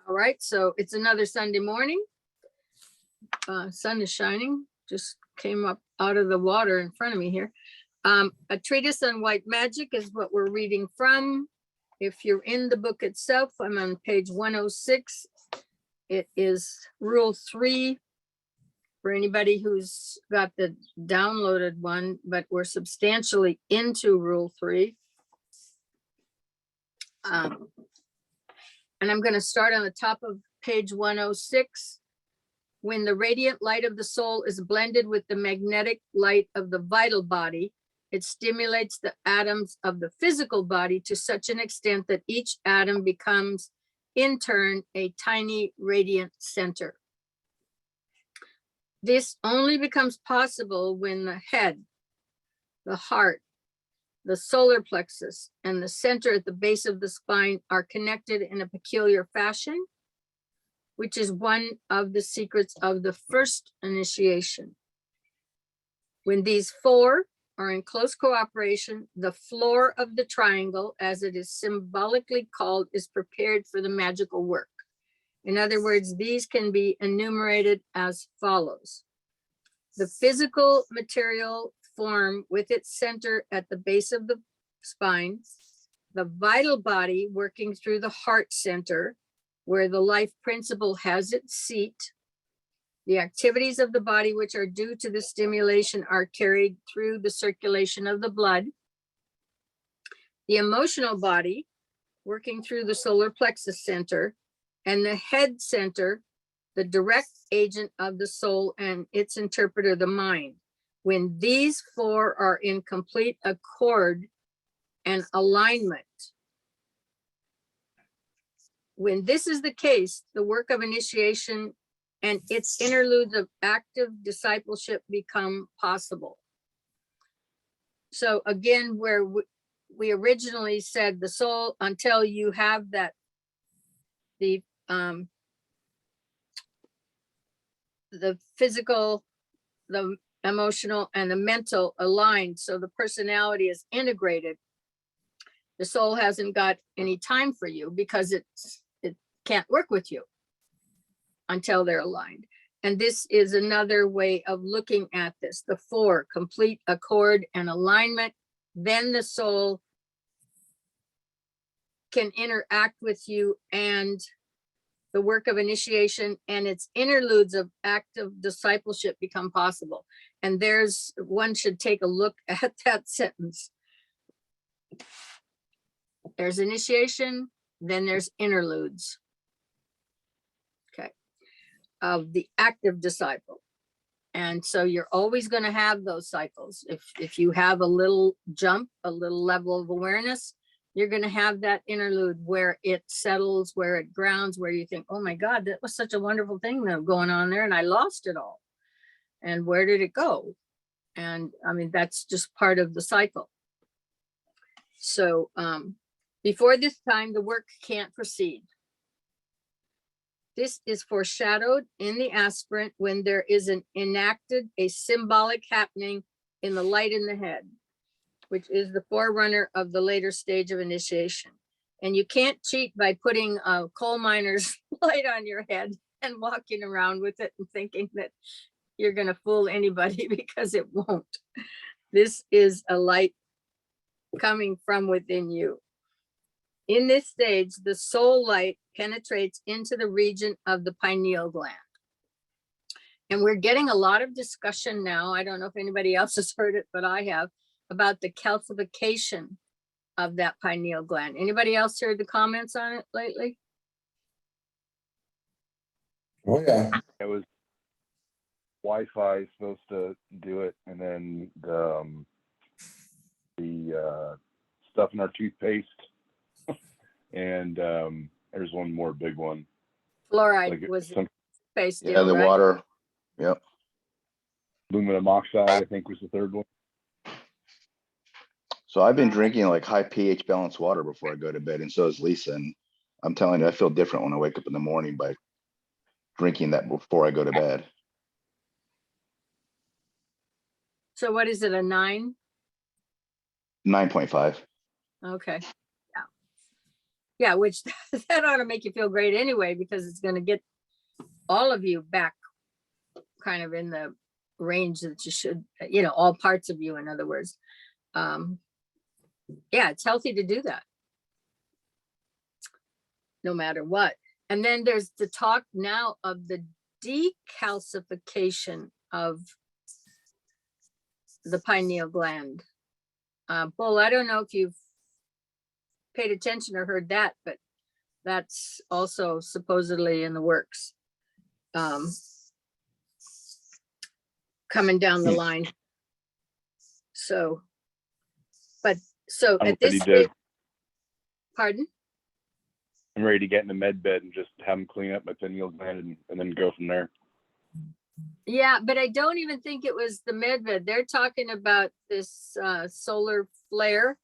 All right, so it's another Sunday morning. Sun is shining, just came up out of the water in front of me here. A treatise on white magic is what we're reading from. If you're in the book itself, I'm on page 106. It is rule 3 for anybody who's got the downloaded one, but we're substantially into rule 3. And I'm going to start on the top of page 106. When the radiant light of the soul is blended with the magnetic light of the vital body, it stimulates the atoms of the physical body to such an extent that each atom becomes, in turn, a tiny radiant center. This only becomes possible when the head, the heart, the solar plexus, and the center at the base of the spine are connected in a peculiar fashion, which is one of the secrets of the first initiation. When these 4 are in close cooperation, the floor of the triangle, as it is symbolically called, is prepared for the magical work. In other words, these can be enumerated as follows. The physical material form with its center at the base of the spine, the vital body working through the heart center, where the life principle has its seat. The activities of the body which are due to the stimulation are carried through the circulation of the blood. The emotional body working through the solar plexus center, and the head center, the direct agent of the soul and its interpreter, the mind. When these 4 are in complete accord and alignment, when this is the case, the work of initiation and its interludes of active discipleship become possible. So again, where we originally said the soul, until you have that, the physical, the emotional, and the mental aligned, so the personality is integrated, the soul hasn't got any time for you because it can't work with you until they're aligned. And this is another way of looking at this, the 4, complete accord and alignment. Then the soul can interact with you, and the work of initiation and its interludes of active discipleship become possible. And one should take a look at that sentence. There's initiation, then there's interludes. Okay, of the active disciple. And so you're always going to have those cycles. If you have a little jump, a little level of awareness, you're going to have that interlude where it settles, where it grounds, where you think, oh my God, that was such a wonderful thing going on there, and I lost it all. And where did it go? And I mean, that's just part of the cycle. So before this time, the work can't proceed. This is foreshadowed in the aspirant when there is a symbolic happening in the light in the head, which is the forerunner of the later stage of initiation. And you can't cheat by putting a coal miner's light on your head and walking around with it and thinking that you're going to fool anybody, because it won't. This is a light coming from within you. In this stage, the soul light penetrates into the region of the pineal gland. And we're getting a lot of discussion now. I don't know if anybody else has heard it, but I have, about the calcification of that pineal gland. Anybody else heard the comments on it lately? Oh yeah. It was Wi-Fi supposed to do it, and then the stuff in our toothpaste, and there's one more big one. Fluoride Like was Yeah, the right? water. Yep. Aluminum oxide, I think, was the third one. So I've been drinking like high pH balanced water before I go to bed, and so is Lisa. And I'm telling you, I feel different when I wake up in the morning by drinking that before I go to bed. So what is it, a 9? 9.5. Okay. Yeah. Yeah, which that ought to make you feel great anyway, because it's going to get all of you back kind of in the range that you should, you know, all parts of you, in other words. Yeah, it's healthy to do that, no matter what. And then there's the talk now of the decalcification of the pineal gland. Bull, I don't know if you've paid attention or heard that, but that's also supposedly in the works, coming down the line. So, but so I'm at this ready to, stage, pardon? I'm ready to get in the med bed and just have them clean up my pineal gland and then go from there. Yeah, but I don't even think it was the medved. They're talking about this solar flare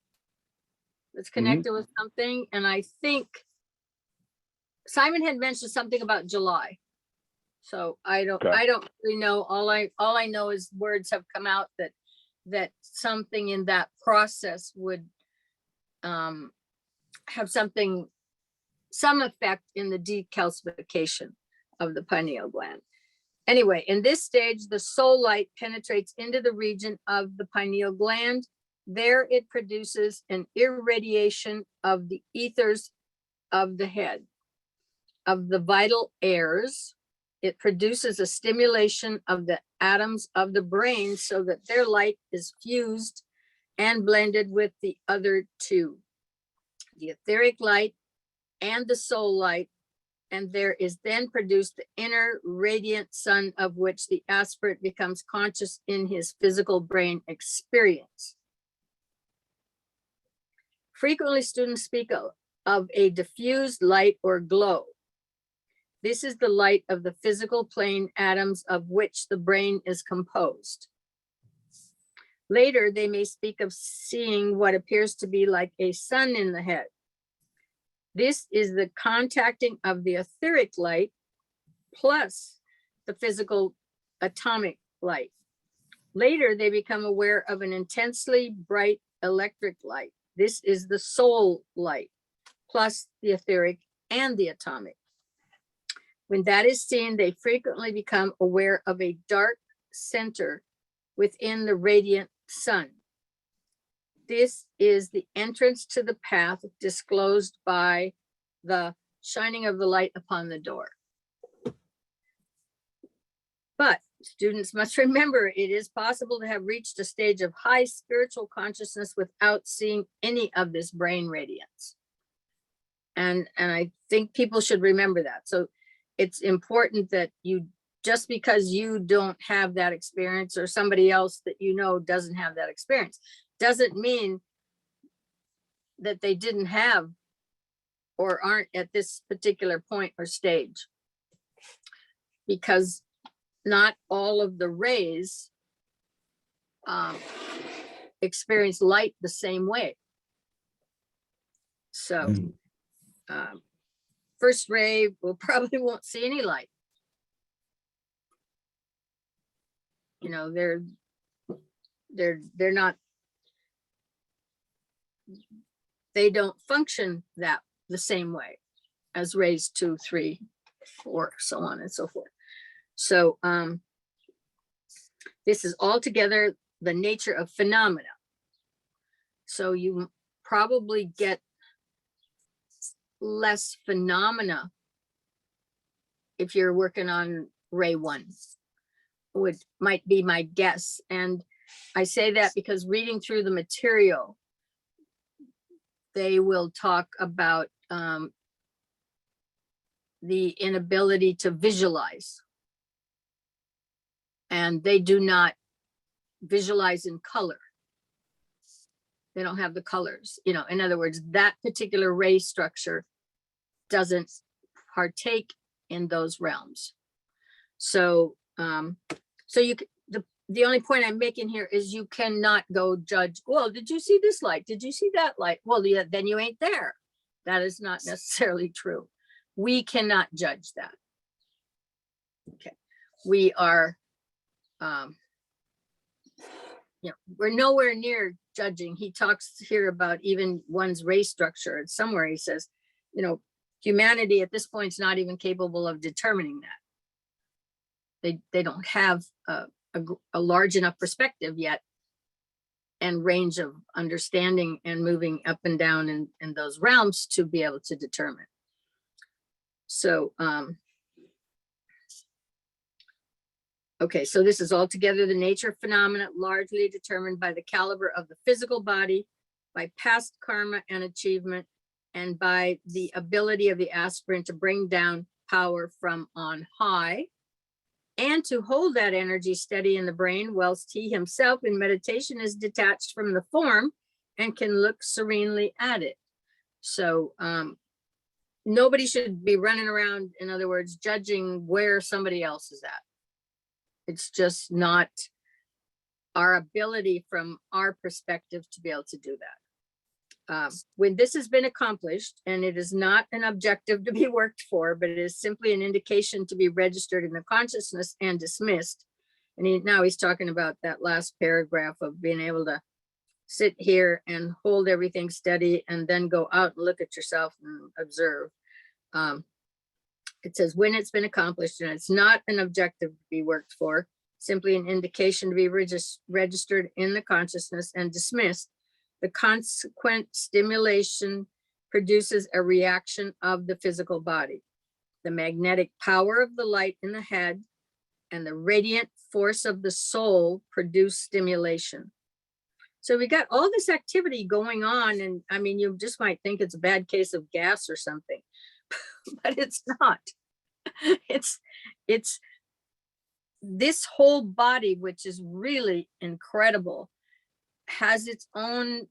that's connected with something. And I think Simon had mentioned something about July. So I don't really know. All I know is words have come out that something in that process would have some effect in the decalcification of the pineal gland. Anyway, in this stage, the soul light penetrates into the region of the pineal gland. There it produces an irradiation of the ethers of the head, of the vital airs. It produces a stimulation of the atoms of the brain so that their light is fused and blended with the other two, the etheric light and the soul light. And there is then produced the inner radiant sun of which the aspirant becomes conscious in his physical brain experience. Frequently, students speak of a diffused light or glow. This is the light of the physical plane atoms of which the brain is composed. Later, they may speak of seeing what appears to be like a sun in the head. This is the contacting of the etheric light plus the physical atomic light. Later, they become aware of an intensely bright electric light. This is the soul light plus the etheric and the atomic. When that is seen, they frequently become aware of a dark center within the radiant sun. This is the entrance to the path disclosed by the shining of the light upon the door. But students must remember it is possible to have reached a stage of high spiritual consciousness without seeing any of this brain radiance. And I think people should remember that. So it's important that you, just because you don't have that experience or somebody else that you know doesn't have that experience, doesn't mean that they didn't have or aren't at this particular point or stage. Because not all of the rays experience light the same way. So first ray will probably won't see any light. You know, they're not, they don't function that the same way as rays 2, 3, 4, so on and so forth. So this is altogether the nature of phenomena. So you probably get less phenomena if you're working on ray 1, might be my guess. And I say that because reading through the material, they will talk about the inability to visualize. And they do not visualize in color. They don't have the colors, you know, in other words, that particular ray structure doesn't partake in those realms. So, so you, the only point I'm making here is you cannot go judge, well, did you see this light? Did you see that light? Well, yeah, then you ain't there. That is not necessarily true. We cannot judge that. Okay. We are, you know, we're nowhere near judging. He talks here about even one's ray structure. And somewhere he says, you know, humanity at this point is not even capable of determining that. They don't have a large enough perspective yet and range of understanding and moving up and down in those realms to be able to determine. So, okay, so this is altogether the nature of phenomena largely determined by the caliber of the physical body, by past karma and achievement, and by the ability of the aspirant to bring down power from on high and to hold that energy steady in the brain whilst he himself in meditation is detached from the form and can look serenely at it. So nobody should be running around, in other words, judging where somebody else is at. It's just not our ability from our perspective to be able to do that. When this has been accomplished, and it is not an objective to be worked for, but it is simply an indication to be registered in the consciousness and dismissed. And now he's talking about that last paragraph of being able to sit here and hold everything steady and then go out and look at yourself and observe. It says, when it's been accomplished, and it's not an objective to be worked for, simply an indication to be registered in the consciousness and dismissed, the consequent stimulation produces a reaction of the physical body. The magnetic power of the light in the head and the radiant force of the soul produce stimulation. So we got all this activity going on, and I mean, you just might think it's a bad case of gas or something, but it's not. It's this whole body, which is really incredible, has its own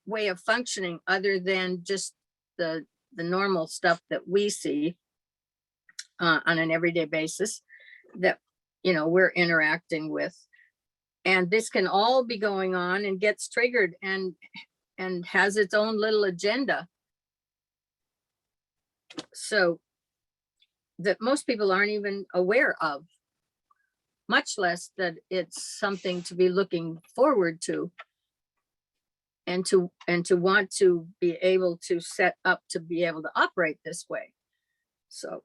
way of functioning other than just the normal stuff that we see on an everyday basis that, you know, we're interacting with. And this can all be going on and gets triggered and has its own little agenda. So that most people aren't even aware of, much less that it's something to be looking forward to and to want to be able to set up to be able to operate this way. So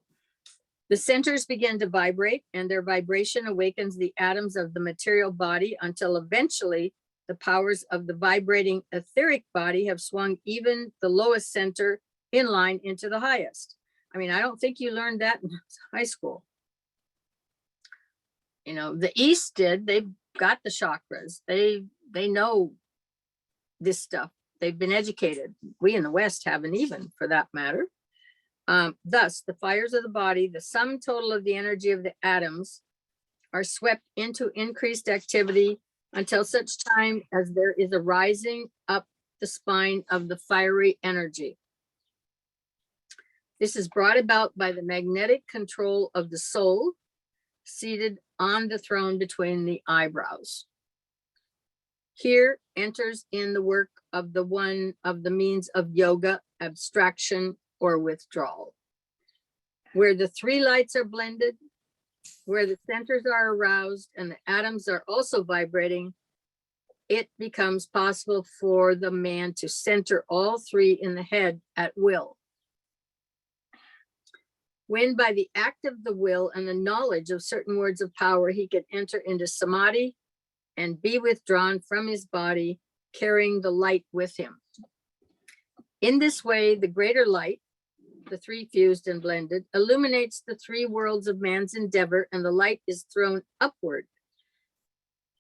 the centers begin to vibrate, and their vibration awakens the atoms of the material body until eventually the powers of the vibrating etheric body have swung even the lowest center in line into the highest. I mean, I don't think you learned that in high school. You know, the East did. They've got the chakras. They know this stuff. They've been educated. We in the West haven't, even, for that matter. Thus, the fires of the body, the sum total of the energy of the atoms, are swept into increased activity until such time as there is a rising up the spine of the fiery energy. This is brought about by the magnetic control of the soul, seated on the throne between the eyebrows. Here enters in the work of the one of the means of yoga, abstraction, or withdrawal, where the three lights are blended, where the centers are aroused and the atoms are also vibrating. It becomes possible for the man to center all three in the head at will. When by the act of the will and the knowledge of certain words of power, he can enter into samadhi and be withdrawn from his body, carrying the light with him. In this way, the greater light, the three fused and blended, illuminates the three worlds of man's endeavor, and the light is thrown upward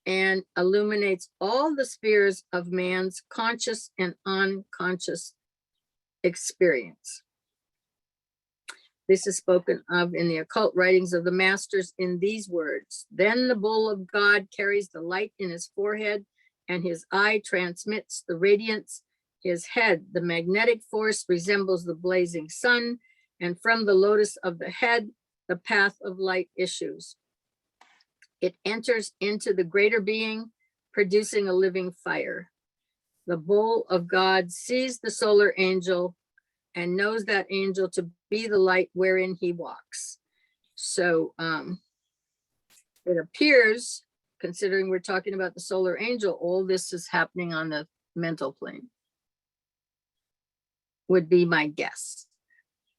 and illuminates all the spheres of man's conscious and unconscious experience. This is spoken of in the occult writings of the masters in these words. Then the bull of God carries the light in his forehead, and his eye transmits the radiance. His head, the magnetic force, resembles the blazing sun, and from the lotus of the head, the path of light issues. It enters into the greater being, producing a living fire. The bull of God sees the solar angel and knows that angel to be the light wherein he walks. So it appears, considering we're talking about the solar angel, all this is happening on the mental plane, would be my guess.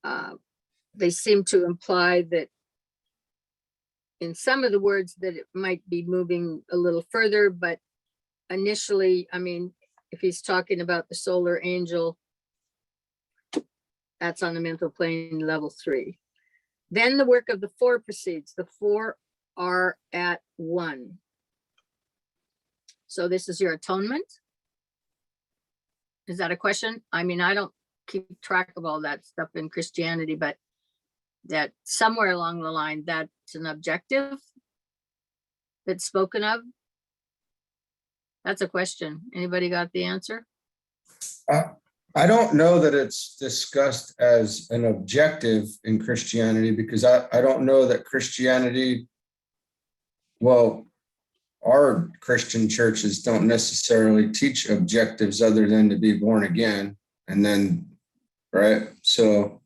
They seem to imply that in some of the words that it might be moving a little further, but initially, I mean, if he's talking about the solar angel, that's on the mental plane level 3. Then the work of the 4 proceeds. The 4 are at 1. So this is your atonement. Is that a question? I mean, I don't keep track of all that stuff in Christianity, but that somewhere along the line, that's an objective that's spoken of. That's a question. Anybody got the answer? I don't know that it's discussed as an objective in Christianity, because I don't know that Christianity, well, our Christian churches don't necessarily teach objectives other than to be born again. And then, right? So,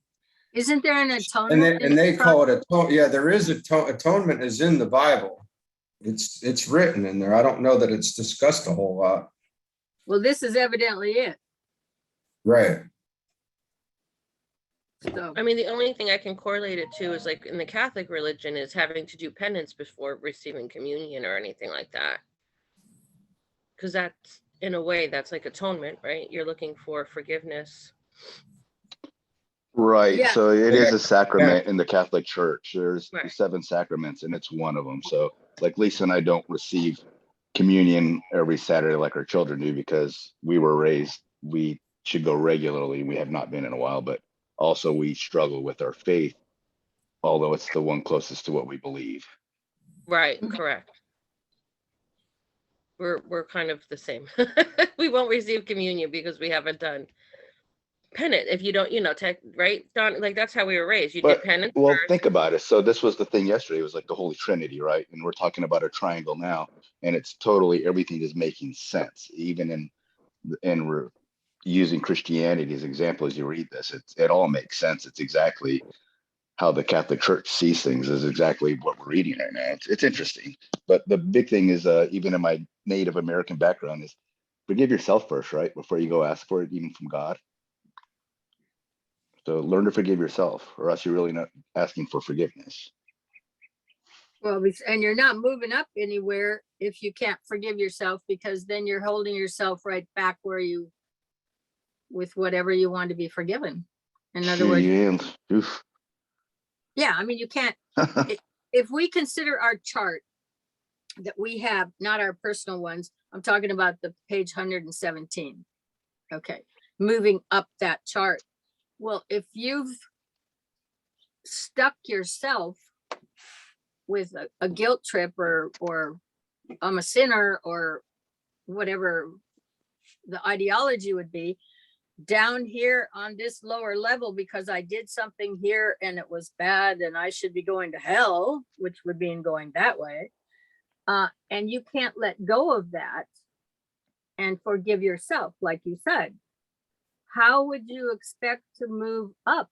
Isn't there an atonement? and they call it atonement. Yeah, there is atonement is in the Bible. It's written in there. I don't know that it's discussed a whole lot. Well, this is evidently it. Right. So, I mean, the only thing I can correlate it to is like in the Catholic religion is having to do penance before receiving communion or anything like that. Because that's, in a way, that's like atonement, right? You're looking for forgiveness. Right, Yeah. so it is a Yeah. sacrament in the Catholic Church. There's Right. 7 sacraments and it's one of them. So like Lisa and I don't receive communion every Saturday like our children do, because we were raised, we should go regularly. We have not been in a while, but also we struggle with our faith, although it's the one closest to what we believe. Right, Okay. correct. We're kind of the same. We won't receive communion because we haven't done penance. If you don't, right, Don, like that's how we were raised. You did But penance well, first. think about it. So this was the thing yesterday. It was like the Holy Trinity, right? And we're talking about a triangle now, and it's totally, everything is making sense, even in using Christianity as example as you read this. It all makes sense. It's exactly how the Catholic Church sees things, is exactly what we're reading right now. It's interesting. But the big thing is, even in my Native American background, is forgive yourself first, right? Before you go ask for it, even from God. So learn to forgive yourself, or else you're really not asking for forgiveness. well, and you're not moving up anywhere if you can't forgive yourself, because then you're holding yourself right back where you, with whatever you want to be forgiven. In other words, Oof. yeah, I mean, you can't, if we consider our chart that we have, not our personal ones, I'm talking about the page 117. Okay, moving up that chart. Well, if you've stuck yourself with a guilt trip, or I'm a sinner, or whatever the ideology would be, down here on this lower level because I did something here and it was bad and I should be going to hell, which would mean going that way. And you can't let go of that and forgive yourself, like you said. How would you expect to move up?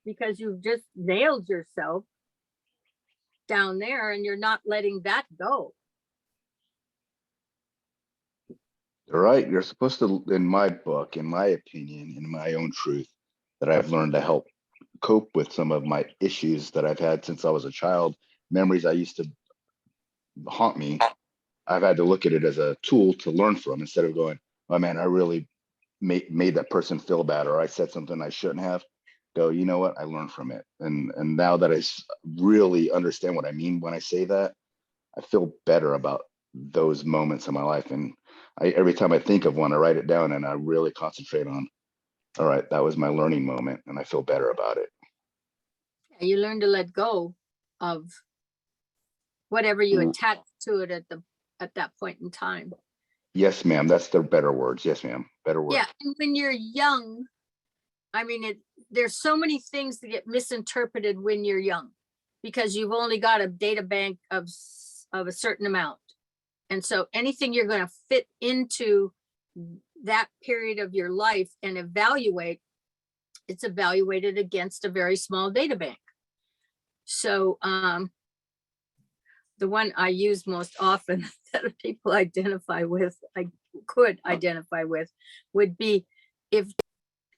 Because you've just nailed yourself down there and you're not letting that go. All right, you're supposed to, in my book, in my opinion, in my own truth, that I've learned to help cope with some of my issues that I've had since I was a child, memories I used to haunt me. I've had to look at it as a tool to learn from, instead of going, oh man, I really made that person feel bad, or I said something I shouldn't have. Go, you know what? I learned from it. And now that I really understand what I mean when I say that, I feel better about those moments in my life. And every time I think of one, I write it down and I really concentrate on, all right, that was my learning moment, and I feel better about it. You learn to let go of whatever you attach to it at that point in time. Yes, ma'am. That's the better words. Yes, ma'am. Better words. Yeah, and when you're young, I mean, there's so many things that get misinterpreted when you're young, because you've only got a data bank of a certain amount. And so anything you're going to fit into that period of your life and evaluate, it's evaluated against a very small data bank. So the one I use most often that people identify with, I could identify with, would be, if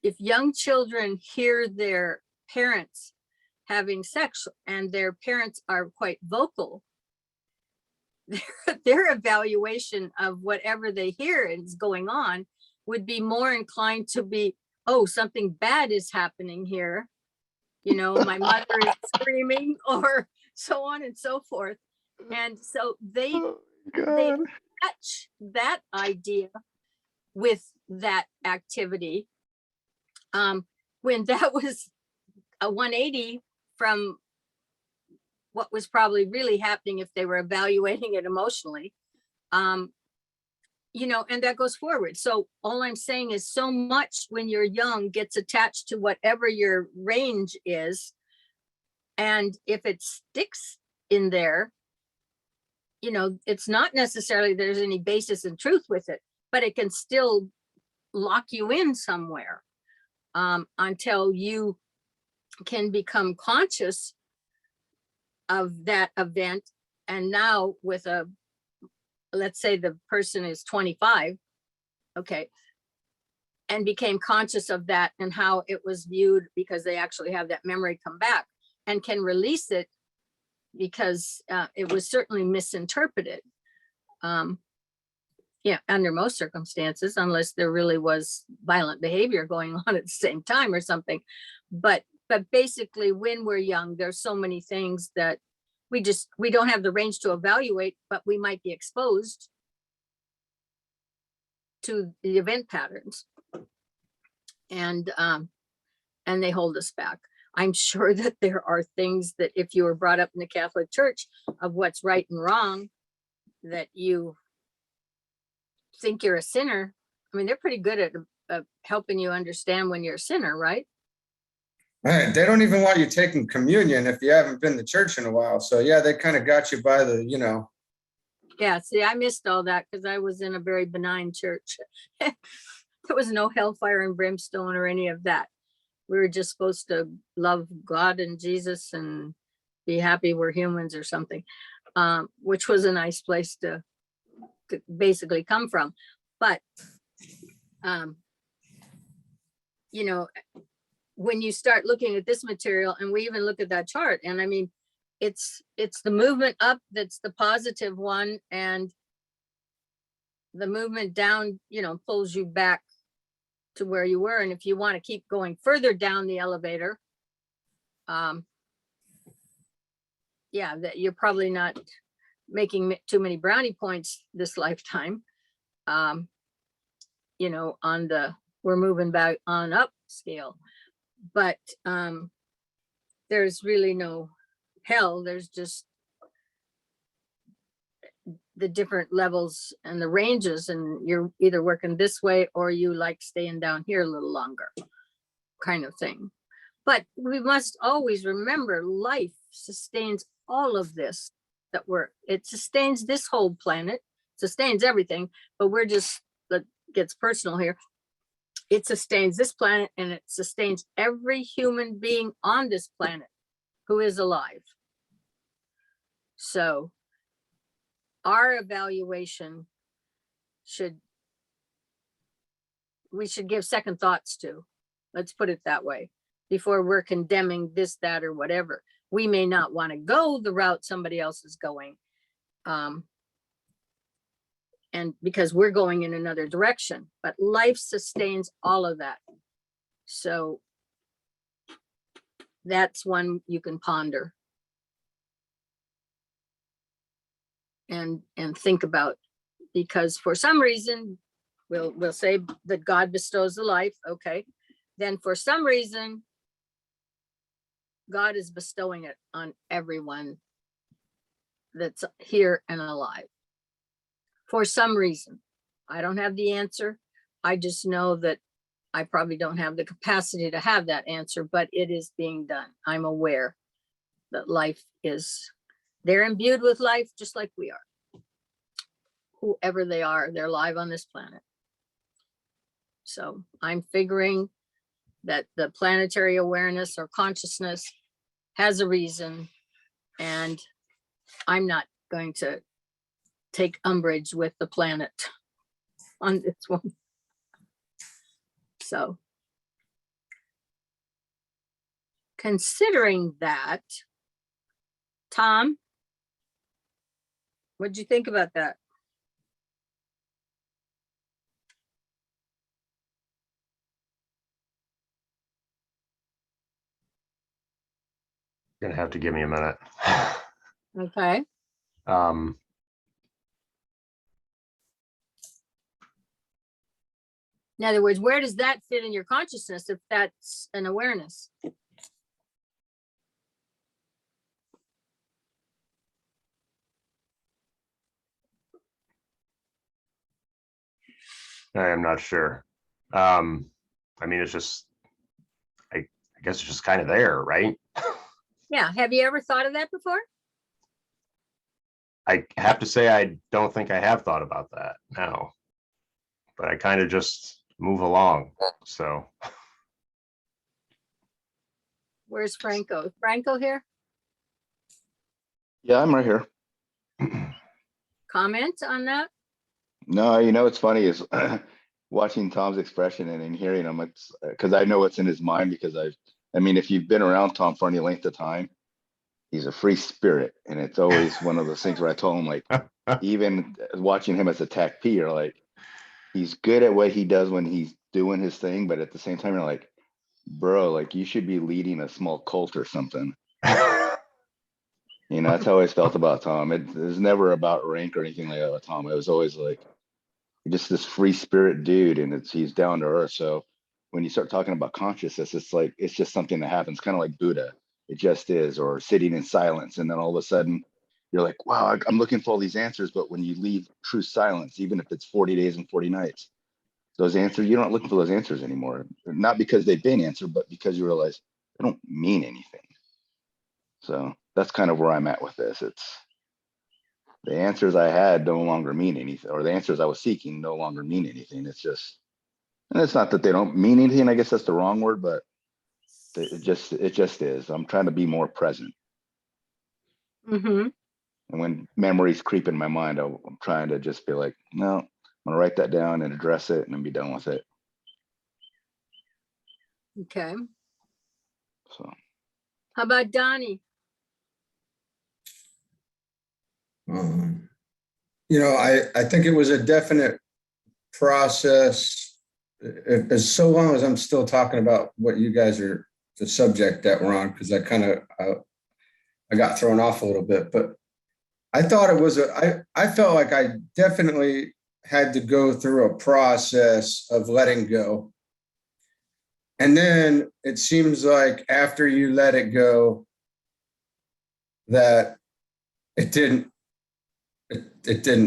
if young children hear their parents having sex and their parents are quite vocal, their evaluation of whatever they hear is going on would be more inclined to be, oh, something bad is happening here. You know, my mother is screaming, or so on and so forth. And so they Oh, God. attach that idea with that activity. When that was a 180 from what was probably really happening if they were evaluating it emotionally. You know, and that goes forward. So all I'm saying is, so much when you're young gets attached to whatever your range is. And if it sticks in there, you know, it's not necessarily there's any basis in truth with it, but it can still lock you in somewhere, until you can become conscious of that event. And now with a, let's say the person is 25, okay, and became conscious of that and how it was viewed, because they actually have that memory come back and can release it, because it was certainly misinterpreted. Yeah, under most circumstances, unless there really was violent behavior going on at the same time or something. But basically, when we're young, there's so many things that we don't have the range to evaluate, but we might be exposed to the event patterns, and they hold us back. I'm sure that there are things that if you were brought up in the Catholic Church of what's right and wrong, that you think you're a sinner. I mean, they're pretty good at helping you understand when you're a sinner, right? Right. They don't even want you taking communion if you haven't been to church in a while. So yeah, they kind of got you by the, you know. Yeah, see, I missed all that because I was in a very benign church. There was no hellfire and brimstone or any of that. We were just supposed to love God and Jesus and be happy we're humans or something, which was a nice place to basically come from. But, you know, when you start looking at this material, and we even look at that chart, and I mean, it's the movement up that's the positive one, and the movement down, you know, pulls you back to where you were. And if you want to keep going further down the elevator, yeah, that you're probably not making too many brownie points this lifetime. You know, on the, we're moving back on up scale, but there's really no hell. There's just the different levels and the ranges, and you're either working this way or you like staying down here a little longer, kind of thing. But we must always remember life sustains all of this, that it sustains this whole planet, sustains everything, but we're just, that gets personal here. It sustains this planet, and it sustains every human being on this planet who is alive. So our evaluation we should give second thoughts to, let's put it that way, before we're condemning this, that, or whatever. We may not want to go the route somebody else is going, and because we're going in another direction, but life sustains all of that. So that's one you can ponder and think about, because for some reason, we'll say that God bestows the life. Okay. Then for some reason, God is bestowing it on everyone that's here and alive. For some reason, I don't have the answer. I just know that I probably don't have the capacity to have that answer, but it is being done. I'm aware that life is, they're imbued with life just like we are. Whoever they are, they're alive on this planet. So I'm figuring that the planetary awareness or consciousness has a reason, and I'm not going to take umbrage with the planet on this one. So considering that, Tom, what'd you think about that? You're gonna have to give me a minute. Okay. Um, In other words, where does that fit in your consciousness if that's an awareness? I am not sure. I mean, it's just, I guess it's just kind of there, right? Yeah. Have you ever thought of that before? I have to say, I don't think I have thought about that now, but I kind of just move along. So Where's Franco? Is Franco here? Yeah, I'm right here. Comment on that? No, what's funny is watching Tom's expression and then hearing him. It's because I know what's in his mind because I mean, if you've been around Tom for any length of time, he's a free spirit, and it's always one of those things where I told him, like, even watching him as a tech P, you're like, he's good at what he does when he's doing his thing, but at the same time, you're like, bro, like you should be leading a small cult or something. That's how I always felt about Tom. It was never about rank or anything like that with Tom. It was always like just this free spirit dude, and he's down to earth. So when you start talking about consciousness, it's like it's just something that happens, kind of like Buddha. It just is, or sitting in silence, and then all of a sudden you're like, wow, I'm looking for all these answers. But when you leave true silence, even if it's 40 days and 40 nights, those answers, you're not looking for those answers anymore. Not because they've been answered, but because you realize they don't mean anything. So that's kind of where I'm at with this. It's the answers I had no longer mean anything, or the answers I was seeking no longer mean anything. It's just, and it's not that they don't mean anything. I guess that's the wrong word, but it just is. I'm trying to be more present. Mm-hmm. And when memories creep in my mind, I'm trying to just be like, no, I'm gonna write that down and address it and then be done with it. Okay. So How about Donnie? I think it was a definite process. As so long as I'm still talking about what you guys are, the subject that we're on, because I got thrown off a little bit, but I thought it was I felt like I definitely had to go through a process of letting go. And then it seems like after you let it go, that it didn't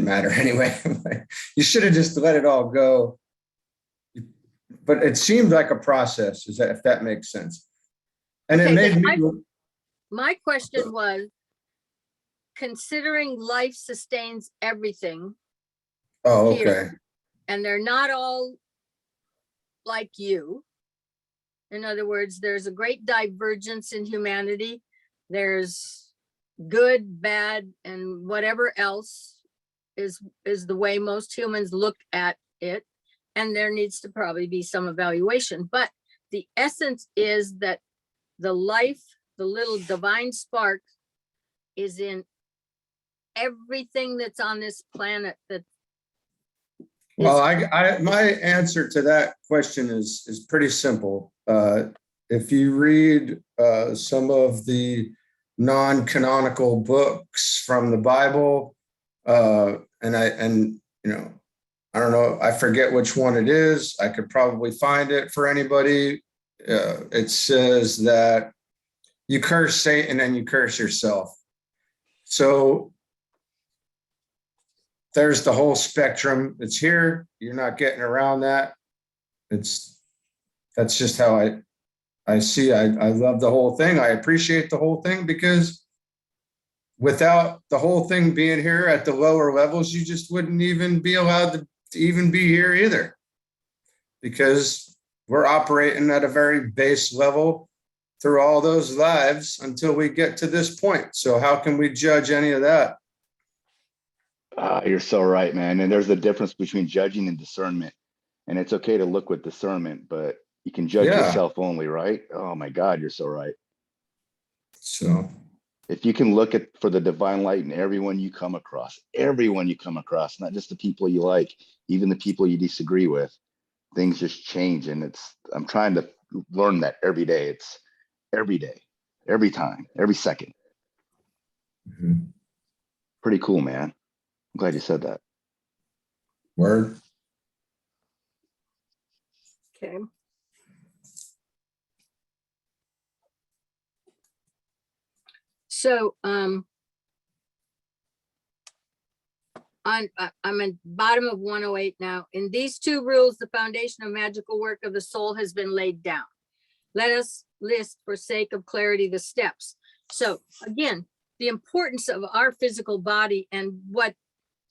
matter anyway. You should have just let it all go. But it seemed like a process, if that makes sense. And Okay, it made me. My question was, considering life sustains everything. Oh, okay. Here, and they're not all like you. In other words, there's a great divergence in humanity. There's good, bad, and whatever else is the way most humans look at it. And there needs to probably be some evaluation. But the essence is that the life, the little divine spark, is in everything that's on this planet. Well, my answer to that question is pretty simple. If you read some of the non-canonical books from the Bible, I don't know, I forget which one it is. I could probably find it for anybody. It says that you curse Satan and you curse yourself. So there's the whole spectrum. It's here. You're not getting around that. That's just how I see. I love the whole thing. I appreciate the whole thing, because without the whole thing being here at the lower levels, you just wouldn't even be allowed to even be here either, because we're operating at a very base level through all those lives until we get to this point. So how can we judge any of that? you're so right, man. And there's a difference between judging and discernment. And it's okay to look with discernment, but you can judge yourself only, right? Oh my God, you're so right. So, If you can look at for the divine light in everyone you come across, not just the people you like, even the people you disagree with, things just change. And I'm trying to learn that every day. It's every day, every time, every second. mhm. Pretty cool, man. I'm glad you said that. Word. Okay. So, I'm at bottom of 108 now. In these two rules, the foundation of magical work of the soul has been laid down. Let us list, for sake of clarity, the steps. So again, the importance of our physical body and what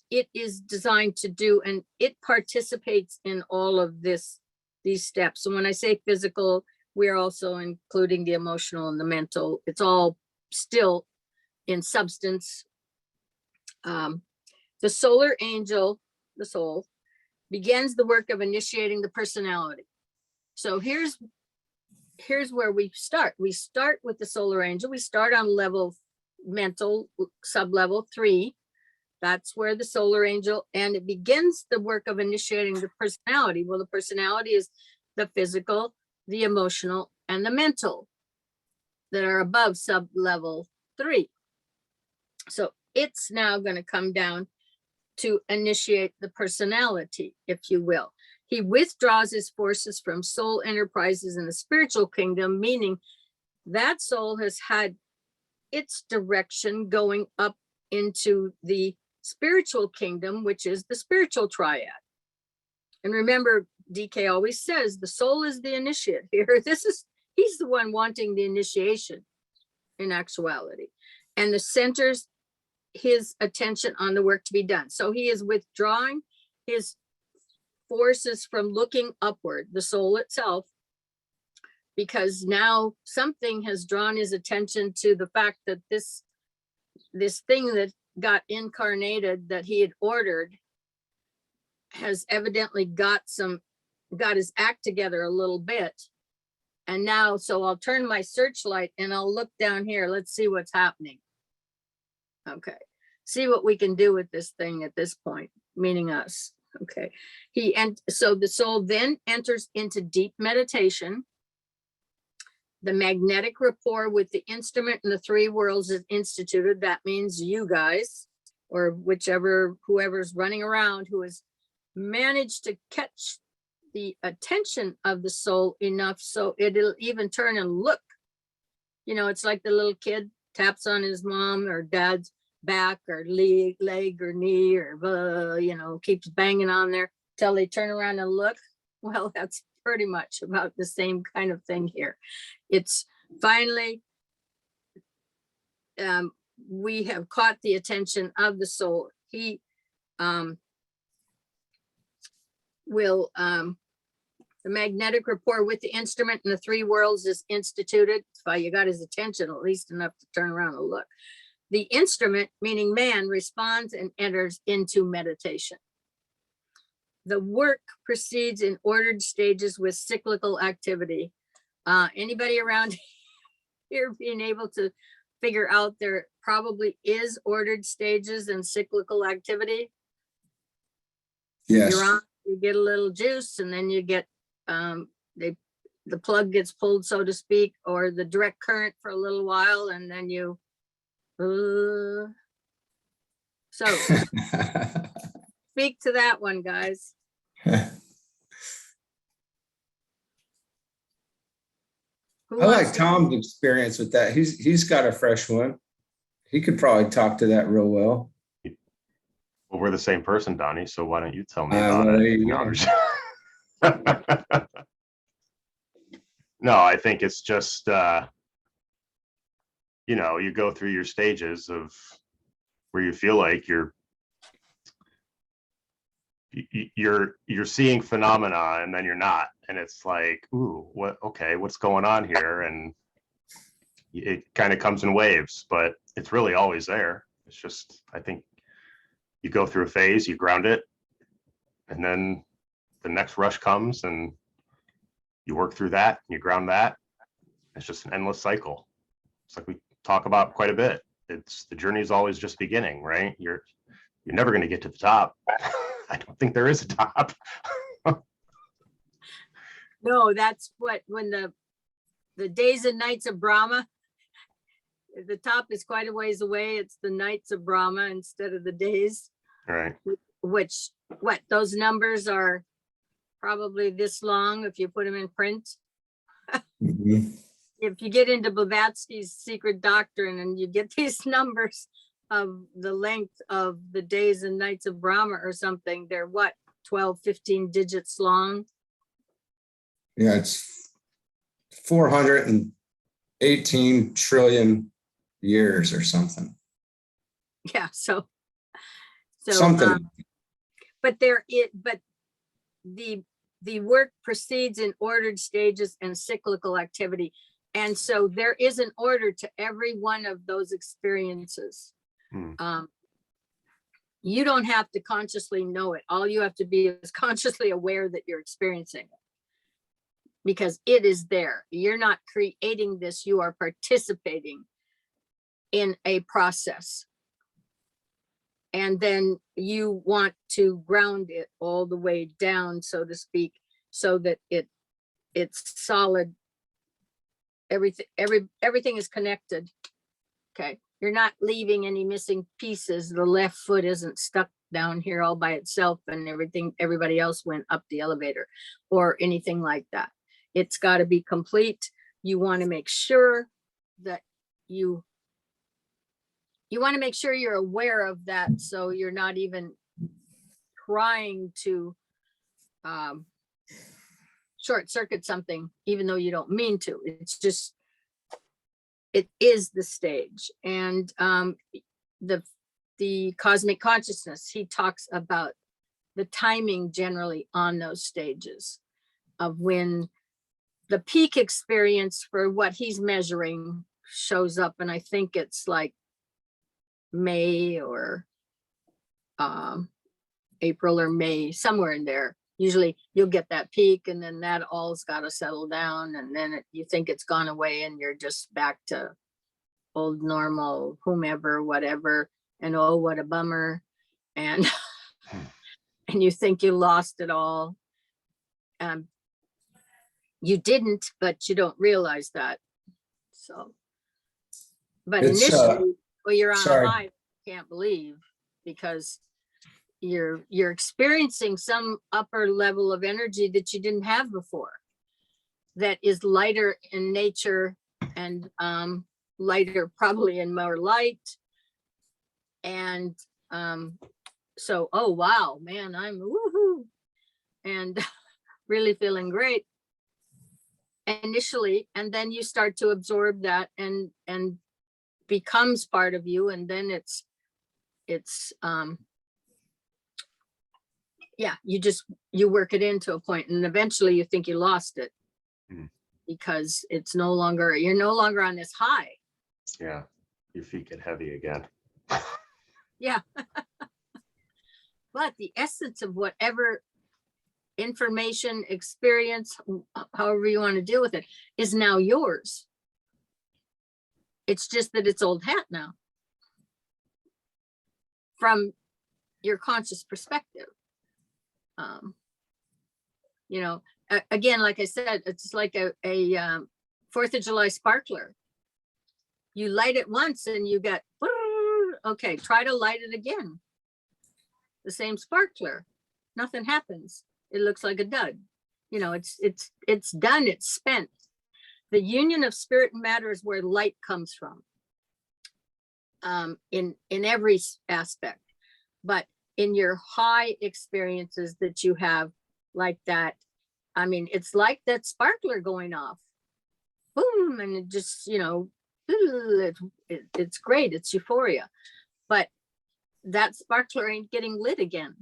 it is designed to do, and it participates in all of these steps. And when I say physical, we're also including the emotional and the mental. It's all still in substance. The solar angel, the soul, begins the work of initiating the personality. So here's where we start. We start with the solar angel. We start on level mental, sub-level 3. That's where the solar angel, and it begins the work of initiating the personality. Well, the personality is the physical, the emotional, and the mental that are above sub-level 3. So it's now going to come down to initiate the personality, if you will. He withdraws his forces from soul enterprises in the spiritual kingdom, meaning that soul has had its direction going up into the spiritual kingdom, which is the spiritual triad. And remember, DK always says the soul is the initiate here. He's the one wanting the initiation in actuality, and the centers his attention on the work to be done. So he is withdrawing his forces from looking upward, the soul itself, because now something has drawn his attention to the fact that this thing that got incarnated that he had ordered has evidently got his act together a little bit. And now, so I'll turn my searchlight and I'll look down here. Let's see what's happening. Okay, see what we can do with this thing at this point, meaning us. Okay, so the soul then enters into deep meditation. The magnetic rapport with the instrument in the 3 worlds is instituted. That means you guys, or whoever's running around, who has managed to catch the attention of the soul enough so it'll even turn and look. You know, it's like the little kid taps on his mom or dad's back or leg or knee, or keeps banging on there till they turn around and look. Well, that's pretty much about the same kind of thing here. It's finally we have caught the attention of the soul. He will the magnetic rapport with the instrument in the 3 worlds is instituted. So you got his attention at least enough to turn around and look. The instrument, meaning man, responds and enters into meditation. The work proceeds in ordered stages with cyclical activity. Anybody around here being able to figure out there probably is ordered stages and cyclical activity? Yes. You're on, you get a little juice, and then you get the plug gets pulled, so to speak, or the direct current for a little while, and then you so speak to that one, guys. I Who wants like to- Tom's experience with that. He's got a fresh one. He could probably talk to that real well. Well, we're the same person, Donnie, so why don't you tell me Well, about there it? you No, go. I'm just- No, I think it's just you go through your stages of where you feel like you're seeing phenomena, and then you're not, and it's like, ooh, what's going on here? And it kind of comes in waves, but it's really always there. It's just, I think you go through a phase, you ground it, and then the next rush comes and you work through that, and you ground that. It's just an endless cycle. It's like talk about quite a bit. It's the journey is always just beginning, right? You're never going to get to the top. I don't think there is a top. No, that's what, when the days and nights of Brahma, the top is quite a ways away. It's the nights of Brahma instead of the days, Right. which, what, those numbers are probably this long if you put them in print. Mhm. If you get into Blavatsky's secret doctrine and you get these numbers of the length of the days and nights of Brahma or something, they're what, 12, 15 digits long? Yeah, it's 418 trillion years or something. Yeah, so Something. but the work proceeds in ordered stages and cyclical activity. And so there is an order to every one of those experiences. You don't have to consciously know it. All you have to be is consciously aware that you're experiencing it, because it is there. You're not creating this, you are participating in a process. And then you want to ground it all the way down, so to speak, so that it's solid. Everything is connected. Okay, you're not leaving any missing pieces. The left foot isn't stuck down here all by itself and everybody else went up the elevator or anything like that. It's got to be complete. You want to make sure that you want to make sure you're aware of that, so you're not even trying to short circuit something, even though you don't mean to. It's just, it is the stage. And the cosmic consciousness, he talks about the timing generally on those stages of when the peak experience for what he's measuring shows up. And I think it's like May or April or May, somewhere in there. Usually you'll get that peak and then that all's got to settle down, and then you think it's gone away and you're just back to old normal, whomever, whatever, and oh, what a bummer. And and you think you lost it all. You didn't, but you don't realize that. So, but It's, initially, well, you're on sorry. a high, can't believe, because you're experiencing some upper level of energy that you didn't have before, that is lighter in nature and lighter probably in more light. And so, oh wow, man, I'm woohoo and really feeling great initially, and then you start to absorb that and becomes part of you, and then it's yeah, you work it into a point, and eventually you think you lost it. Because it's no longer, you're no longer on this high. Yeah, your feet get heavy again. Yeah. But the essence of whatever information, experience, however you want to deal with it, is now yours. It's just that it's old hat now, from your conscious perspective. You know, again, like I said, it's like a 4th of July sparkler. You light it once and you get, okay, try to light it again. The same sparkler, nothing happens. It looks like a dud. You know, it's done, it's spent. The union of spirit and matter is where light comes from, in every aspect. But in your high experiences that you have like that, I mean, it's like that sparkler going off, boom, and it just, you know, it's great, it's euphoria. But that sparkler ain't getting lit again,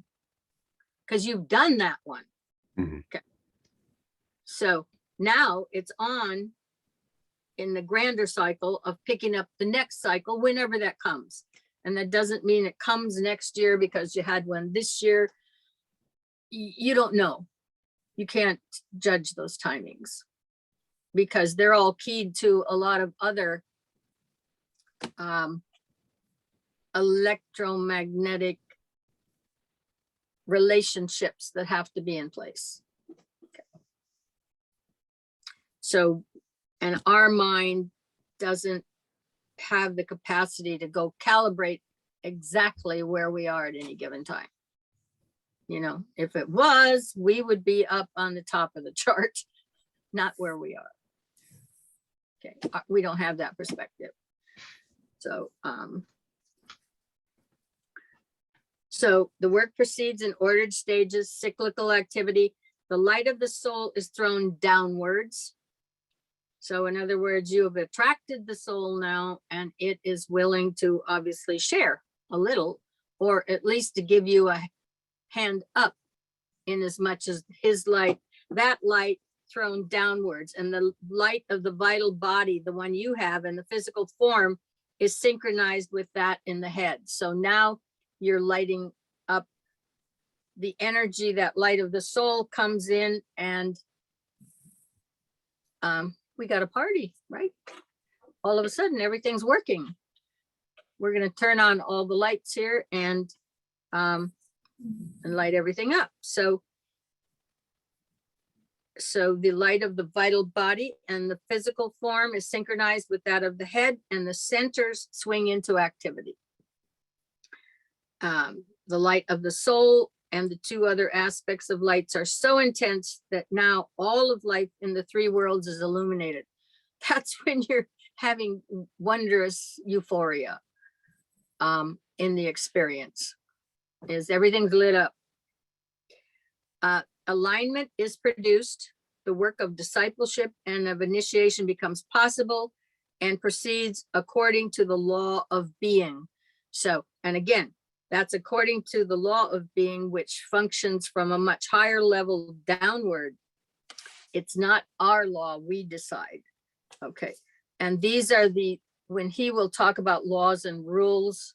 because you've done that one. Okay. So now it's on in the grander cycle of picking up the next cycle whenever that comes. And that doesn't mean it comes next year because you had one this year. You don't know. You can't judge those timings because they're all keyed to a lot of other electromagnetic relationships that have to be in place. Okay. So, and our mind doesn't have the capacity to go calibrate exactly where we are at any given time. You know, if it was, we would be up on the top of the chart, not where we are. Okay, we don't have that perspective. So, so the work proceeds in ordered stages, cyclical activity. The light of the soul is thrown downwards. So in other words, you have attracted the soul now, and it is willing to obviously share a little, or at least to give you a hand up, in as much as his light, that light thrown downwards, and the light of the vital body, the one you have in the physical form, is synchronized with that in the head. So now you're lighting up the energy. That light of the soul comes in, and we got a party, right? All of a sudden, everything's working. We're going to turn on all the lights here and light everything up. So the light of the vital body and the physical form is synchronized with that of the head, and the centers swing into activity. The light of the soul and the two other aspects of lights are so intense that now all of life in the three worlds is illuminated. That's when you're having wondrous euphoria in the experience, is everything's lit up. Alignment is produced. The work of discipleship and of initiation becomes possible and proceeds according to the law of being. So, and again, that's according to the law of being, which functions from a much higher level downward. It's not our law, we decide. Okay. And these are when he will talk about laws and rules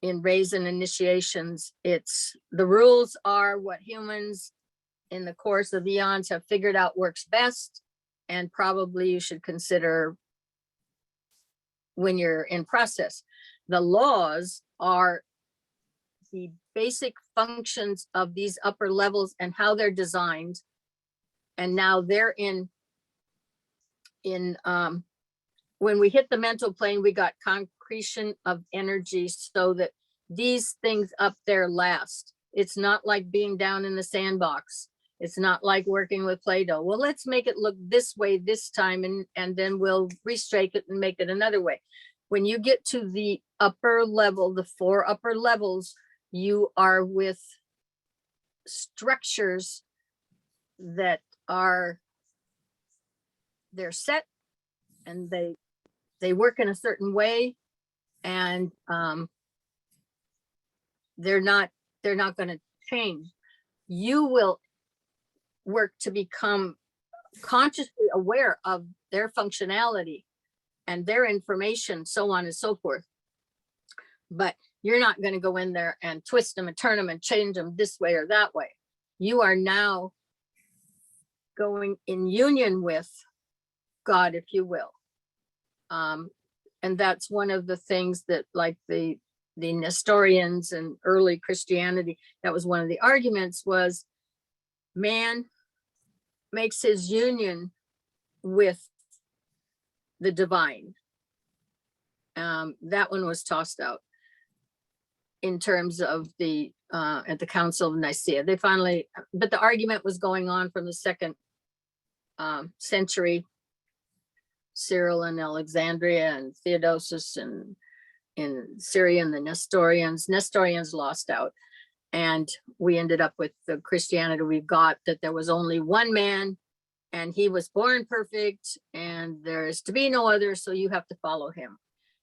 in rays and initiations, the rules are what humans in the course of eons have figured out works best, and probably you should consider when you're in process. The laws are the basic functions of these upper levels and how they're designed. And now they're in when we hit the mental plane, we got concretion of energy, so that these things up there last. It's not like being down in the sandbox. It's not like working with Play-Doh. Well, let's make it look this way this time, and then we'll restrike it and make it another way. When you get to the upper level, the 4 upper levels, you are with structures that they're set, and they work in a certain way, and they're not going to change. You will work to become consciously aware of their functionality and their information, so on and so forth. But you're not going to go in there and twist them and turn them and change them this way or that way. You are now going in union with God, if you will. And that's one of the things that, like the Nestorians and early Christianity, that was one of the arguments, was man makes his union with the divine. That one was tossed out in terms of the at the Council of Nicaea. They finally, but the argument was going on from the 2nd century. Cyril and Alexandria and Theodosius and in Syria, and the Nestorians lost out. And we ended up with the Christianity we've got, that there was only one man and he was born perfect and there is to be no other, so you have to follow him.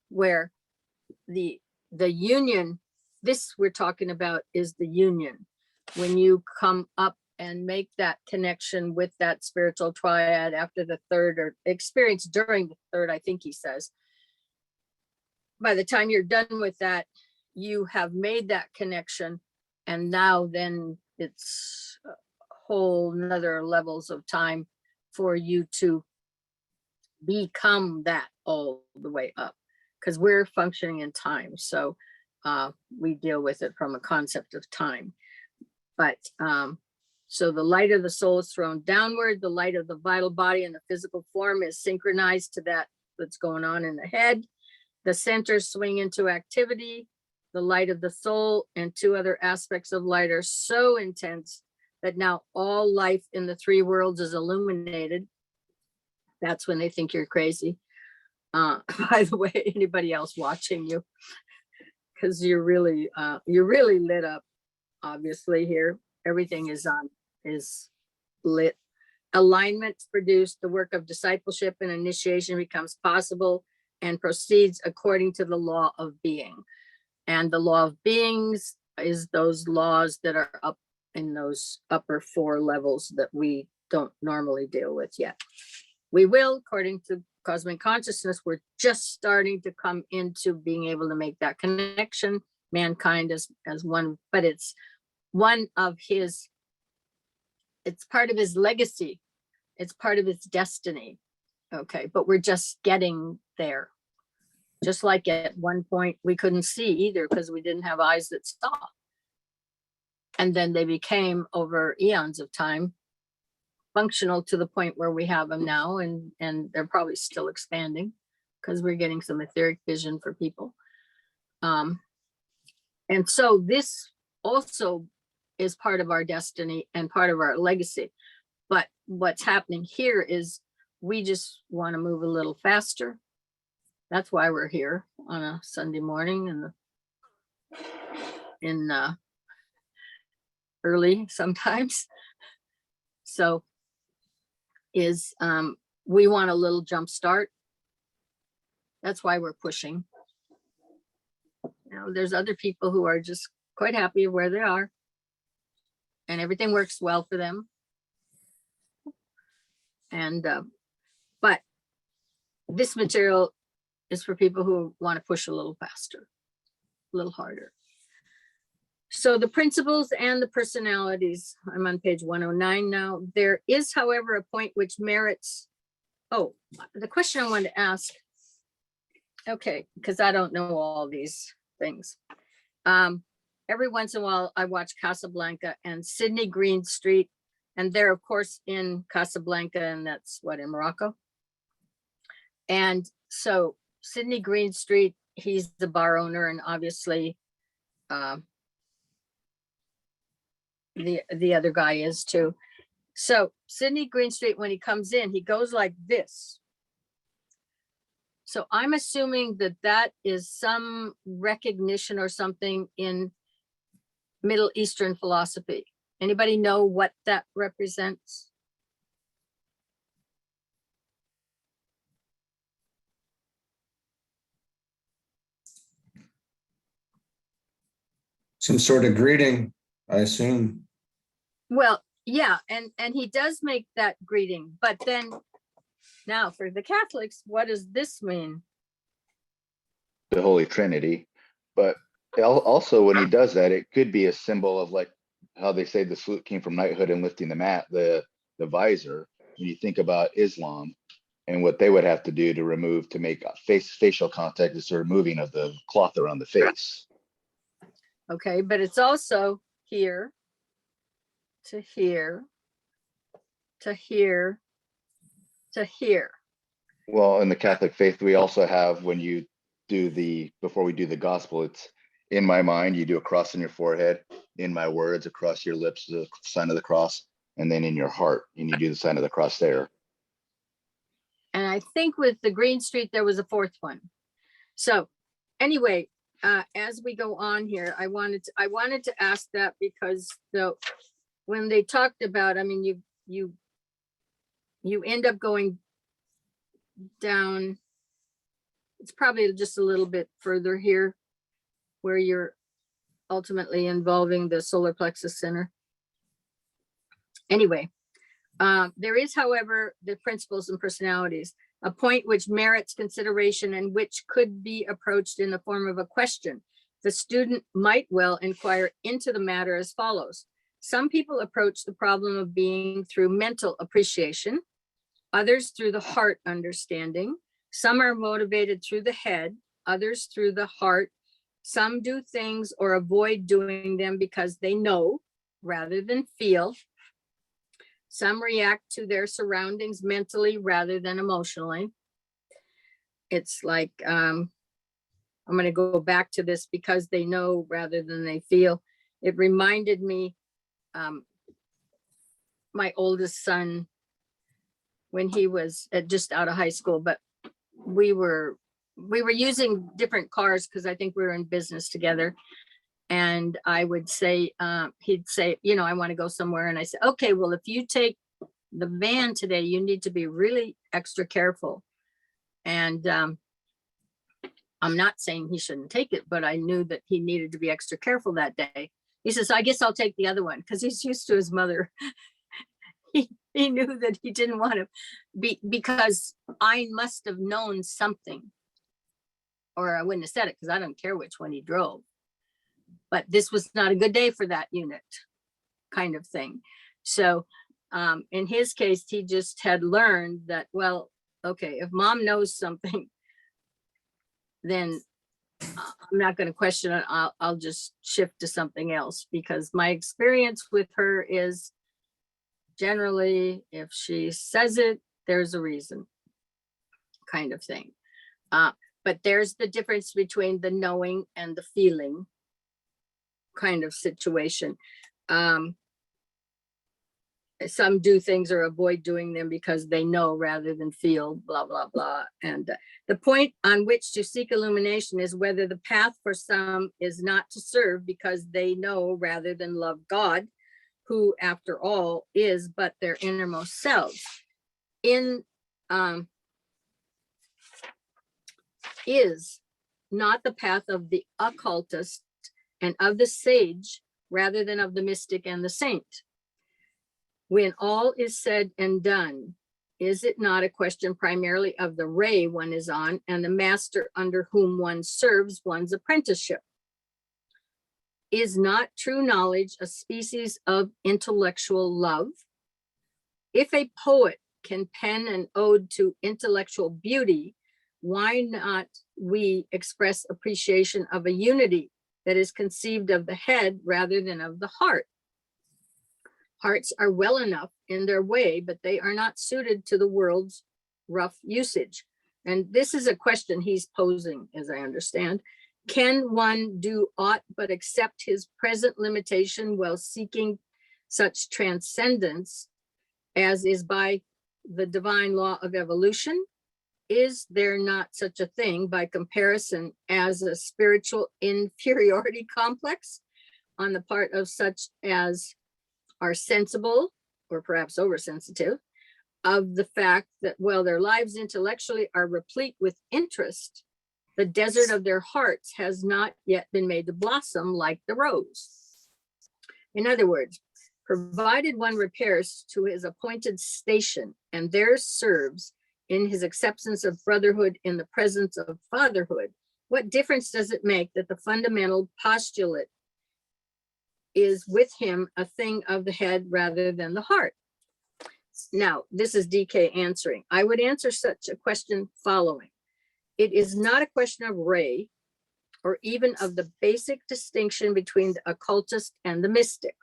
Where the union, this we're talking about, is the union. When you come up and make that connection with that spiritual triad after the 3rd, or experience during the 3rd, I think he says. By the time you're done with that, you have made that connection, and now then it's a whole nother levels of time for you to become that all the way up. because we're functioning in time. So we deal with it from a concept of time. But so the light of the soul is thrown downward. The light of the vital body and the physical form is synchronized to that that's going on in the head. The centers swing into activity. The light of the soul and two other aspects of light are so intense that now all life in the three worlds is illuminated. That's when they think you're crazy. By the way, anybody else watching you, because you're really lit up. Obviously, here everything is lit. Alignments produced. The work of discipleship and initiation becomes possible and proceeds according to the law of being. And the law of beings is those laws that are up in those upper four levels that we don't normally deal with yet. We will, according to cosmic consciousness, we're just starting to come into being able to make that connection, mankind as one, but it's one of his, it's part of his legacy. It's part of his destiny. Okay, but we're just getting there. Just like at one point we couldn't see either because we didn't have eyes that saw. And then they became, over eons of time, functional to the point where we have them now, and they're probably still expanding because we're getting some etheric vision for people. And so this also is part of our destiny and part of our legacy. But what's happening here is we just want to move a little faster. That's why we're here on a Sunday morning in early sometimes. So we want a little jump start. That's why we're pushing. There's other people who are just quite happy where they are and everything works well for them. And but this material is for people who want to push a little faster, a little harder. So the principles and the personalities, I'm on page 109 now. There is, however, a point which merits, the question I wanted to ask, okay, because I don't know all these things. Every once in a while, I watch Casablanca and Sydney Greenstreet, and they're, of course, in Casablanca, and that's what, in Morocco? And so Sydney Greenstreet, he's the bar owner, and obviously the other guy is too. So Sydney Greenstreet, when he comes in, he goes like this. So I'm assuming that that is some recognition or something in Middle Eastern philosophy. Anybody know what that represents? Some sort of greeting, I assume. Well, yeah, and he does make that greeting, but then now for the Catholics, what does this mean? The Holy Trinity. But also when he does that, it could be a symbol of, like how they say the salute came from knighthood and lifting the mat, the visor. When you think about Islam and what they would have to do to make facial contact, is the removing of the cloth around the face. Okay, but it's also here, to here, to here, to here. Well, in the Catholic faith, we also have, when you do before we do the gospel, it's in my mind, you do a cross on your forehead, in my words, across your lips, the sign of the cross, and then in your heart, and you do the sign of the cross there. And I think with the Greenstreet, there was a fourth one. So anyway, as we go on here, I wanted to ask that because when they talked about, I mean, you end up going down. It's probably just a little bit further here where you're ultimately involving the solar plexus center. Anyway, there is, however, the principles and personalities, a point which merits consideration and which could be approached in the form of a question. The student might well inquire into the matter as follows. Some people approach the problem of being through mental appreciation, others through the heart understanding. Some are motivated through the head, others through the heart. Some do things or avoid doing them because they know rather than feel. Some react to their surroundings mentally rather than emotionally. It's like, I'm going to go back to this because they know rather than they feel. It reminded me, my oldest son, when he was just out of high school, but we were using different cars because I think we were in business together. And I would say, he'd say, you know, I want to go somewhere. And I said, okay, well, if you take the van today, you need to be really extra careful. And I'm not saying he shouldn't take it, but I knew that he needed to be extra careful that day. He says, I guess I'll take the other one, because he's used to his mother. He knew that he didn't want to be, because I must have known something, or I wouldn't have said it because I don't care which one he drove. But this was not a good day for that unit, kind of thing. So in his case, he just had learned that, well, okay, if mom knows something, then I'm not going to question it. I'll just shift to something else, because my experience with her is generally, if she says it, there's a reason, kind of thing. But there's the difference between the knowing and the feeling kind of situation. Some do things or avoid doing them because they know rather than feel, blah, blah, blah. And the point on which to seek illumination is whether the path for some is not to serve because they know rather than love God, who after all is but their innermost selves. Is not the path of the occultist and of the sage rather than of the mystic and the saint. When all is said and done, is it not a question primarily of the ray one is on and the master under whom one serves one's apprenticeship? Is not true knowledge a species of intellectual love? If a poet can pen an ode to intellectual beauty, why not we express appreciation of a unity that is conceived of the head rather than of the heart? Hearts are well enough in their way, but they are not suited to the world's rough usage. And this is a question he's posing, as I understand. Can one do aught but accept his present limitation while seeking such transcendence as is by the divine law of evolution? Is there not such a thing by comparison as a spiritual inferiority complex on the part of such as are sensible or perhaps oversensitive of the fact that while their lives intellectually are replete with interest, the desert of their hearts has not yet been made to blossom like the rose? In other words, provided one repairs to his appointed station and there serves in his acceptance of brotherhood in the presence of fatherhood, what difference does it make that the fundamental postulate is with him a thing of the head rather than the heart? Now, this is DK answering. I would answer such a question following. It is not a question of ray or even of the basic distinction between the occultist and the mystic.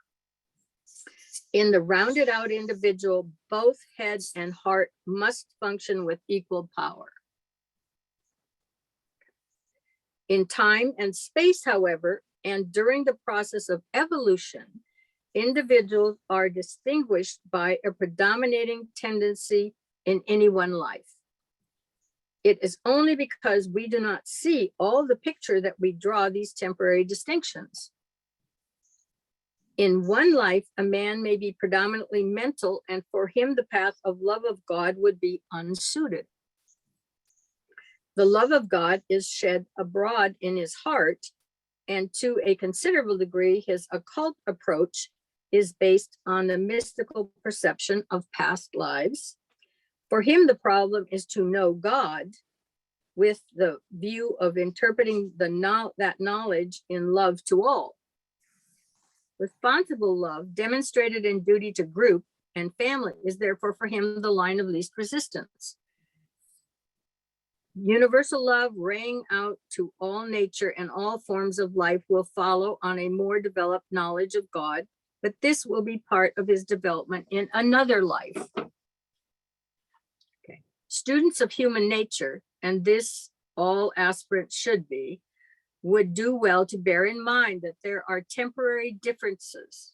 In the rounded out individual, both head and heart must function with equal power. In time and space, however, and during the process of evolution, individuals are distinguished by a predominating tendency in any one life. It is only because we do not see all the picture that we draw these temporary distinctions. In one life, a man may be predominantly mental, and for him, the path of love of God would be unsuited. The love of God is shed abroad in his heart, and to a considerable degree, his occult approach is based on the mystical perception of past lives. For him, the problem is to know God with the view of interpreting that knowledge in love to all. Responsible love demonstrated in duty to group and family is therefore for him the line of least resistance. Universal love raying out to all nature and all forms of life will follow on a more developed knowledge of God, but this will be part of his development in another life. Okay. Students of human nature, and this all aspirants should be, would do well to bear in mind that there are temporary differences.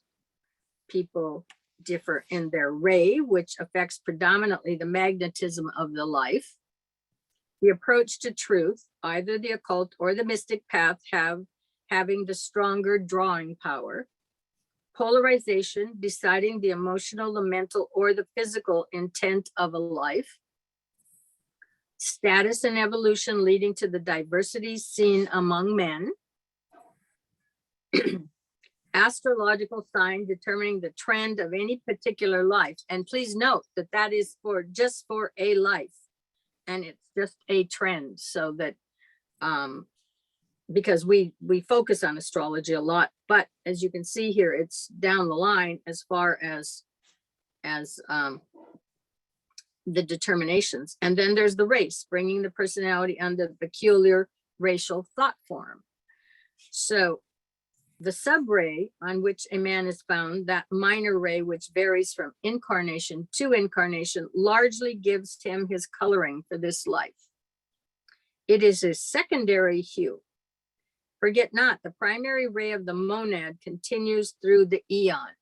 People differ in their ray, which affects predominantly the magnetism of the life. The approach to truth, either the occult or the mystic path, having the stronger drawing power. Polarization, deciding the emotional, the mental, or the physical intent of a life. Status and evolution leading to the diversity seen among men. Astrological sign determining the trend of any particular life. And please note that that is for just for a life. And it's just a trend, so that because we focus on astrology a lot, but as you can see here, it's down the line as far as the determinations. And then there's the race, bringing the personality under the peculiar racial thought form. So the sub-ray on which a man is found, that minor ray which varies from incarnation to incarnation, largely gives him his coloring for this life. It is a secondary hue. Forget not, the primary ray of the monad continues through the eon.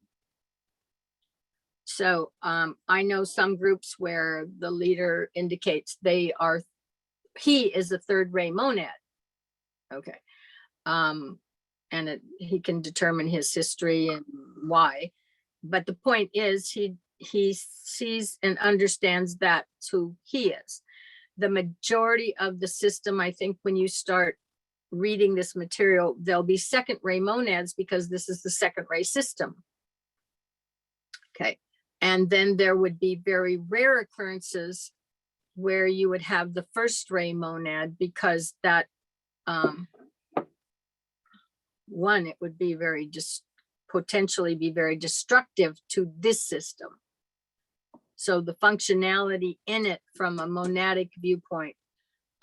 So I know some groups where the leader indicates he is a third ray monad. Okay. And he can determine his history and why. But the point is he sees and understands that's who he is. The majority of the system, I think when you start reading this material, there'll be second ray monads because this is the second ray system. Okay. And then there would be very rare occurrences where you would have the first ray monad, because that, one, it would be potentially be very destructive to this system. So the functionality in it from a monadic viewpoint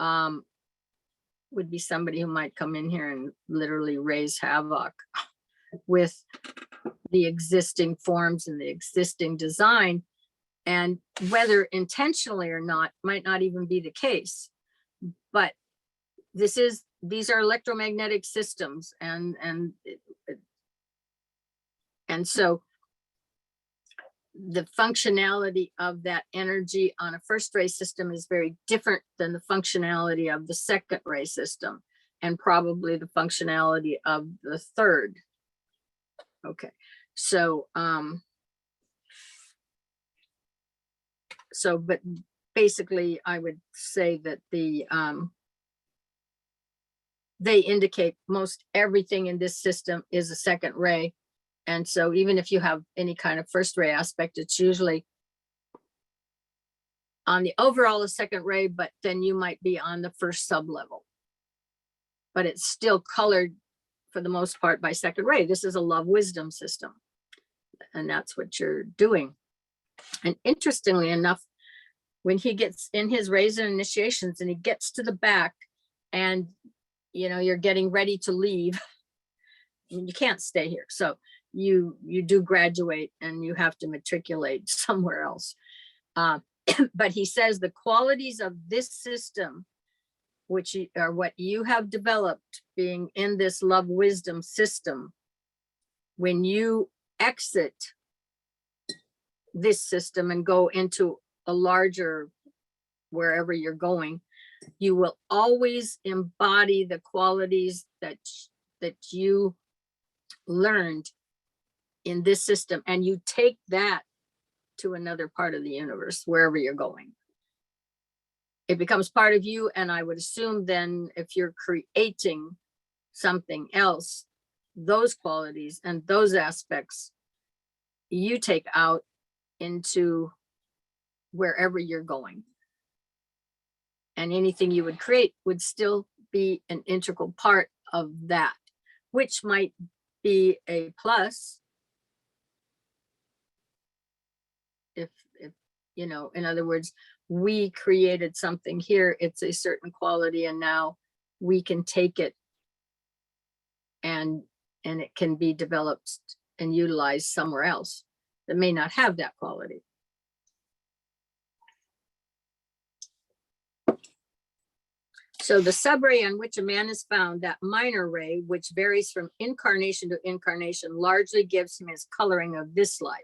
would be somebody who might come in here and literally raise havoc with the existing forms and the existing design, and whether intentionally or not might not even be the case. But these are electromagnetic systems, and so the functionality of that energy on a first ray system is very different than the functionality of the second ray system, and probably the functionality of the third. Okay, so but basically I would say that they indicate most everything in this system is a second ray. And so even if you have any kind of first ray aspect, it's usually on the overall a second ray, but then you might be on the first sub level. But it's still colored for the most part by second ray. This is a love wisdom system. And that's what you're doing. And interestingly enough, when he gets in his rays and initiations and he gets to the back and you're getting ready to leave, you can't stay here. So you do graduate and you have to matriculate somewhere else. But he says the qualities of this system, which are what you have developed being in this love wisdom system, when you exit this system and go into a larger, wherever you're going, you will always embody the qualities that you learned in this system, and you take that to another part of the universe, wherever you're going. It becomes part of you, and I would assume then if you're creating something else, those qualities and those aspects you take out into wherever you're going. And anything you would create would still be an integral part of that, which might be a plus if in other words, we created something here, it's a certain quality, and now we can take it and it can be developed and utilized somewhere else that may not have that quality. So the subray on which a man is found, that minor ray, which varies from incarnation to incarnation, largely gives him his coloring of this life.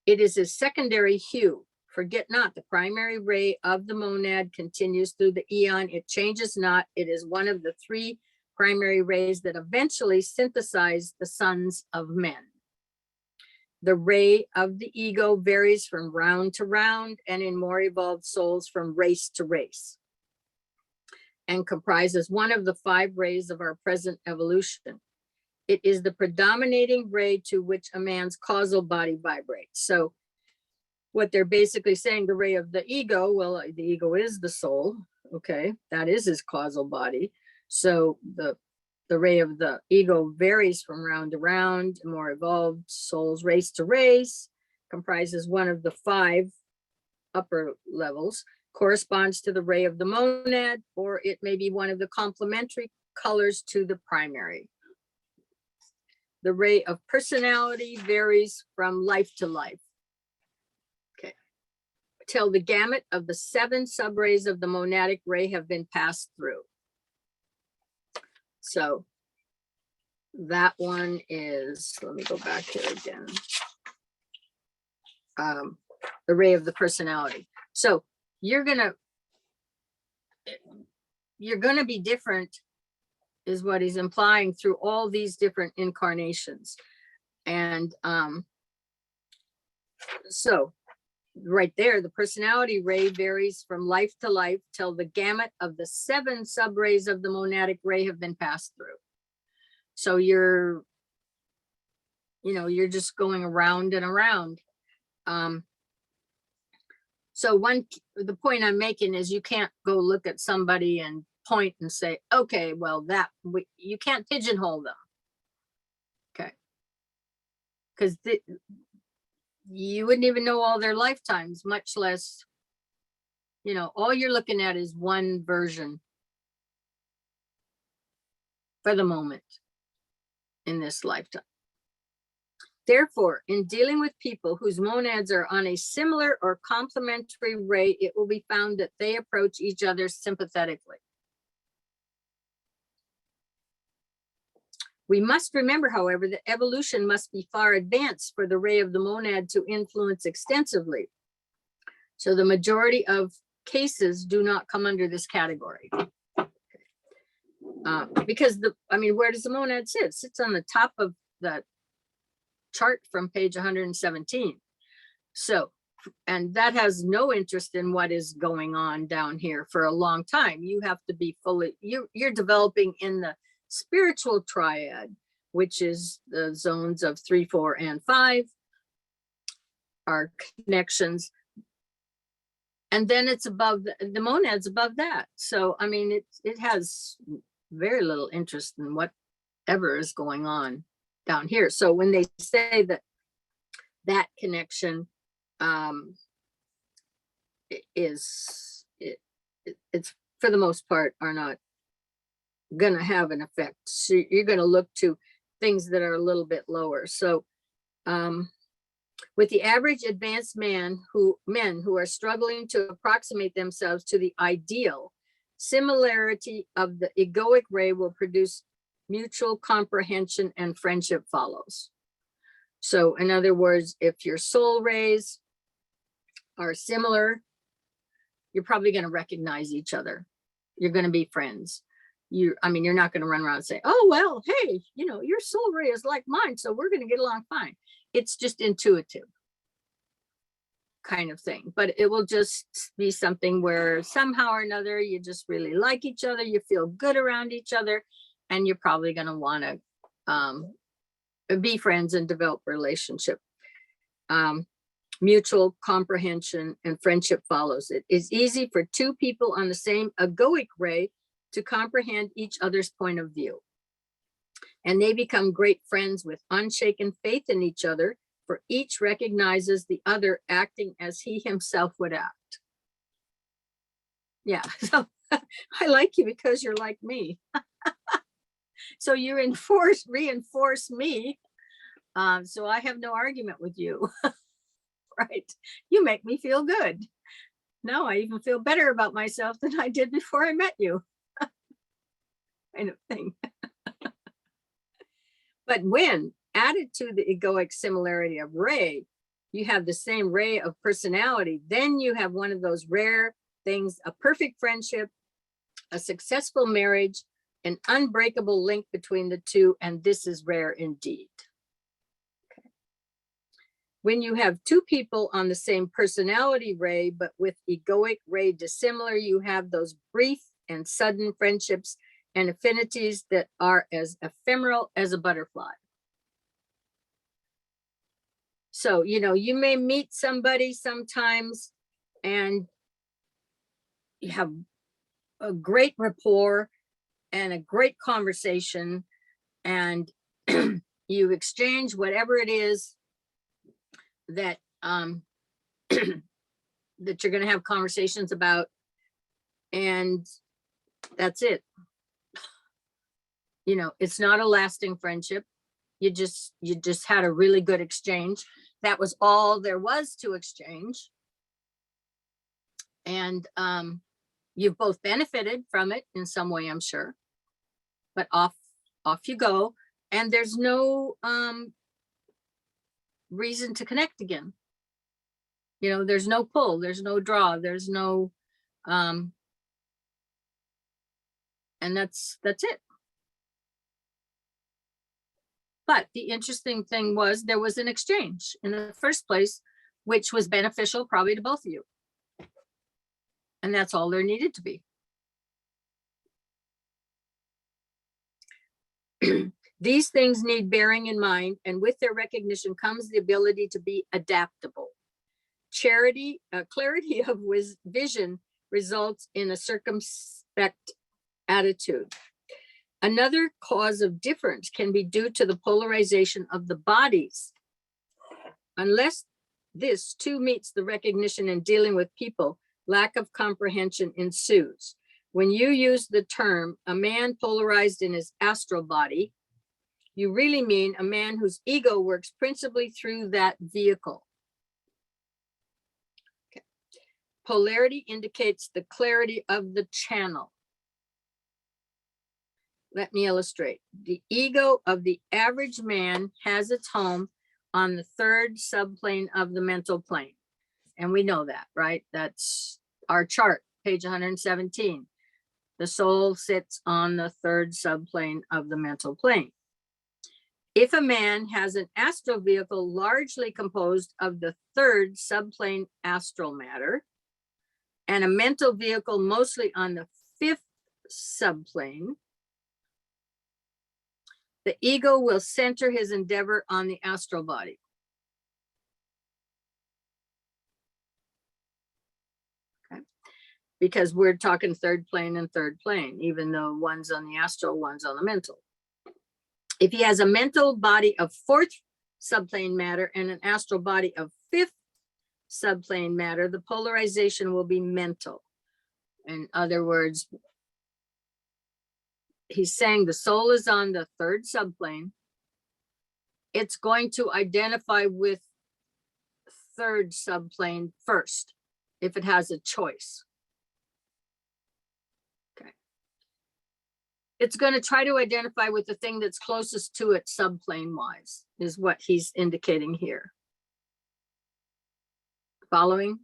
It is his secondary hue. Forget not, the primary ray of the monad continues through the eon. It changes not. It is one of the three primary rays that eventually synthesize the sons of men. The ray of the ego varies from round to round, and in more evolved souls from race to race, and comprises one of the 5 rays of our present evolution. It is the predominating ray to which a man's causal body vibrates. So what they're basically saying, the ray of the ego, well, the ego is the soul, okay? That is his causal body. So the ray of the ego varies from round to round, more evolved souls race to race, comprises one of the 5 upper levels, corresponds to the ray of the monad, or it may be one of the complementary colors to the primary. The ray of personality varies from life to life. Okay. Till the gamut of the 7 subrays of the monadic ray have been passed through. So that one is, let me go back here again. The ray of the personality. So you're gonna be different, is what he's implying, through all these different incarnations. And so right there, the personality ray varies from life to life till the gamut of the 7 subrays of the monadic ray have been passed through. So you're just going around and around. So the point I'm making is you can't go look at somebody and point and say, okay, well, you can't pigeonhole them. Okay. Because you wouldn't even know all their lifetimes, much less, all you're looking at is one version for the moment in this lifetime. Therefore, in dealing with people whose monads are on a similar or complementary ray, it will be found that they approach each other sympathetically. We must remember, however, that evolution must be far advanced for the ray of the monad to influence extensively. So the majority of cases do not come under this category. Because where does the monad sit? It sits on the top of the chart from page 117. So, and that has no interest in what is going on down here for a long time. You have to be you're developing in the spiritual triad, which is the zones of 3, 4, and 5, are connections. And then it's above the monad's above that. So, it has very little interest in whatever is going on down here. So when they say that connection it's for the most part are not going to have an effect. So you're going to look to things that are a little bit lower. So with the average advanced men who are struggling to approximate themselves to the ideal, similarity of the egoic ray will produce mutual comprehension and friendship follows. So in other words, if your soul rays are similar, you're probably going to recognize each other. You're going to be friends. You're not going to run around and say, oh, well, hey, your soul ray is like mine, so we're going to get along fine. It's just intuitive kind of thing, but it will just be something where somehow or another, you just really like each other. You feel good around each other. And you're probably going to want to be friends and develop a relationship. Mutual comprehension and friendship follows. It is easy for 2 people on the same egoic ray to comprehend each other's point of view. And they become great friends with unshaken faith in each other for each recognizes the other acting as he himself would act. Yeah, so I like you because you're like me. So you reinforce me. So I have no argument with you, right? You make me feel good. Now I even feel better about myself than I did before I met you. Kind of thing. But when added to the egoic similarity of ray, you have the same ray of personality, then you have one of those rare things, a perfect friendship, a successful marriage, an unbreakable link between the two, and this is rare indeed. Okay. When you have two people on the same personality ray, but with egoic ray dissimilar, you have those brief and sudden friendships and affinities that are as ephemeral as a butterfly. So, you know, you may meet somebody sometimes and you have a great rapport and a great conversation, and you exchange whatever it is that that you're going to have conversations about, and that's it. You know, it's not a lasting friendship. You just had a really good exchange. That was all there was to exchange. And you've both benefited from it in some way, I'm sure. But off you go. And there's no reason to connect again. You know, there's no pull, there's no draw, there's no and that's it. But the interesting thing was there was an exchange in the first place, which was beneficial probably to both of you. And that's all there needed to be. These things need bearing in mind, and with their recognition comes the ability to be adaptable. Clarity of vision results in a circumspect attitude. Another cause of difference can be due to the polarization of the bodies. Unless this too meets the recognition in dealing with people, lack of comprehension ensues. When you use the term a man polarized in his astral body, you really mean a man whose ego works principally through that vehicle. Okay. Polarity indicates the clarity of the channel. Let me illustrate. The ego of the average man has its home on the third subplane of the mental plane. And we know that, right? That's our chart, page 117. The soul sits on the third subplane of the mental plane. If a man has an astral vehicle largely composed of the third subplane astral matter, and a mental vehicle mostly on the fifth subplane, the ego will center his endeavor on the astral body. Okay. Because we're talking third plane and third plane, even though one's on the astral, one's on the mental. If he has a mental body of fourth subplane matter and an astral body of fifth subplane matter, the polarization will be mental. In other words, he's saying the soul is on the third subplane. It's going to identify with third subplane first, if it has a choice. Okay. It's going to try to identify with the thing that's closest to it subplane wise, is what he's indicating here. Following?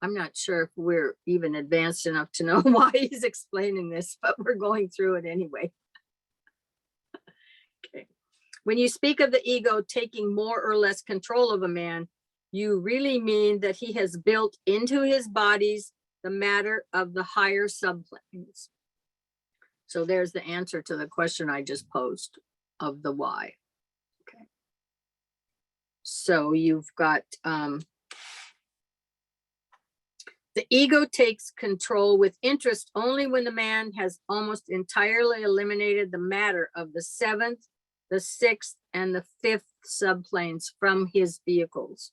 I'm not sure if we're even advanced enough to know why he's explaining this, but we're going through it anyway. Okay. When you speak of the ego taking more or less control of a man, you really mean that he has built into his bodies the matter of the higher subplanes. So there's the answer to the question I just posed of the why. Okay. So you've got the ego takes control with interest only when the man has almost entirely eliminated the matter of the seventh the 6th and the 5th subplanes from his vehicles.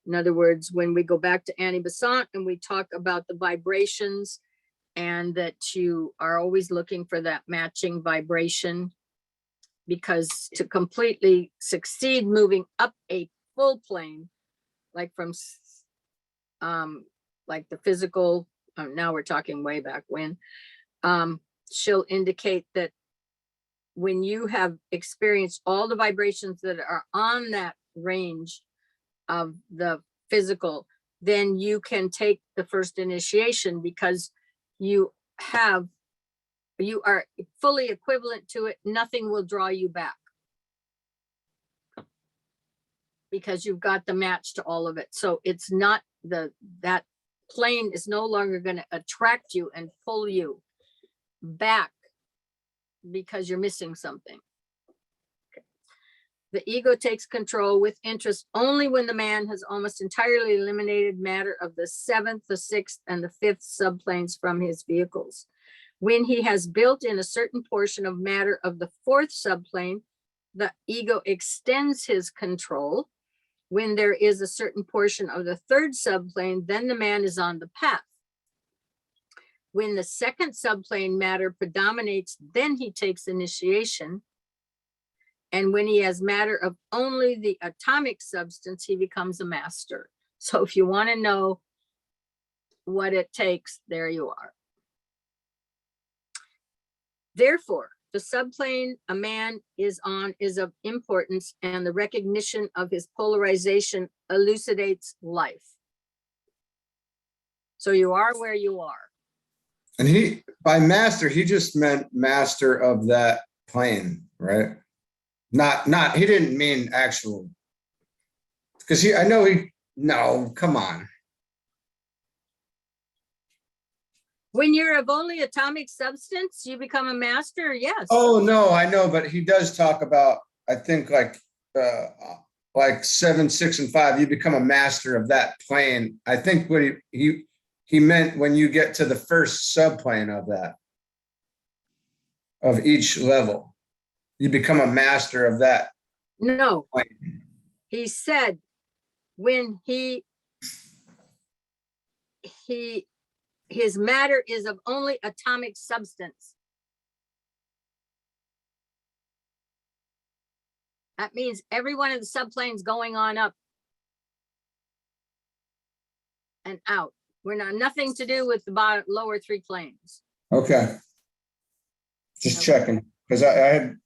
In other words, when we go back to A.A.B and we talk about the vibrations and that you are always looking for that matching vibration, because to completely succeed moving up a full plane, like from like the physical, now we're talking way back when, she'll indicate that when you have experienced all the vibrations that are on that range of the physical, then you can take the first initiation, because you are fully equivalent to it. Nothing will draw you back, because you've got the match to all of it. So it's not that plane is no longer going to attract you and pull you back because you're missing something. Okay. The ego takes control with interest only when the man has almost entirely eliminated matter of the 7th, the 6th, and the 5th subplanes from his vehicles. When he has built in a certain portion of matter of the 4th subplane, the ego extends his control. When there is a certain portion of the 3rd subplane, then the man is on the path. When the 2nd subplane matter predominates, then he takes initiation. And when he has matter of only the atomic substance, he becomes a master. So if you want to know what it takes, there you are. Therefore, the subplane a man is on is of importance, and the recognition of his polarization elucidates life. So you are where you are. And by master, he just meant master of that plane, right? Not, he didn't mean actual, because no, come on. When you're of only atomic substance, you become a master, yes. Oh, no, I know, but he does talk about, I think like 7, 6, and 5, you become a master of that plane. I think what he meant when you get to the first subplane of that, of each level, you become a master of that. No, plane. he said when his matter is of only atomic substance. That means every one of the subplanes going on up and out. We're nothing to do with the lower 3 planes. Okay. Just checking, because I'd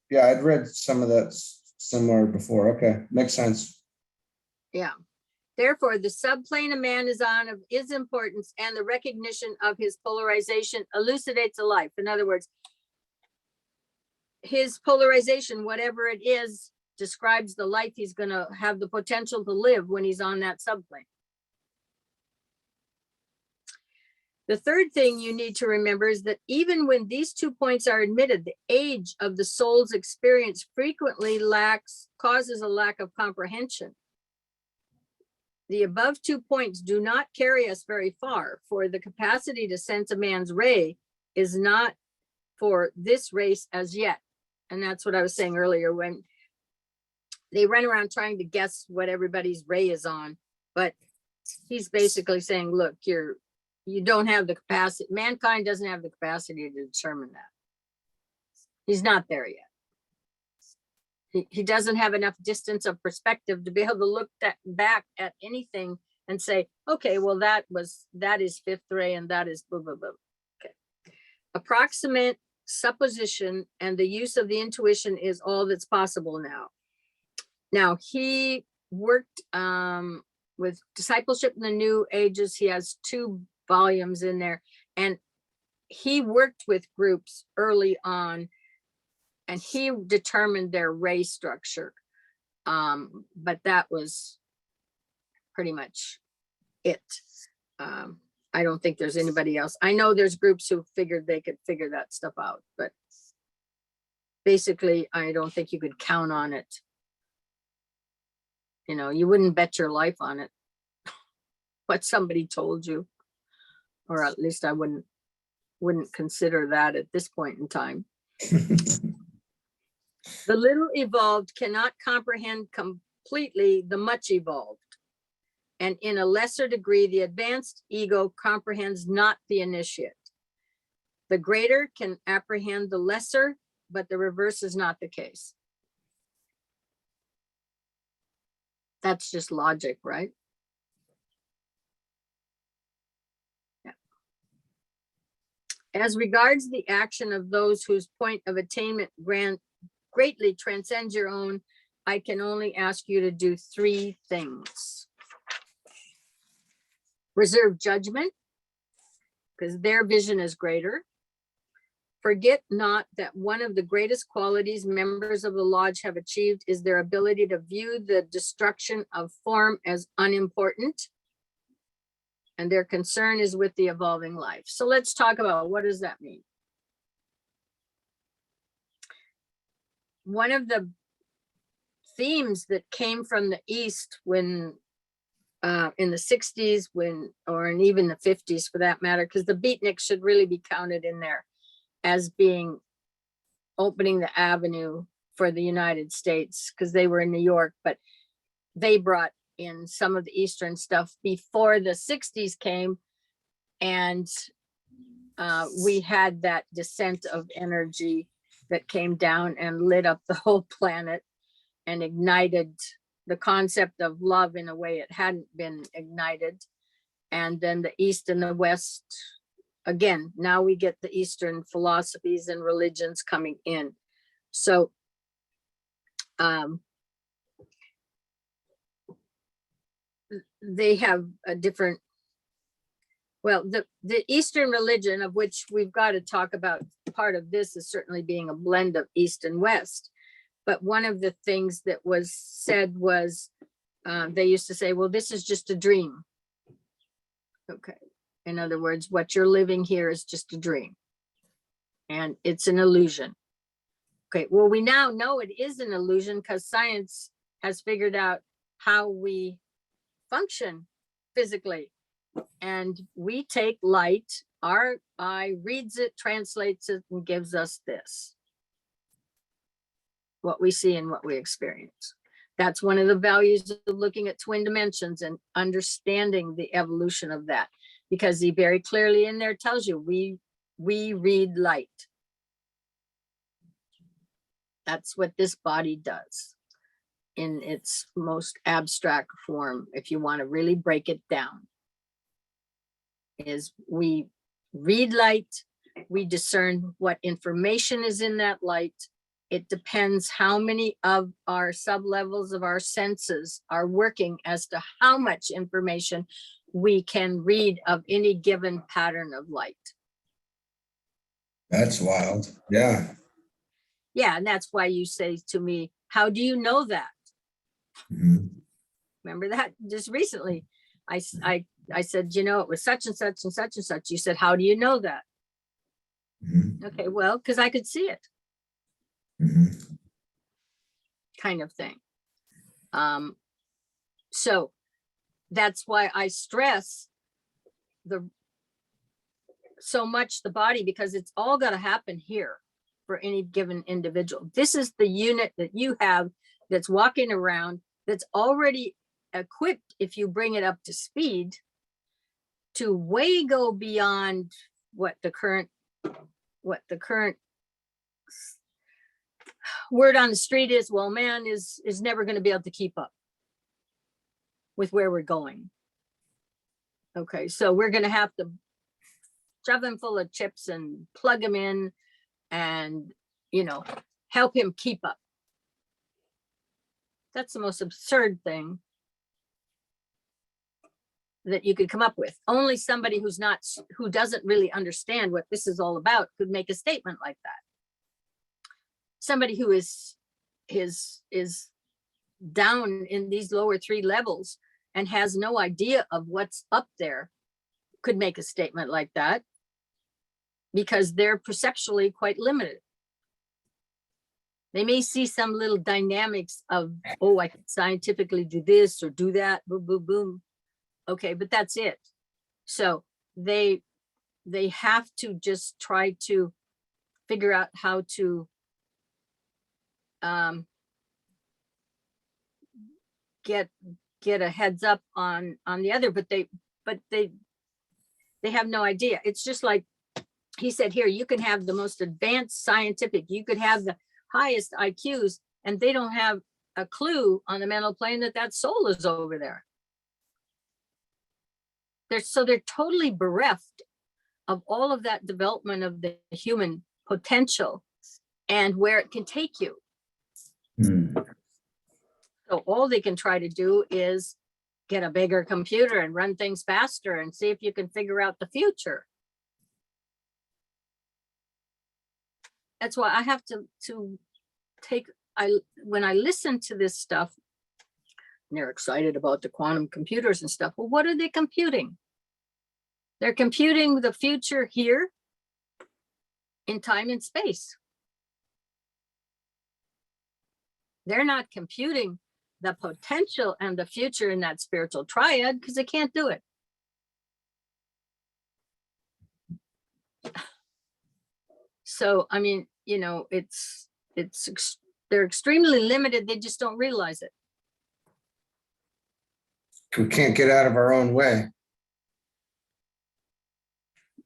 read some of that somewhere before. Okay, makes sense. Yeah. Therefore, the subplane a man is on of is importance, and the recognition of his polarization elucidates a life. In other words, his polarization, whatever it is, describes the life he's going to have the potential to live when he's on that subplane. The third thing you need to remember is that even when these 2 points are admitted, the age of the soul's experience frequently causes a lack of comprehension. The above 2 points do not carry us very far, for the capacity to sense a man's ray is not for this race as yet. And that's what I was saying earlier, when they run around trying to guess what everybody's ray is on. But he's basically saying, look, you don't have the capacity. Mankind doesn't have the capacity to determine that. He's not there yet. He doesn't have enough distance of perspective to be able to look back at anything and say, okay, well, that is 5th ray and that is blah, blah, blah. Okay. Approximate supposition and the use of the intuition is all that's possible now. Now, he worked with Discipleship in the New Ages. He has 2 volumes in there, and he worked with groups early on, and he determined their ray structure. But that was pretty much it. I don't think there's anybody else. I know there's groups who figured they could figure that stuff out, but basically, I don't think you could count on it. You know, you wouldn't bet your life on it, what somebody told you, or at least I wouldn't consider that at this point in time. The little evolved cannot comprehend completely the much evolved. And in a lesser degree, the advanced ego comprehends not the initiate. The greater can apprehend the lesser, but the reverse is not the case. That's just logic, right? Yeah. As regards the action of those whose point of attainment greatly transcends your own, I can only ask you to do 3 things. Reserve judgment, because their vision is greater. Forget not that one of the greatest qualities members of the lodge have achieved is their ability to view the destruction of form as unimportant. And their concern is with the evolving life. So let's talk about, what does that mean? One of the themes that came from the East when in the 60s, and even the 50s for that matter, because the beatniks should really be counted in there as being opening the avenue for the United States, because they were in New York, but they brought in some of the Eastern stuff before the 60s came. And we had that descent of energy that came down and lit up the whole planet and ignited the concept of love in a way it hadn't been ignited. And then the East and the West, again, now we get the Eastern philosophies and religions coming in. So they have a different, well, the Eastern religion, of which we've got to talk about, part of this is certainly being a blend of East and West. But one of the things that was said was, they used to say, well, this is just a dream. Okay. In other words, what you're living here is just a dream. And it's an illusion. Okay. Well, we now know it is an illusion because science has figured out how we function physically. And we take light, our eye reads it, translates it, and gives us this. What we see and what we experience. That's one of the values of looking at twin dimensions and understanding the evolution of that, because he very clearly in there tells you we read light. That's what this body does in its most abstract form. If you want to really break it down, is we read light, we discern what information is in that light. It depends how many of our sublevels of our senses are working as to how much information we can read of any given pattern of light. That's wild. Yeah. Yeah, and that's why you say to me, how do you know that? Mhm. Remember that just recently? I said, you know, it was such and such and such and such. You said, how do you know that? Mhm. Okay, well, because I could see it. Mhm. Kind of thing. So that's why I stress so much the body, because it's all got to happen here for any given individual. This is the unit that you have that's walking around, that's already equipped, if you bring it up to speed, to way go beyond what the current word on the street is. Well, man is never going to be able to keep up with where we're going. Okay, so we're going to have to shove him full of chips and plug him in and, you know, help him keep up. That's the most absurd thing that you could come up with. Only somebody who doesn't really understand what this is all about could make a statement like that. Somebody who is down in these lower 3 levels and has no idea of what's up there could make a statement like that, because they're perceptually quite limited. They may see some little dynamics of, oh, I can scientifically do this or do that, boom, boom, boom. Okay, but that's it. So they have to just try to figure out how to get a heads up on the other, but they have no idea. It's just like he said here, you can have the most advanced scientific, you could have the highest IQs, and they don't have a clue on the mental plane that soul is over there. They're totally bereft of all of that development of the human potential and where it can take you. So all they can try to do is get a bigger computer and run things faster and see if you can figure out the future. That's why I have to take, when I listen to this stuff, and they're excited about the quantum computers and stuff. Well, what are they computing? They're computing the future here in time and space. They're not computing the potential and the future in that spiritual triad because they can't do it. So, I mean, you know, they're extremely limited. They just don't realize it. We can't get out of our own way.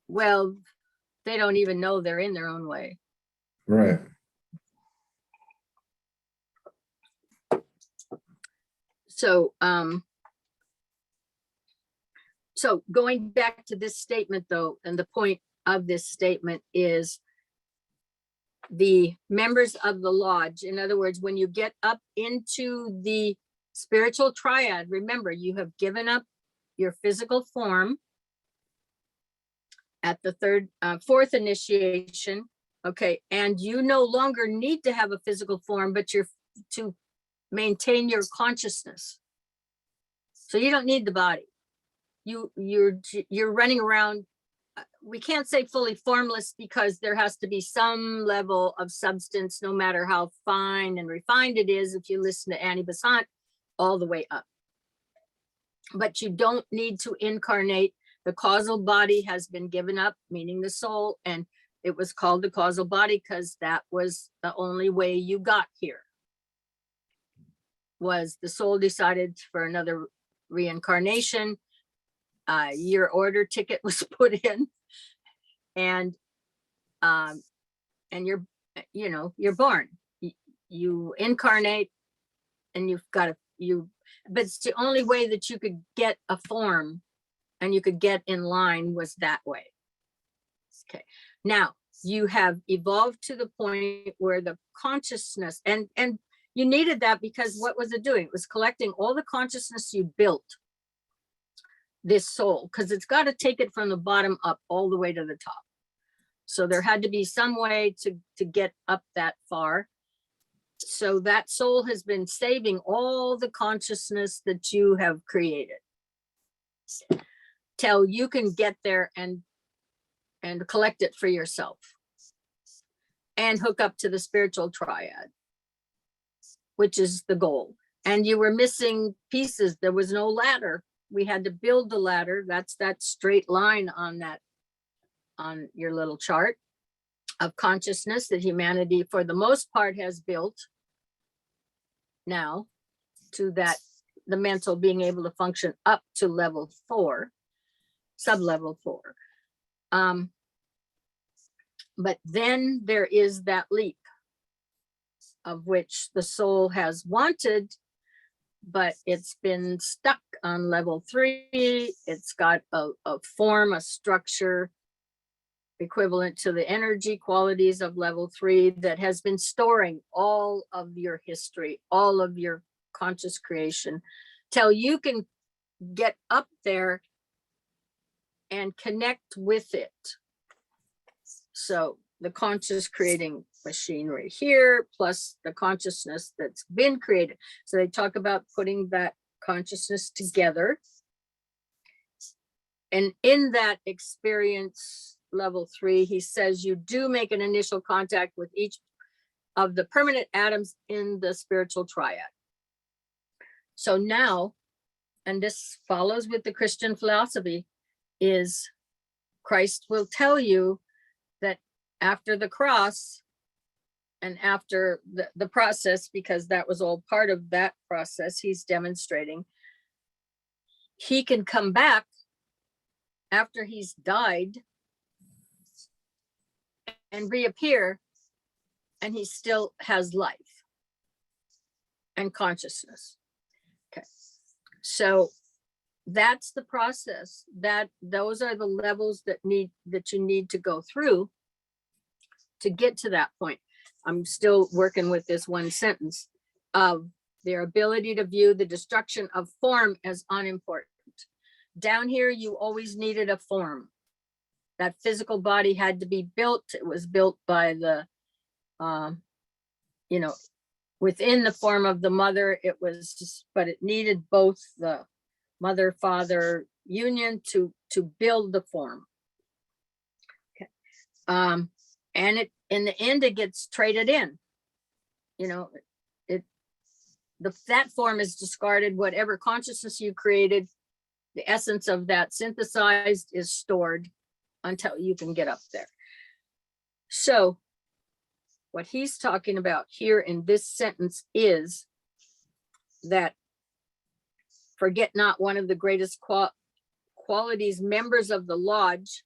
Well, they don't even know they're in their own way. Right. So, so going back to this statement though, and the point of this statement is the members of the lodge. In other words, when you get up into the spiritual triad, remember, you have given up your physical form at the fourth initiation. Okay. And you no longer need to have a physical form, but you're to maintain your consciousness. So you don't need the body. You're running around. We can't say fully formless because there has to be some level of substance, no matter how fine and refined it is. If you listen to A.A.B. Besant, all the way up. But you don't need to incarnate. The causal body has been given up, meaning the soul, and it was called the causal body because that was the only way you got here. Was the soul decided for another reincarnation, your order ticket was put in, and you're, you know, you're born. You incarnate, and you've got but it's the only way that you could get a form and you could get in line was that way. Okay, now you have evolved to the point where the consciousness, and you needed that because what was it doing? It was collecting all the consciousness you built, this soul, because it's got to take it from the bottom up all the way to the top. So there had to be some way to get up that far. So that soul has been saving all the consciousness that you have created till you can get there and collect it for yourself and hook up to the spiritual triad, which is the goal. And you were missing pieces. There was no ladder. We had to build the ladder. That's that straight line on your little chart of consciousness that humanity, for the most part, has built now to that, the mental being able to function up to level 4, sub-level 4. But then there is that leap of which the soul has wanted, but it's been stuck on level 3. It's got a form, a structure equivalent to the energy qualities of level 3 that has been storing all of your history, all of your conscious creation, till you can get up there and connect with it. So the conscious creating machinery here, plus the consciousness that's been created. So they talk about putting that consciousness together. And in that experience, level 3, he says you do make an initial contact with each of the permanent atoms in the spiritual triad. So now, and this follows with the Christian philosophy, is Christ will tell you that after the cross, And after the process, because that was all part of that process, he's demonstrating he can come back after he's died and reappear, and he still has life and consciousness. Okay, so that's the process. Those are the levels that you need to go through to get to that point. I'm still working with this one sentence of their ability to view the destruction of form as unimportant. Down here, you always needed a form. That physical body had to be built. It was built by the, within the form of the mother. It was just, but it needed both the mother-father union to build the form. Okay. And it, in the end, it gets traded in. That form is discarded. Whatever consciousness you created, the essence of that synthesized is stored until you can get up there. So what he's talking about here in this sentence is that forget not one of the greatest qualities members of the lodge,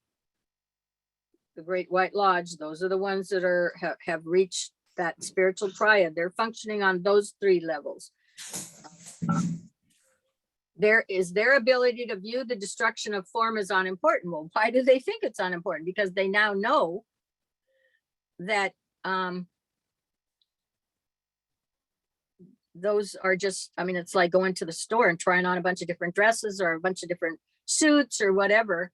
the Great White Lodge, those are the ones that have reached that spiritual triad. They're functioning on those 3 levels. There is their ability to view the destruction of form as unimportant. Well, why do they think it's unimportant? Because they now know that those are just, it's like going to the store and trying on a bunch of different dresses or a bunch of different suits or whatever.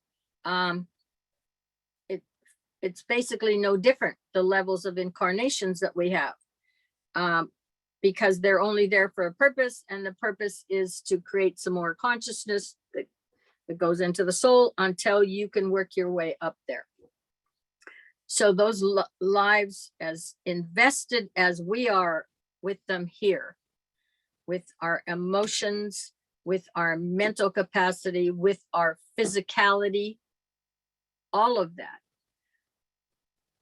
It's basically no different, the levels of incarnations that we have, because they're only there for a purpose, and the purpose is to create some more consciousness that goes into the soul until you can work your way up there. So those lives, as invested as we are with them here, with our emotions, with our mental capacity, with our physicality, all of that.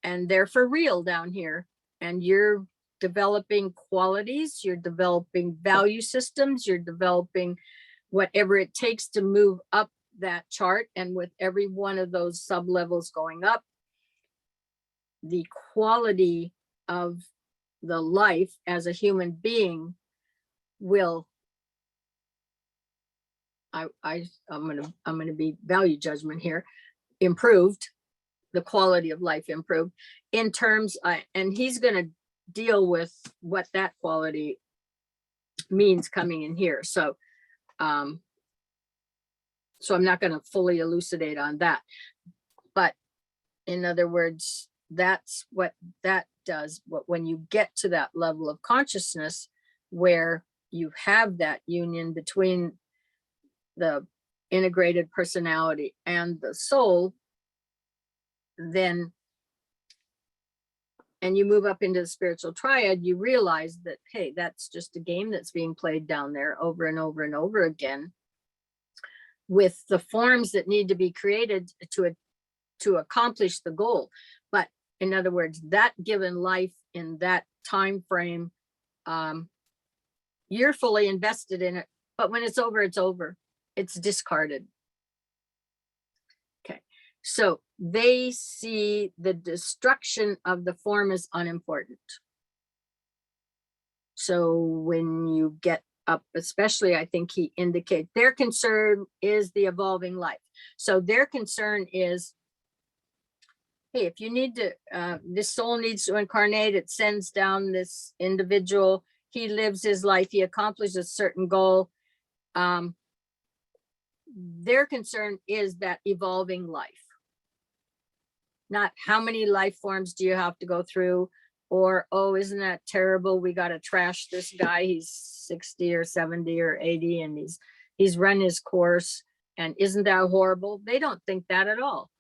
And they're for real down here. And you're developing qualities, you're developing value systems, you're developing whatever it takes to move up that chart. And with every one of those sub-levels going up, the quality of the life as a human being will, I'm gonna be value judgment here, improved, the quality of life improved in terms, and he's gonna deal with what that quality means coming in here. So I'm not going to fully elucidate on that, but in other words, that's what that does. But when you get to that level of consciousness where you have that union between the integrated personality and the soul, then, and you move up into the spiritual triad, you realize that, hey, that's just a game that's being played down there over and over and over again with the forms that need to be created to accomplish the goal. But in other words, that given life in that time frame, you're fully invested in it, but when it's over, it's over. It's discarded. Okay, so they see the destruction of the form as unimportant. So when you get up, especially, I think he indicates their concern is the evolving life. So their concern is, hey, if you need to, this soul needs to incarnate, it sends down this individual, he lives his life, he accomplishes a certain goal. Their concern is that evolving life. Not how many life forms do you have to go through, or, oh, isn't that terrible? We got to trash this guy. He's 60 or 70 or 80 and he's run his course. And isn't that horrible? They don't think that at all.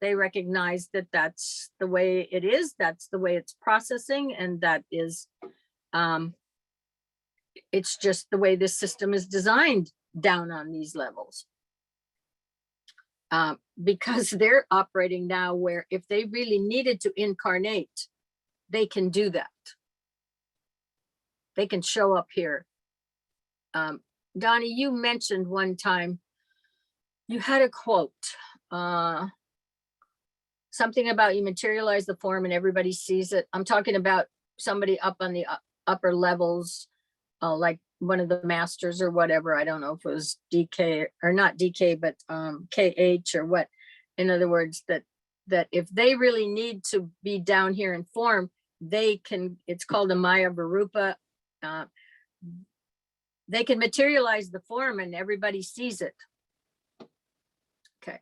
They recognize that that's the way it is. That's the way it's processing. And that is, it's just the way this system is designed down on these levels. Because they're operating now where if they really needed to incarnate they can do that. They can show up here. Donnie, you mentioned one time, you had a quote, something about you materialize the form and everybody sees it. I'm talking about somebody up on the upper levels, like one of the masters or whatever. I don't know if it was DK or not DK, but KH or what. In other words, that if they really need to be down here in form, they can, it's called a Maya Varupa. They can materialize the form and everybody sees it. Okay.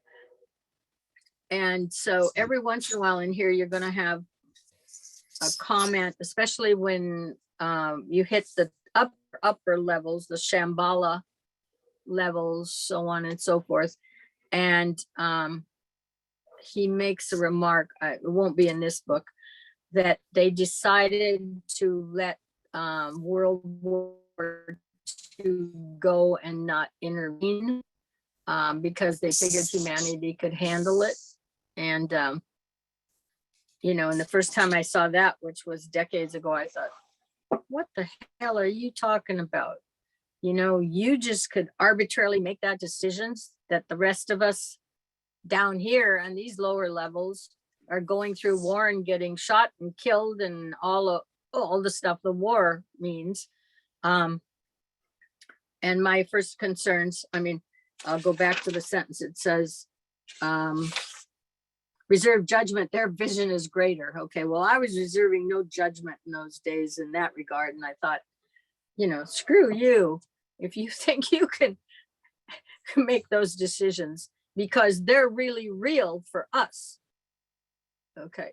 And so every once in a while in here, you're going to have a comment, especially when you hit the upper levels, the Shambhala levels, so on and so forth. And he makes a remark, it won't be in this book, that they decided to let World War II go and not intervene because they figured humanity could handle it. And, you know, and the first time I saw that, which was decades ago, I thought, what the hell are you talking about? You know, you just could arbitrarily make that decisions that the rest of us down here on these lower levels are going through war and getting shot and killed and all the stuff the war means. And my first concerns, I mean, I'll go back to the sentence. It says, reserve judgment, their vision is greater. Okay, well, I was reserving no judgment in those days in that regard. And I thought, you know, screw you if you think you can make those decisions, because they're really real for us. Okay.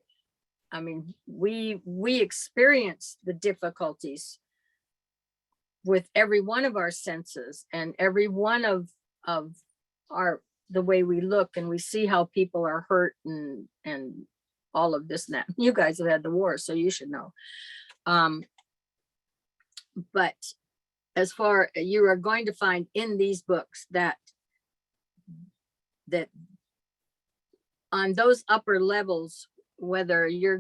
I mean, we experience the difficulties with every one of our senses and every one of our, the way we look, and we see how people are hurt and all of this and that. You guys have had the war, so you should know. But as far, you are going to find in these books that on those upper levels, whether you're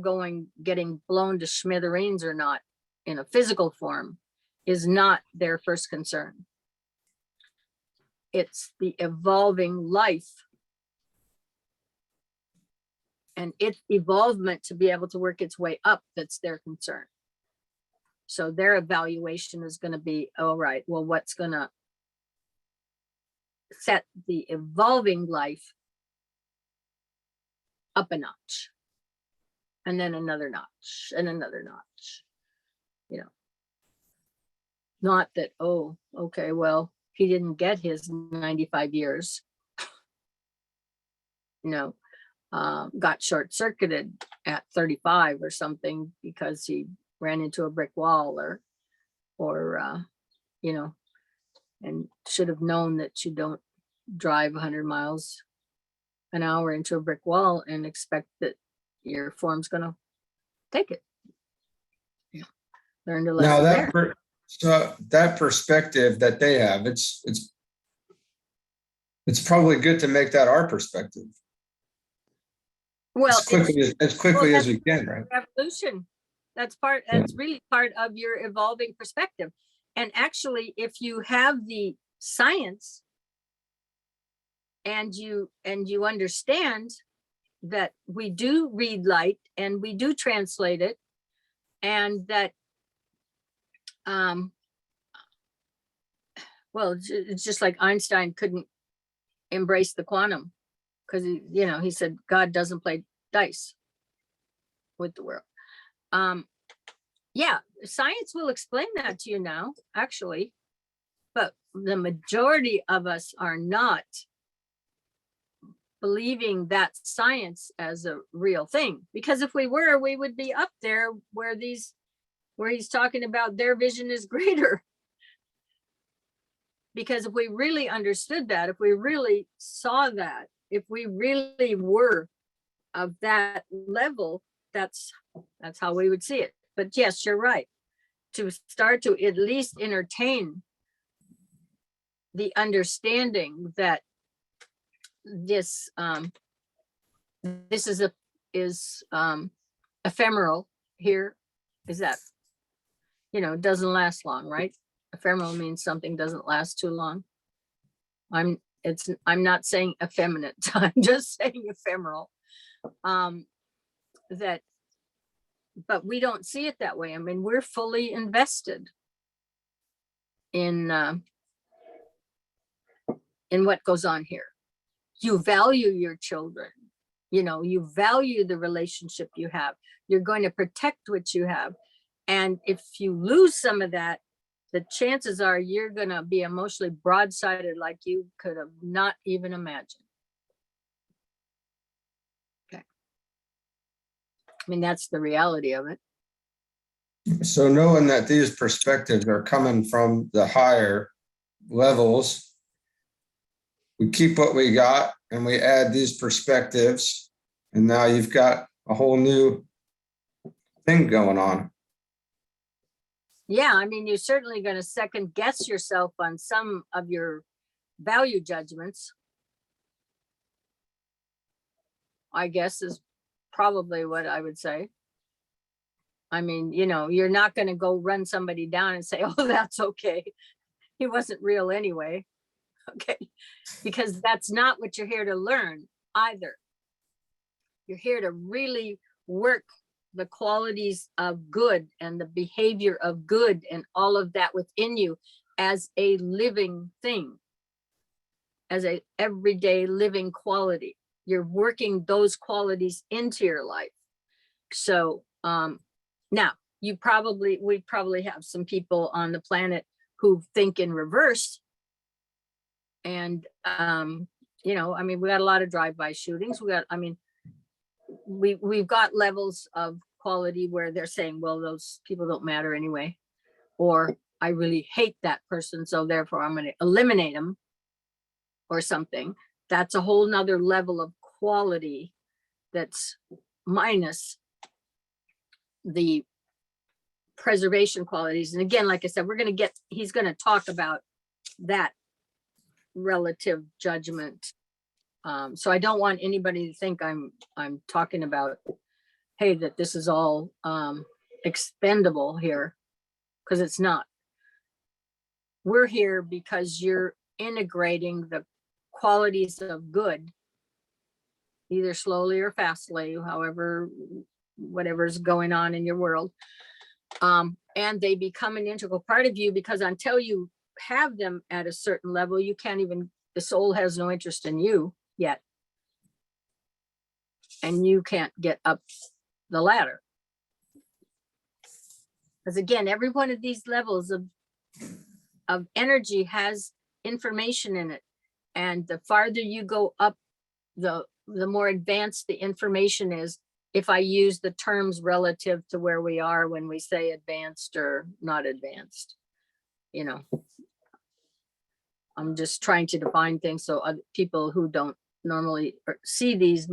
getting blown to smithereens or not in a physical form is not their first concern. It's the evolving life and its evolvement to be able to work its way up that's their concern. So their evaluation is going to be, all right, well, what's going to set the evolving life up a notch, and then another notch and another notch, you know, not that, oh, okay, well, he didn't get his 95 years, you know, got short-circuited at 35 or something because he ran into a brick wall or you know, and should have known that you don't drive 100 miles an hour into a brick wall and expect that your form's gonna take it. Yeah. Learned a lesson there. So that perspective that they have, it's probably good to make that our perspective. Well, as quickly as we can, right? Evolution. That's really part of your evolving perspective. And actually, if you have the science and you understand that we do read light and we do translate it, and that well, it's just like Einstein couldn't embrace the quantum because he said God doesn't play dice with the world. Yeah, science will explain that to you now, actually, but the majority of us are not believing that science as a real thing, because if we were, we would be up there where he's talking about their vision is greater. Because if we really understood that, if we really saw that, if we really were of that level, that's how we would see it. But yes, you're right. To start to at least entertain the understanding that this is ephemeral. here is that, it doesn't last long, right? Ephemeral means something doesn't last too long. I'm not saying effeminate, I'm just saying ephemeral. But we don't see it that way. I mean, we're fully invested in what goes on here. You value your children, you value the relationship you have. You're going to protect what you have. And if you lose some of that, the chances are you're going to be emotionally broadsided like you could have not even imagined. Okay. I mean, that's the reality of it. So knowing that these perspectives are coming from the higher levels, we keep what we got and we add these perspectives, and now you've got a whole new thing going on. Yeah, I mean, you're certainly going to second guess yourself on some of your value judgments, I guess, is probably what I would say. I mean, you're not going to go run somebody down and say, oh, that's okay. He wasn't real anyway. Okay. Because that's not what you're here to learn either. You're here to really work the qualities of good and the behavior of good and all of that within you as a living thing, as a everyday living quality. You're working those qualities into your life. So now we probably have some people on the planet who think in reverse. And I mean, we got a lot of drive-by shootings. We've got levels of quality where they're saying, well, those people don't matter anyway, or I really hate that person, so therefore I'm going to eliminate them or something. That's a whole nother level of quality that's minus the preservation qualities. And again, like I said, he's going to talk about that relative judgment. So I don't want anybody to think I'm talking about, hey, that this is all expendable here, because it's not. We're here because you're integrating the qualities of good, either slowly or fastly, however, whatever's going on in your world. And they become an integral part of you, because until you have them at a certain level, you can't even, the soul has no interest in you yet. And you can't get up the ladder. Because again, every one of these levels of energy has information in it. And the farther you go up, the more advanced the information is, if I use the terms relative to where we are when we say advanced or not advanced. I'm just trying to define things so other people who don't normally see these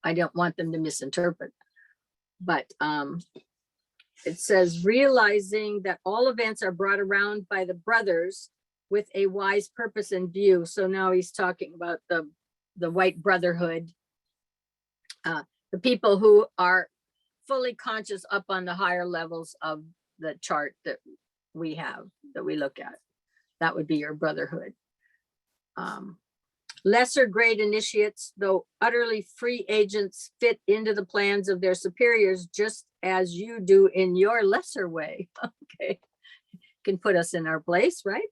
I don't want them to misinterpret. But it says, realizing that all events are brought around by the brothers with a wise purpose in view. So now he's talking about the white brotherhood, the people who are fully conscious up on the higher levels of the chart that we have, that we look at. That would be your brotherhood. Lesser grade initiates, though utterly free agents, fit into the plans of their superiors, just as you do in your lesser way. Okay, can put us in our place, right?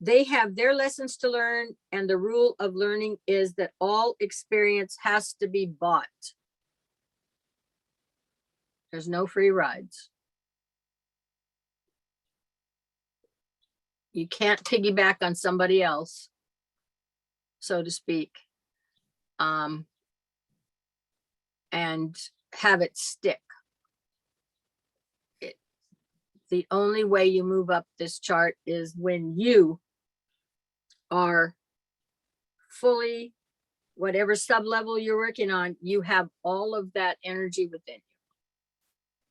They have their lessons to learn, and the rule of learning is that all experience has to be bought. There's no free rides. You can't piggyback on somebody else, so to speak, and have it stick. The only way you move up this chart is when you are fully, whatever sub-level you're working on, you have all of that energy within you.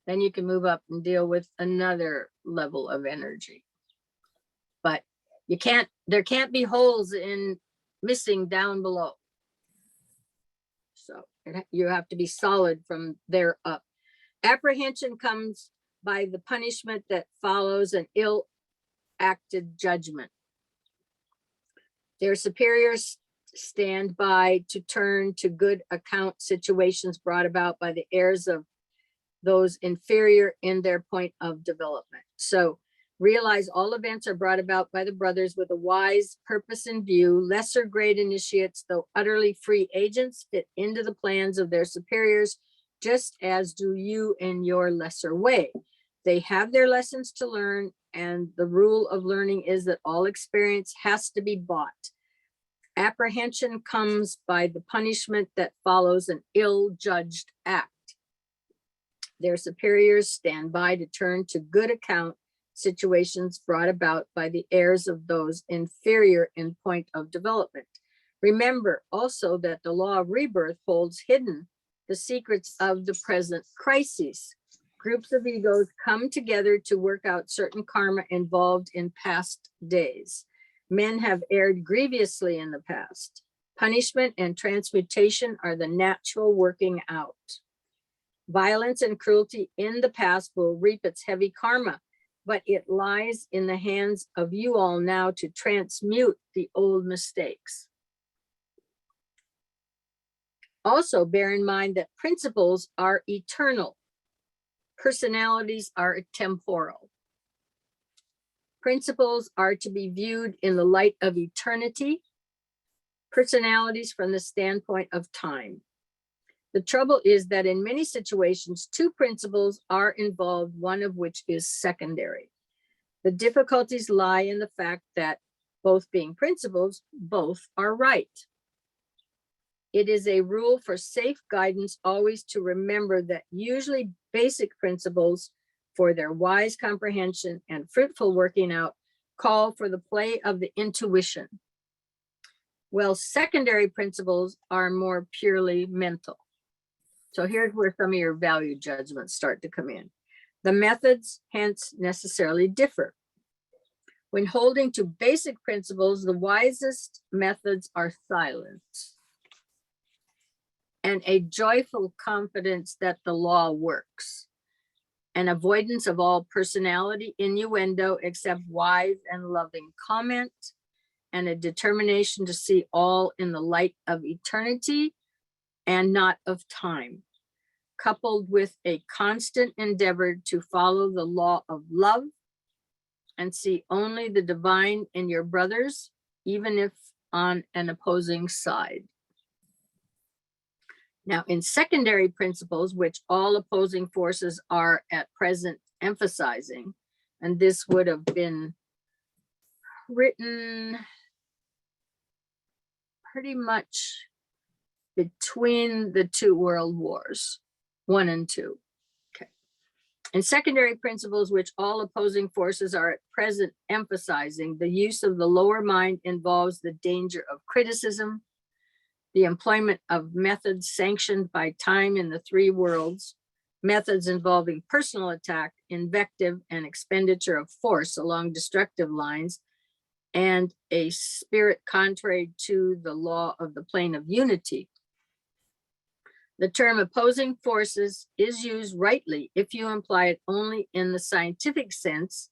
Then you can move up and deal with another level of energy. But there can't be holes in missing down below. So you have to be solid from there up. Apprehension comes by the punishment that follows an ill-acted judgment. Their superiors stand by to turn to good account situations brought about by the errors of those inferior in their point of development. So realize all events are brought about by the brothers with a wise purpose in view. Lesser grade initiates, though utterly free agents, fit into the plans of their superiors, just as do you in your lesser way. They have their lessons to learn, and the rule of learning is that all experience has to be bought. Apprehension comes by the punishment that follows an ill-judged act. Their superiors stand by to turn to good account situations brought about by the errors of those inferior in point of development. Remember also that the law of rebirth holds hidden the secrets of the present crises. Groups of egos come together to work out certain karma involved in past days. Men have erred grievously in the past. Punishment and transmutation are the natural working out. Violence and cruelty in the past will reap its heavy karma, but it lies in the hands of you all now to transmute the old mistakes. Also, bear in mind that principles are eternal. Personalities are temporal. Principles are to be viewed in the light of eternity. Personalities from the standpoint of time. The trouble is that in many situations, two principles are involved, one of which is secondary. The difficulties lie in the fact that both being principles, both are right. It is a rule for safe guidance always to remember that usually basic principles for their wise comprehension and fruitful working out call for the play of the intuition. Well, secondary principles are more purely mental. So here's where some of your value judgments start to come in. The methods, hence, necessarily differ. When holding to basic principles, the wisest methods are silence and a joyful confidence that the law works, an avoidance of all personality innuendo except wise and loving comment, and a determination to see all in the light of eternity and not of time, coupled with a constant endeavor to follow the law of love and see only the divine in your brothers, even if on an opposing side. Now, in secondary principles, which all opposing forces are at present emphasizing, and this would have been written pretty much between the two world wars, 1 and 2. Okay. In secondary principles, which all opposing forces are at present emphasizing, the use of the lower mind involves the danger of criticism, the employment of methods sanctioned by time in the 3 worlds, methods involving personal attack, invective, and expenditure of force along destructive lines, and a spirit contrary to the law of the plane of unity. The term opposing forces is used rightly if you imply it only in the scientific sense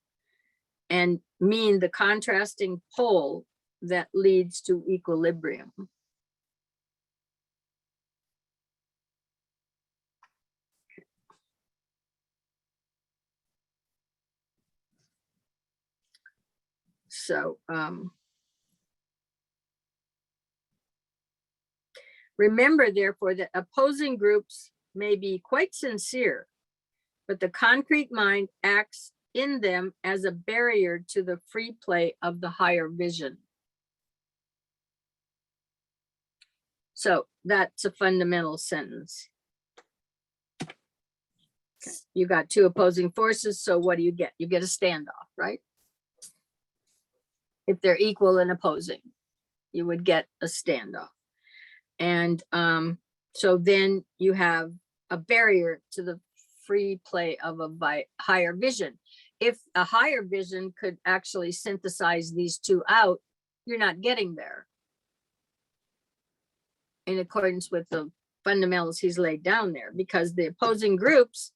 and mean the contrasting pole that leads to equilibrium. So, remember, therefore, that opposing groups may be quite sincere, but the concrete mind acts in them as a barrier to the free play of the higher vision. So that's a fundamental sentence. Okay. You got 2 opposing forces, so what do you get? You get a standoff, right? If they're equal and opposing, you would get a standoff. And so then you have a barrier to the free play of a higher vision. If a higher vision could actually synthesize these 2 out, you're not getting there in accordance with the fundamentals he's laid down there, because the opposing groups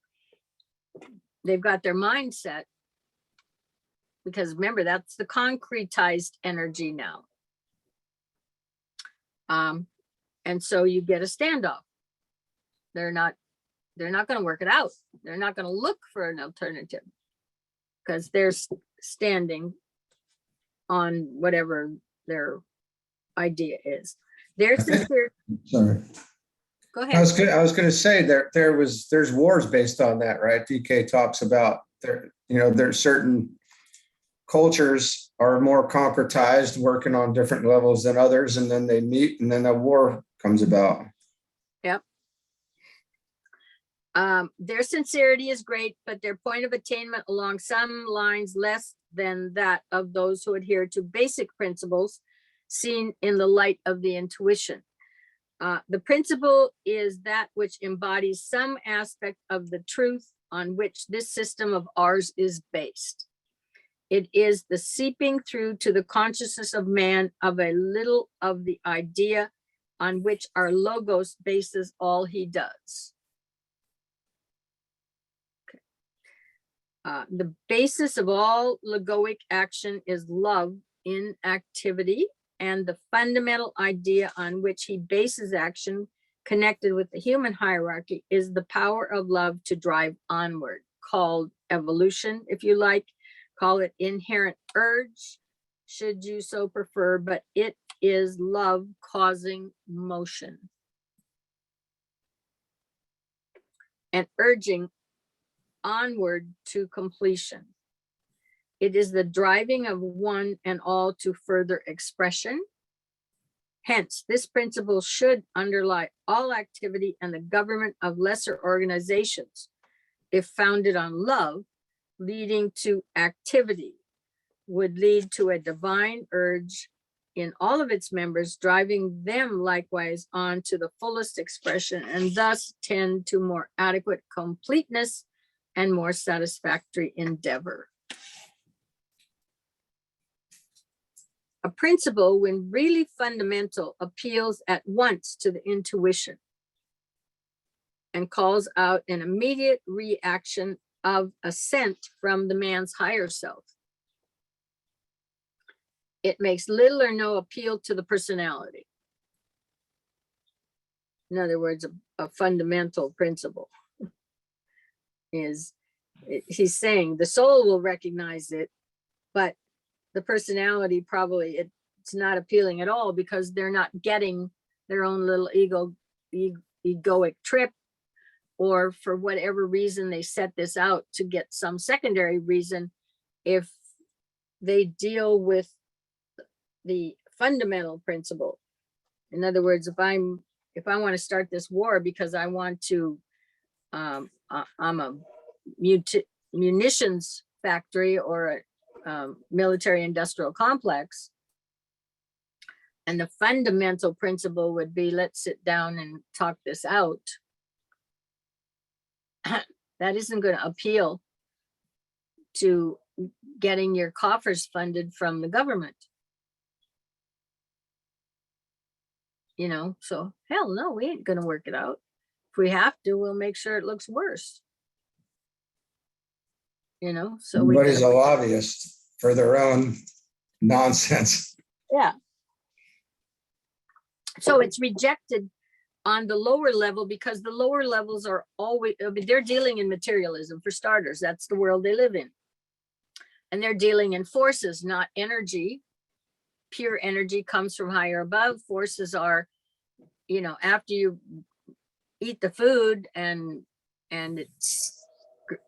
they've got their mindset, because remember, that's the concretized energy now. And so you get a standoff. They're not going to work it out. They're not going to look for an alternative because they're standing on whatever their idea is. Their sincere. Sorry. Go I ahead. was going to say there's wars based on that, right? DK talks about there's certain cultures are more concretized, working on different levels than others, and then they meet, and then a war comes about. Yep. Their sincerity is great, but their point of attainment along some lines less than that of those who adhere to basic principles seen in the light of the intuition. The principle is that which embodies some aspect of the truth on which this system of ours is based. It is the seeping through to the consciousness of man of a little of the idea on which our logos bases all he does. Okay. The basis of all logoic action is love in activity, and the fundamental idea on which he bases action connected with the human hierarchy is the power of love to drive onward, called evolution, if you like. Call it inherent urge, should you so prefer, but it is love causing motion and urging onward to completion. It is the driving of one and all to further expression. Hence, this principle should underlie all activity and the government of lesser organizations, if founded on love, leading to activity, would lead to a divine urge in all of its members, driving them likewise on to the fullest expression, and thus tend to more adequate completeness and more satisfactory endeavor. A principle, when really fundamental, appeals at once to the intuition and calls out an immediate reaction of assent from the man's higher self. It makes little or no appeal to the personality. In other words, a fundamental principle is, he's saying the soul will recognize it, but the personality probably it's not appealing at all because they're not getting their own little egoic trip, or for whatever reason they set this out to get some secondary reason. If they deal with the fundamental principle, in other words, if I want to start this war because I want to, I'm a munitions factory or a military industrial complex, and the fundamental principle would be, let's sit down and talk this out. That isn't going to appeal to getting your coffers funded from the government. So hell no, we ain't going to work it out. If we have to, we'll make sure it looks worse. So Everybody's a lobbyist for their own nonsense. Yeah. So it's rejected on the lower level because the lower levels are always, they're dealing in materialism for starters. That's the world they live in. And they're dealing in forces, not energy. Pure energy comes from higher above. Forces are, after you eat the food and it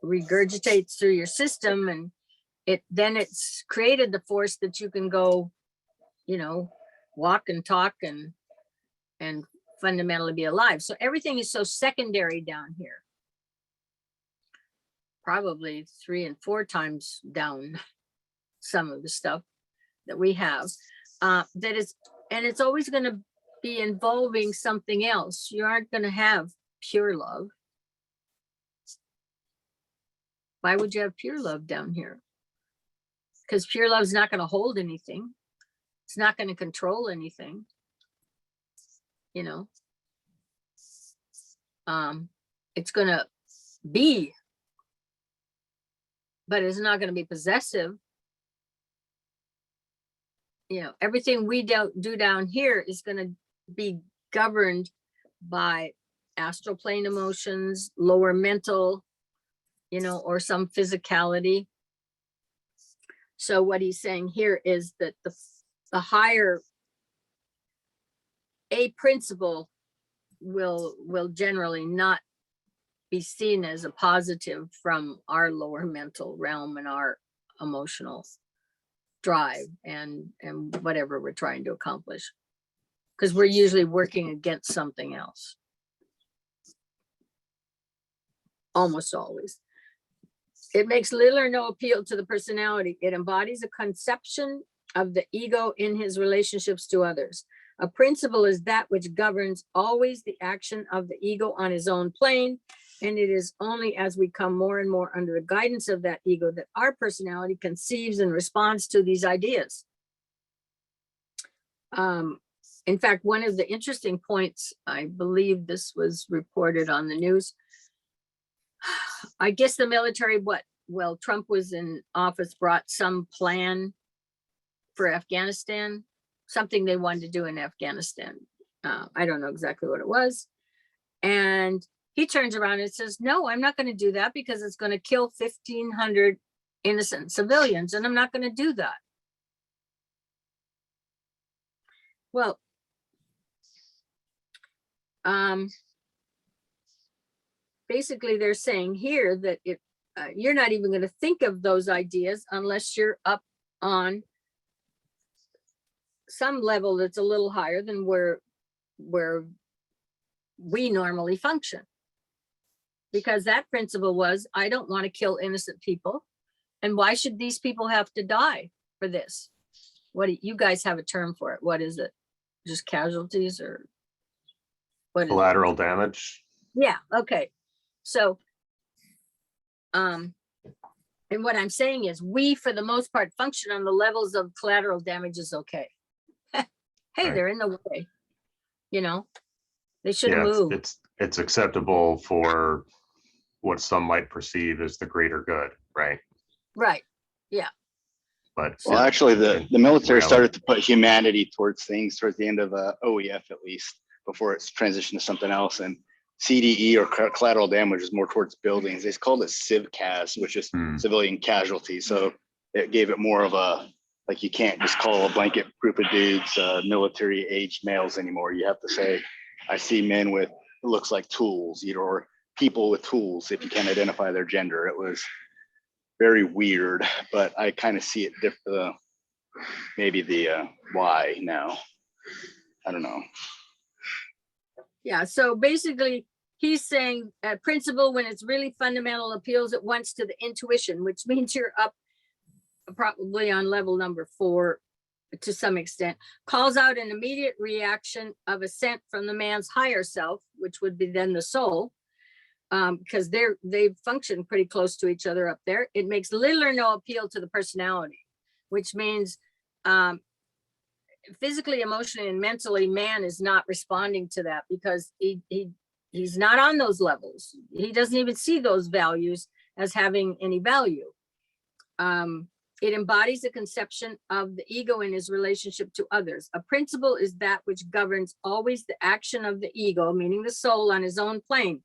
regurgitates through your system, and it's created the force that you can go, walk and talk and fundamentally be alive. So everything is so secondary down here. Probably 3 and 4 times down some of the stuff that we have. It's always going to be involving something else. You aren't going to have pure love. Why would you have pure love down here? Because pure love is not going to hold anything. It's not going to control anything. It's going to be but it's not going to be possessive. You know, everything we do down here is going to be governed by astral plane emotions, lower mental, you know, or some physicality. So what he's saying here is that the higher A principle will generally not be seen as a positive from our lower mental realm and our emotional drive and whatever we're trying to accomplish, because we're usually working against something else. Almost always. It makes little or no appeal to the personality. It embodies a conception of the ego in his relationships to others. A principle is that which governs always the action of the ego on his own plane, and it is only as we come more and more under the guidance of that ego that our personality conceives and responds to these ideas. In fact, one of the interesting points, I believe this was reported on the news, I guess the military, well, Trump was in office, brought some plan for Afghanistan, something they wanted to do in Afghanistan. I don't know exactly what it was. And he turns around and says, no, I'm not going to do that because it's going to kill 1,500 innocent civilians, and I'm not going to do that. Well, basically they're saying here that you're not even going to think of those ideas unless you're up on some level that's a little higher than where we normally function. Because that principle was, I don't want to kill innocent people. And why should these people have to die for this? What do you guys have a term for it? What is it? Just casualties or what is it? Collateral damage. Yeah, okay. So, and what I'm saying is we, for the most part, function on the levels of collateral damage is okay. Hey, Right. they're in the way, you know, they should have Yeah, moved. it's acceptable for what some might perceive as the greater good, right? Right, yeah. But Well, actually, the military reality. started to put humanity towards things towards the end of OEF, at least, before it's transitioned to something else. And CDE, or collateral damage, is more towards buildings. They called it CivCas, which is civilian casualty. So it gave it more of a, like, you can't just call a blanket group of dudes military aged males anymore. You have to say, I see men with, it looks like tools, or people with tools, if you can't identify their gender. It was very weird, but I kind of see it maybe the why now. I don't know. Yeah, so basically he's saying a principle, when it's really fundamental, appeals at once to the intuition, which means you're up probably on level number 4 to some extent, calls out an immediate reaction of assent from the man's higher self, which would be then the soul, because they function pretty close to each other up there. It makes little or no appeal to the personality, which means physically, emotionally, and mentally, man is not responding to that because he's not on those levels. He doesn't even see those values as having any value. It embodies a conception of the ego in his relationship to others. A principle is that which governs always the action of the ego, meaning the soul, on his own plane.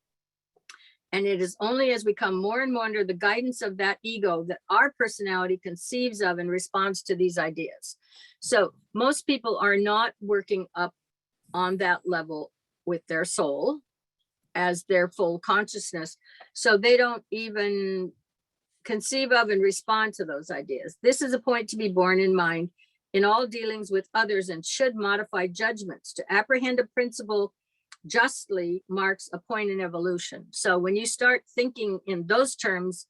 And it is only as we come more and more under the guidance of that ego that our personality conceives of and responds to these ideas. So most people are not working up on that level with their soul as their full consciousness. So they don't even conceive of and respond to those ideas. This is a point to be borne in mind in all dealings with others and should modify judgments. To apprehend a principle justly marks a point in evolution. So when you start thinking in those terms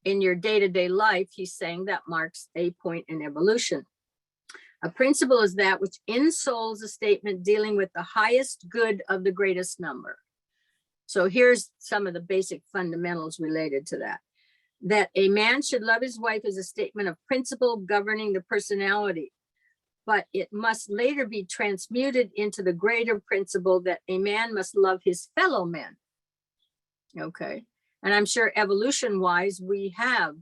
in your day-to-day life, he's saying that marks a point in evolution. A principle is that which insouls a statement dealing with the highest good of the greatest number. So here's some of the basic fundamentals related to that. That a man should love his wife is a statement of principle governing the personality, but it must later be transmuted into the greater principle that a man must love his fellow men. Okay. And I'm sure evolution-wise, we have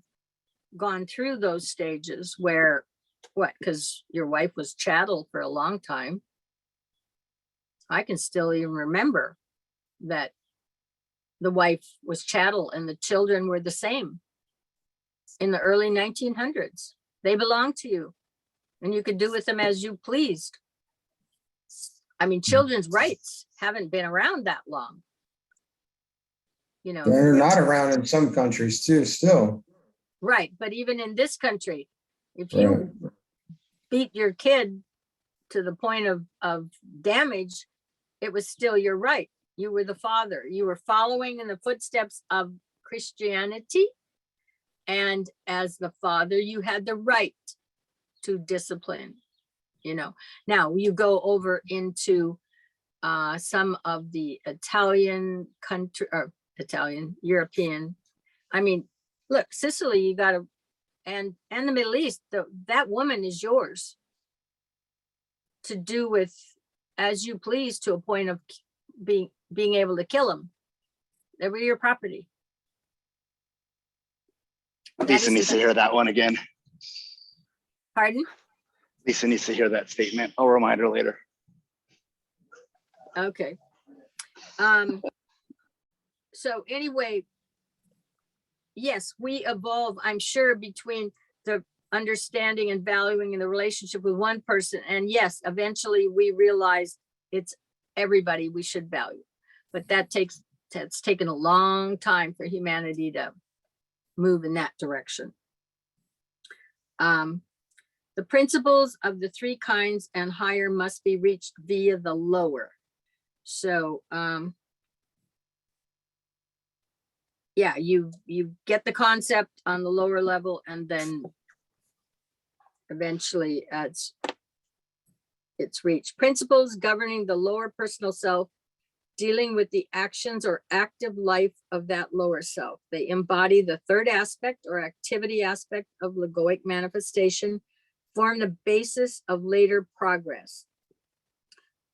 gone through those stages where, what, because your wife was chattel for a long time. I can still even remember that the wife was chattel and the children were the same in the early 1900s. They belonged to you and you could do with them as you pleased. I mean, children's rights haven't been around that long. You know, They're not around in some countries too, still. right. But even in this country, if you beat your kid to the point of damage, it was still your right. You were the father. You were following in the footsteps of Christianity. And as the father, you had the right to discipline, you know. Now you go over into some of the Italian country, or Italian, European. I mean, look, Sicily, you got to, and the Middle East, that woman is yours to do with as you please, to a point of being able to kill them. They were your property. Lisa needs to hear that one again. Pardon? Lisa needs to hear that statement. I'll remind her later. Okay. So anyway, yes, we evolve, I'm sure, between the understanding and valuing in the relationship with one person. And yes, eventually we realize it's everybody we should value. But that's taken a long time for humanity to move in that direction. The principles of the three kinds and higher must be reached via the lower. So yeah, you get the concept on the lower level, and then eventually it's reached. Principles governing the lower personal self, dealing with the actions or active life of that lower self. They embody the third aspect or activity aspect of logoic manifestation, form the basis of later progress.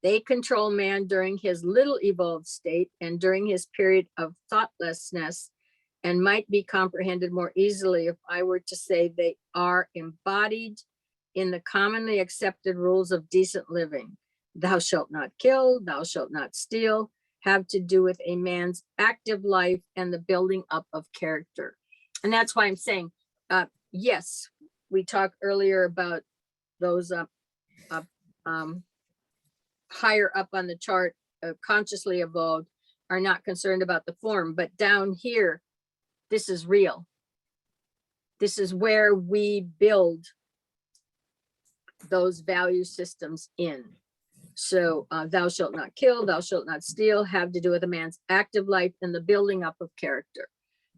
They control man during his little evolved state and during his period of thoughtlessness, and might be comprehended more easily if I were to say they are embodied in the commonly accepted rules of decent living. Thou shalt not kill, thou shalt not steal, have to do with a man's active life and the building up of character. And that's why I'm saying, yes, we talked earlier about those higher up on the chart, consciously evolved, are not concerned about the form, but down here, this is real. This is where we build those value systems in. So thou shalt not kill, thou shalt not steal, have to do with a man's active life and the building up of character.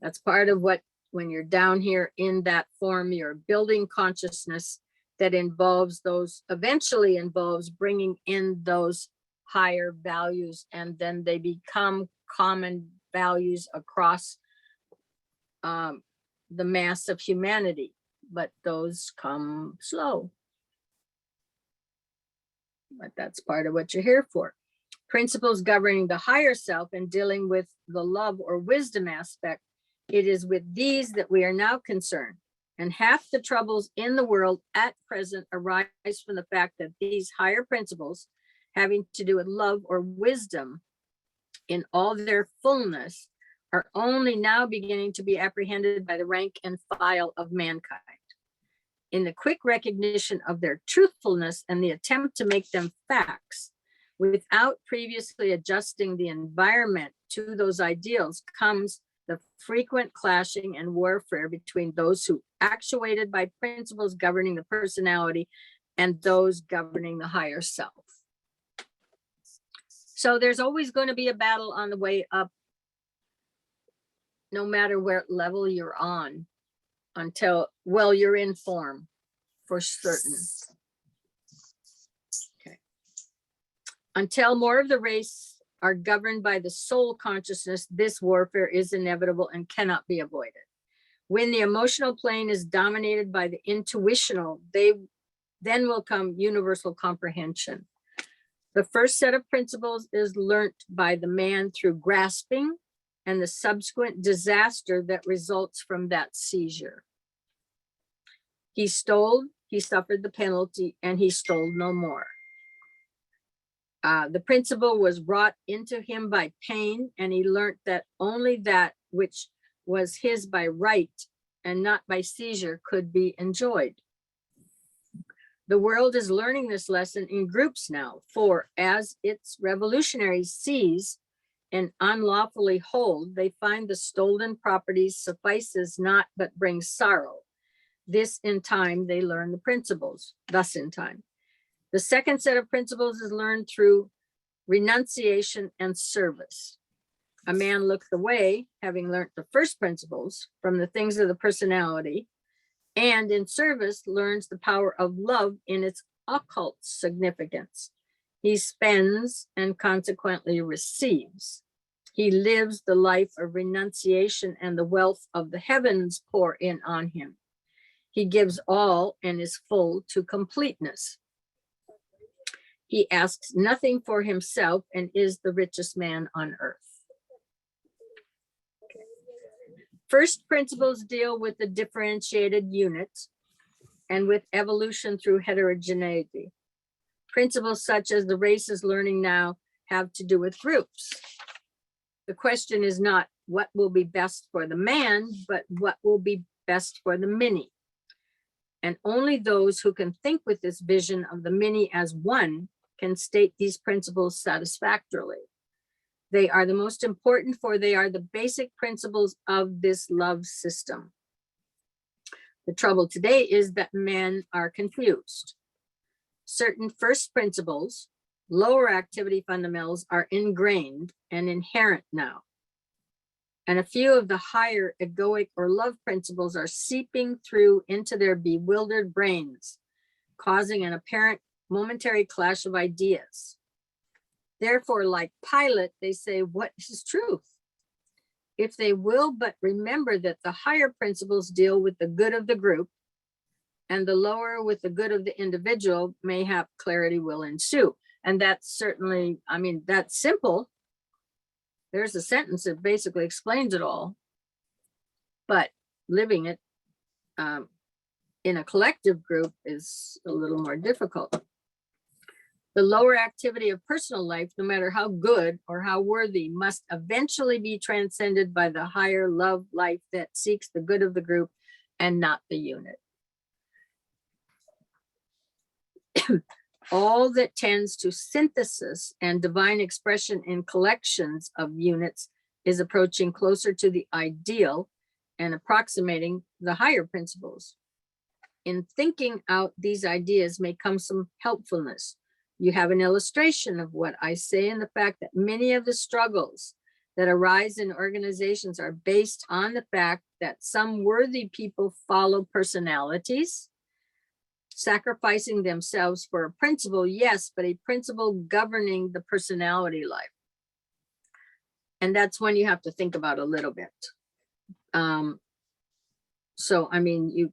That's part of what, when you're down here in that form, you're building consciousness that involves those, eventually involves bringing in those higher values, and then they become common values across the mass of humanity, but those come slow. But that's part of what you're here for. Principles governing the higher self and dealing with the love or wisdom aspect. It is with these that we are now concerned. And half the troubles in the world at present arise from the fact that these higher principles, having to do with love or wisdom in all their fullness, are only now beginning to be apprehended by the rank and file of mankind. In the quick recognition of their truthfulness and the attempt to make them facts without previously adjusting the environment to those ideals, comes the frequent clashing and warfare between those who, actuated by principles governing the personality, and those governing the higher self. So there's always going to be a battle on the way up, no matter what level you're on, until, well, you're in form for certain. Okay. Until more of the race are governed by the soul consciousness, this warfare is inevitable and cannot be avoided. When the emotional plane is dominated by the intuitional, then will come universal comprehension. The first set of principles is learnt by the man through grasping and the subsequent disaster that results from that seizure. He stole, he suffered the penalty, and he stole no more. The principle was wrought into him by pain, and he learnt that only that which was his by right and not by seizure could be enjoyed. The world is learning this lesson in groups now, for as its revolutionaries seize and unlawfully hold, they find the stolen properties suffices not but brings sorrow. This in time they learn the principles, thus in time. The second set of principles is learned through renunciation and service. A man looks away, having learnt the first principles, from the things of the personality, and in service learns the power of love in its occult significance. He spends and consequently receives. He lives the life of renunciation, and the wealth of the heavens pour in on him. He gives all and is full to completeness. He asks nothing for himself and is the richest man on earth. First principles deal with the differentiated units and with evolution through heterogeneity. Principles such as the race is learning now have to do with groups. The question is not what will be best for the man, but what will be best for the many. And only those who can think with this vision of the many as one can state these principles satisfactorily. They are the most important, for they are the basic principles of this love system. The trouble today is that men are confused. Certain first principles, lower activity fundamentals, are ingrained and inherent now. And a few of the higher egoic or love principles are seeping through into their bewildered brains, causing an apparent momentary clash of ideas. Therefore, like Pilate, they say, what is truth? If they will but remember that the higher principles deal with the good of the group and the lower with the good of the individual, mayhap clarity will ensue. And that's certainly, I mean, that's simple. There's a sentence that basically explains it all. But living it in a collective group is a little more difficult. The lower activity of personal life, no matter how good or how worthy, must eventually be transcended by the higher love life that seeks the good of the group and not the unit. All that tends to synthesis and divine expression in collections of units is approaching closer to the ideal and approximating the higher principles. In thinking out these ideas may come some helpfulness. You have an illustration of what I say in the fact that many of the struggles that arise in organizations are based on the fact that some worthy people follow personalities, sacrificing themselves for a principle, yes, but a principle governing the personality life. And that's when you have to think about a little bit. So, I mean,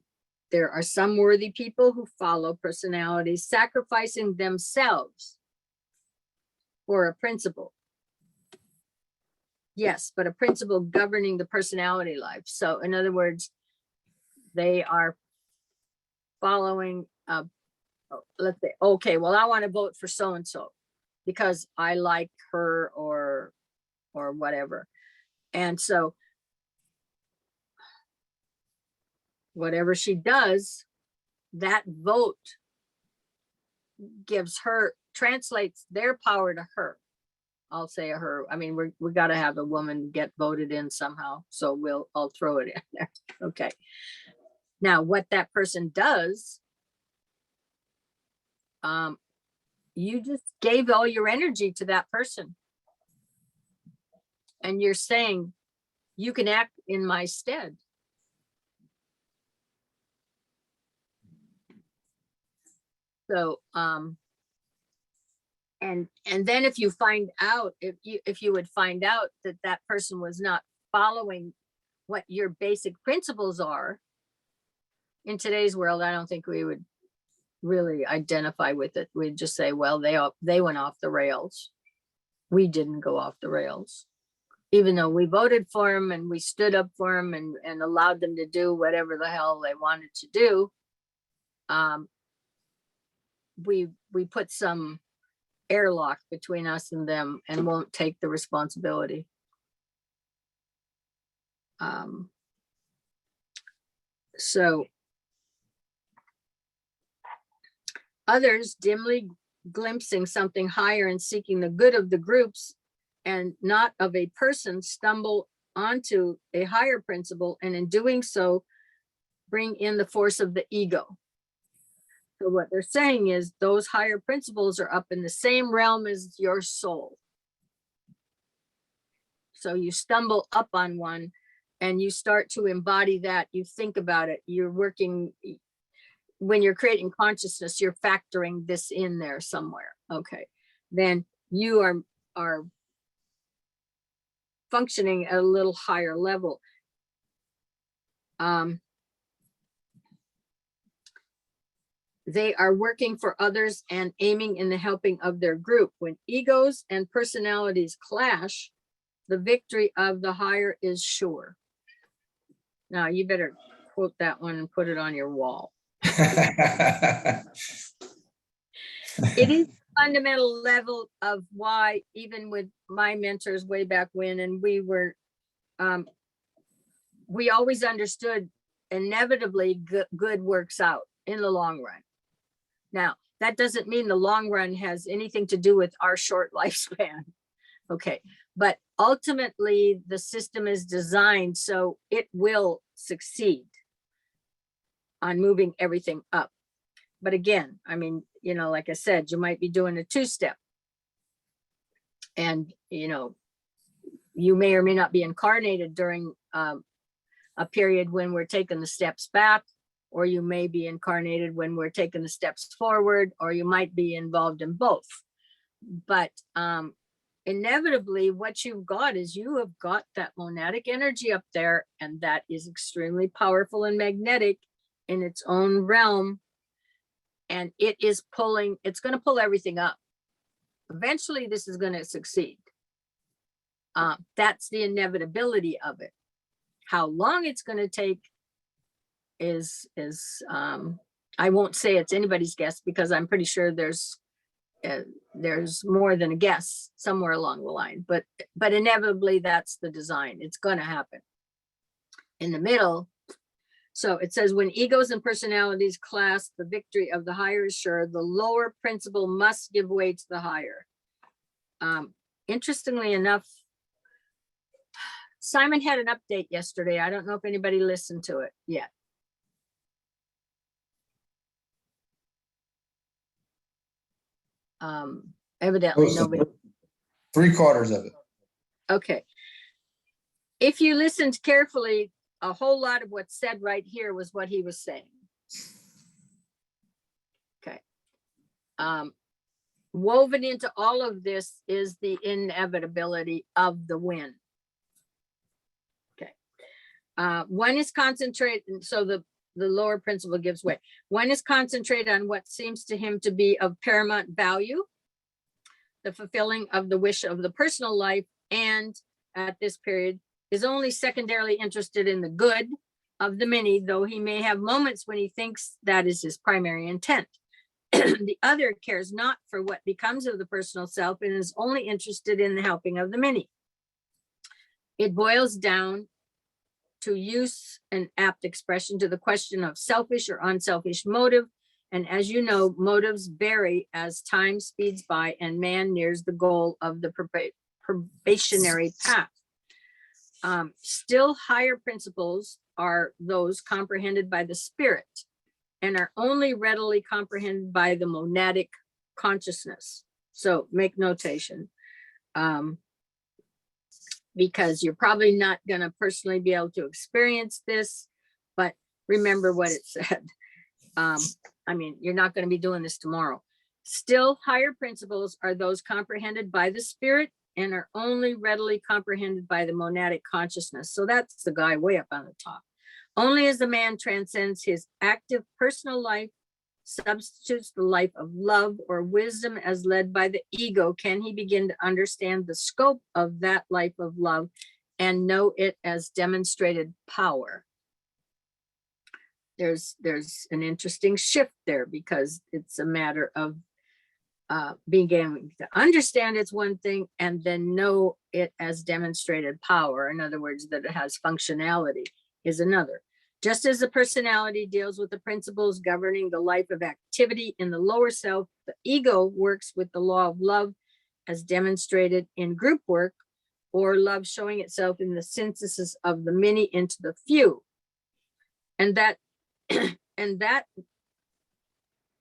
there are some worthy people who follow personalities, sacrificing themselves for a principle. Yes, but a principle governing the personality life. So in other words, they are following, let's say, okay, well, I want to vote for so-and-so because I like her or whatever. And so whatever she does, that vote gives her, translates their power to her. I'll say her. I mean, we got to have a woman get voted in somehow. So I'll throw it in there. Okay. Now, what that person does, you just gave all your energy to that person. And you're saying, you can act in my stead. So, and then if you find out, if you would find out that that person was not following what your basic principles are, in today's world, I don't think we would really identify with it. We'd just say, well, they went off the rails. We didn't go off the rails. Even though we voted for them and we stood up for them and allowed them to do whatever the hell they wanted to do, we put some airlock between us and them and won't take the responsibility. So others, dimly glimpsing something higher and seeking the good of the groups and not of a person, stumble onto a higher principle, and in doing so bring in the force of the ego. So what they're saying is those higher principles are up in the same realm as your soul. So you stumble up on one and you start to embody that. You think about it. You're working, when you're creating consciousness, you're factoring this in there somewhere. Okay. Then you are functioning at a little higher level. They are working for others and aiming in the helping of their group. When egos and personalities clash, the victory of the higher is sure. Now you better quote that one and put it on your wall. It is the fundamental level of why, even with my mentors way back when, and we always understood inevitably good works out in the long run. Now, that doesn't mean the long run has anything to do with our short lifespan. Okay, but ultimately the system is designed so it will succeed on moving everything up. But again, I mean, you know, like I said, you might be doing a 2-step and, you know, you may or may not be incarnated during a period when we're taking the steps back, or you may be incarnated when we're taking the steps forward, or you might be involved in both. But inevitably what you've got is you have got that monadic energy up there, and that is extremely powerful and magnetic in its own realm. And it is pulling, it's going to pull everything up. Eventually this is going to succeed. That's the inevitability of it. How long it's going to take is I won't say it's anybody's guess, because I'm pretty sure there's more than a guess somewhere along the line, but inevitably that's the design. It's going to happen. In the middle, so it says, when egos and personalities clash, the victory of the higher is sure. The lower principle must give way to the higher. Interestingly enough, Simon had an update yesterday. I don't know if anybody listened to it yet. Evidently nobody. 3/4 of it. Okay. If you listened carefully, a whole lot of what's said right here was what he was saying. Okay. Woven into all of this is the inevitability of the win. Okay. One is concentrated, so the lower principle gives way. One is concentrated on what seems to him to be of paramount value, the fulfilling of the wish of the personal life, and at this period is only secondarily interested in the good of the many, though he may have moments when he thinks that is his primary intent. The other cares not for what becomes of the personal self and is only interested in the helping of the many. It boils down, to use an apt expression, to the question of selfish or unselfish motive. And as you know, motives vary as time speeds by and man nears the goal of the probationary path. Still higher principles are those comprehended by the spirit and are only readily comprehended by the monadic consciousness. So make notation, because you're probably not going to personally be able to experience this, but remember what it said. I mean, you're not going to be doing this tomorrow. Still higher principles are those comprehended by the spirit and are only readily comprehended by the monadic consciousness. So that's the guy way up on the top. Only as the man transcends his active personal life, substitutes the life of love or wisdom as led by the ego, can he begin to understand the scope of that life of love and know it as demonstrated power. there's an interesting shift there, because it's a matter of being able to understand it's one thing and then know it as demonstrated power. In other words, that it has functionality is another. Just as the personality deals with the principles governing the life of activity in the lower self, the ego works with the law of love as demonstrated in group work, or love showing itself in the synthesis of the many into the few. And that and that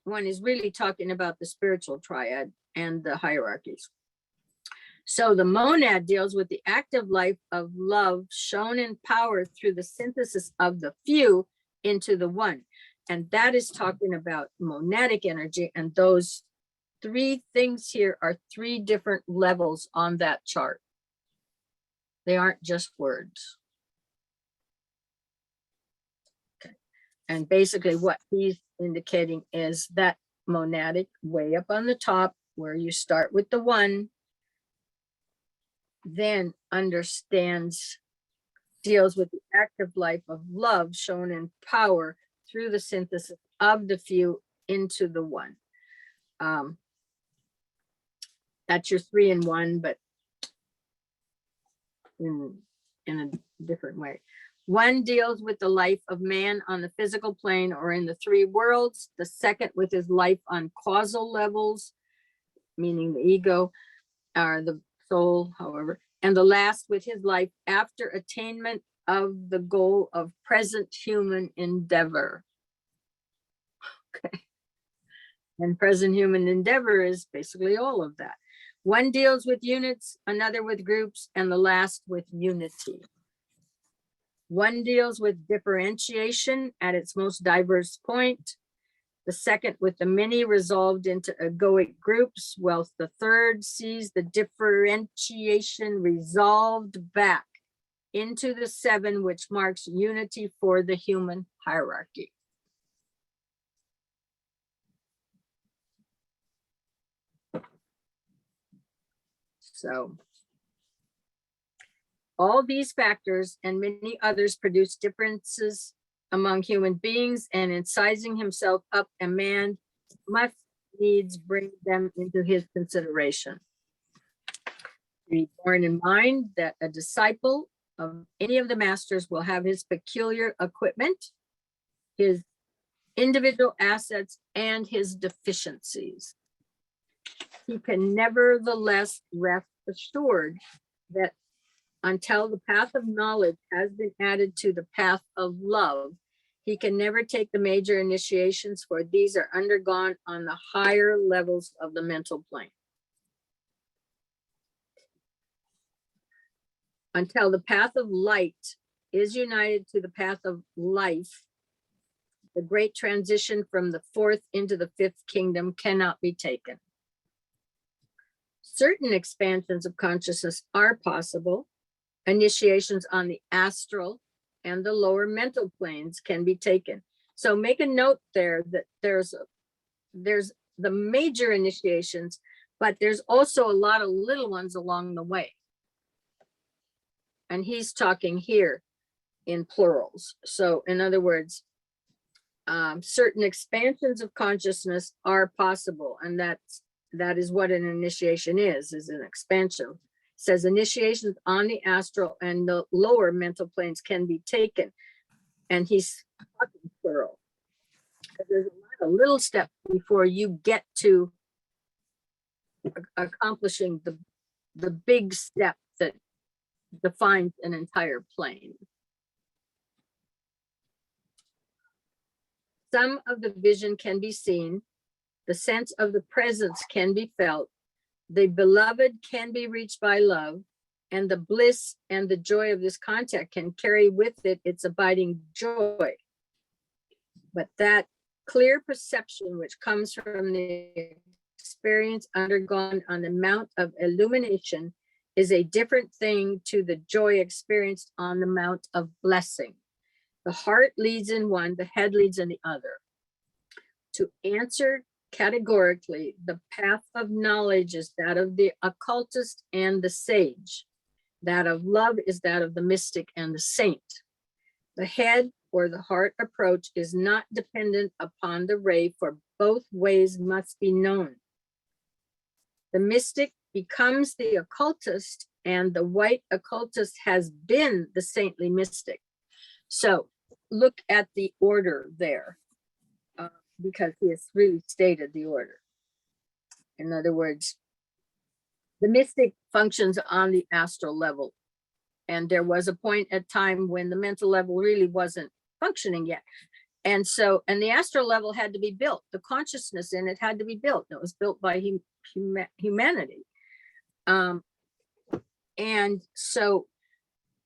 one is really talking about the spiritual triad and the hierarchies. So the monad deals with the active life of love shown in power through the synthesis of the few into the one. And that is talking about monadic energy. And those three things here are three different levels on that chart. They aren't just words. Okay. And basically what he's indicating is that monadic way up on the top, where you start with the one, then deals with the active life of love shown in power through the synthesis of the few into the one. That's your 3 in 1, but in a different way. One deals with the life of man on the physical plane or in the 3 worlds. The second with his life on causal levels, meaning the ego or the soul, however, and the last with his life after attainment of the goal of present human endeavor. Okay. And present human endeavor is basically all of that. One deals with units, another with groups, and the last with unity. One deals with differentiation at its most diverse point. The second with the many resolved into egoic groups, whilst the third sees the differentiation resolved back into the 7, which marks unity for the human hierarchy. So all these factors and many others produce differences among human beings, and in sizing himself up, a man must needs bring them into his consideration. Be borne in mind that a disciple of any of the masters will have his peculiar equipment, his individual assets, and his deficiencies. He can nevertheless rest assured that until the path of knowledge has been added to the path of love, he can never take the major initiations, for these are undergone on the higher levels of the mental plane. Until the path of light is united to the path of life, the great transition from the 4th into the 5th kingdom cannot be taken. Certain expansions of consciousness are possible. Initiations on the astral and the lower mental planes can be taken. So make a note there that there's the major initiations, but there's also a lot of little ones along the way. And he's talking here in plurals. So in other words, certain expansions of consciousness are possible, and that is what an initiation is an expansion. It says initiations on the astral and the lower mental planes can be taken, and he's talking plural. There's a lot of little steps before you get to accomplishing the big step that defines an entire plane. Some of the vision can be seen, the sense of the presence can be felt, the beloved can be reached by love, and the bliss and the joy of this contact can carry with it its abiding joy. But that clear perception which comes from the experience undergone on the Mount of Illumination is a different thing to the joy experienced on the Mount of Blessing. The heart leads in one, the head leads in the other. To answer categorically, the path of knowledge is that of the occultist and the sage. That of love is that of the mystic and the saint. The head or the heart approach is not dependent upon the ray, for both ways must be known. The mystic becomes the occultist, and the white occultist has been the saintly mystic. So look at the order there, because he has really stated the order. In other words, the mystic functions on the astral level. And there was a point at time when the mental level really wasn't functioning yet. And so, and the astral level had to be built. The consciousness in it had to be built. It was built by humanity. And so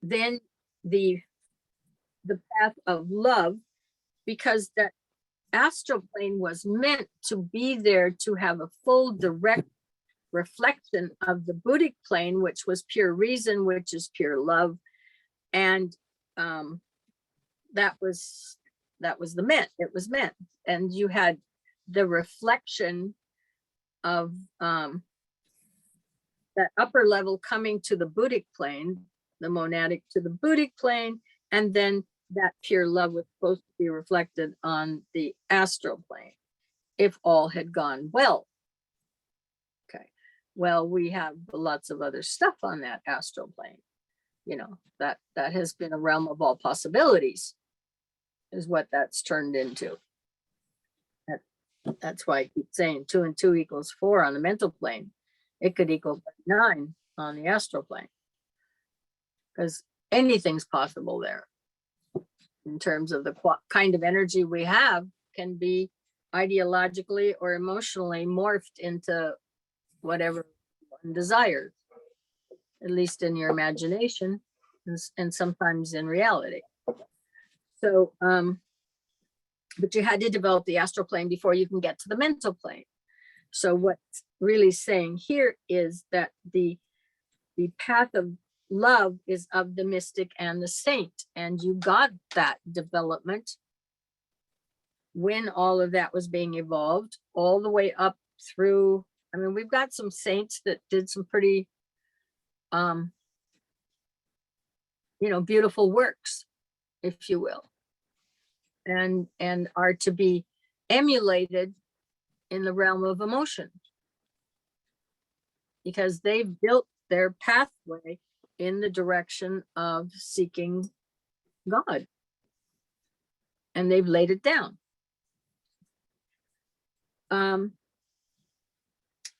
then the path of love, because that astral plane was meant to be there to have a full direct reflection of the Buddhic plane, which was pure reason, which is pure love. And that was the meant, it was meant. And you had the reflection of that upper level coming to the Buddhic plane, the monadic to the Buddhic plane, and then that pure love was supposed to be reflected on the astral plane, if all had gone well. Okay, well, we have lots of other stuff on that astral plane. You know, that has been a realm of all possibilities, is what that's turned into. That's why I keep saying 2 and 2 equals 4 on the mental plane. It could equal 9 on the astral plane, because anything's possible there. In terms of the kind of energy we have, can be ideologically or emotionally morphed into whatever one desires, at least in your imagination, and sometimes in reality. So, but you had to develop the astral plane before you can get to the mental plane. So what's really saying here is that the path of love is of the mystic and the saint, and you got that development when all of that was being evolved, all the way up through. I mean, we've got some saints that did some pretty beautiful works, if you will, and are to be emulated in the realm of emotion, because they've built their pathway in the direction of seeking God, and they've laid it down.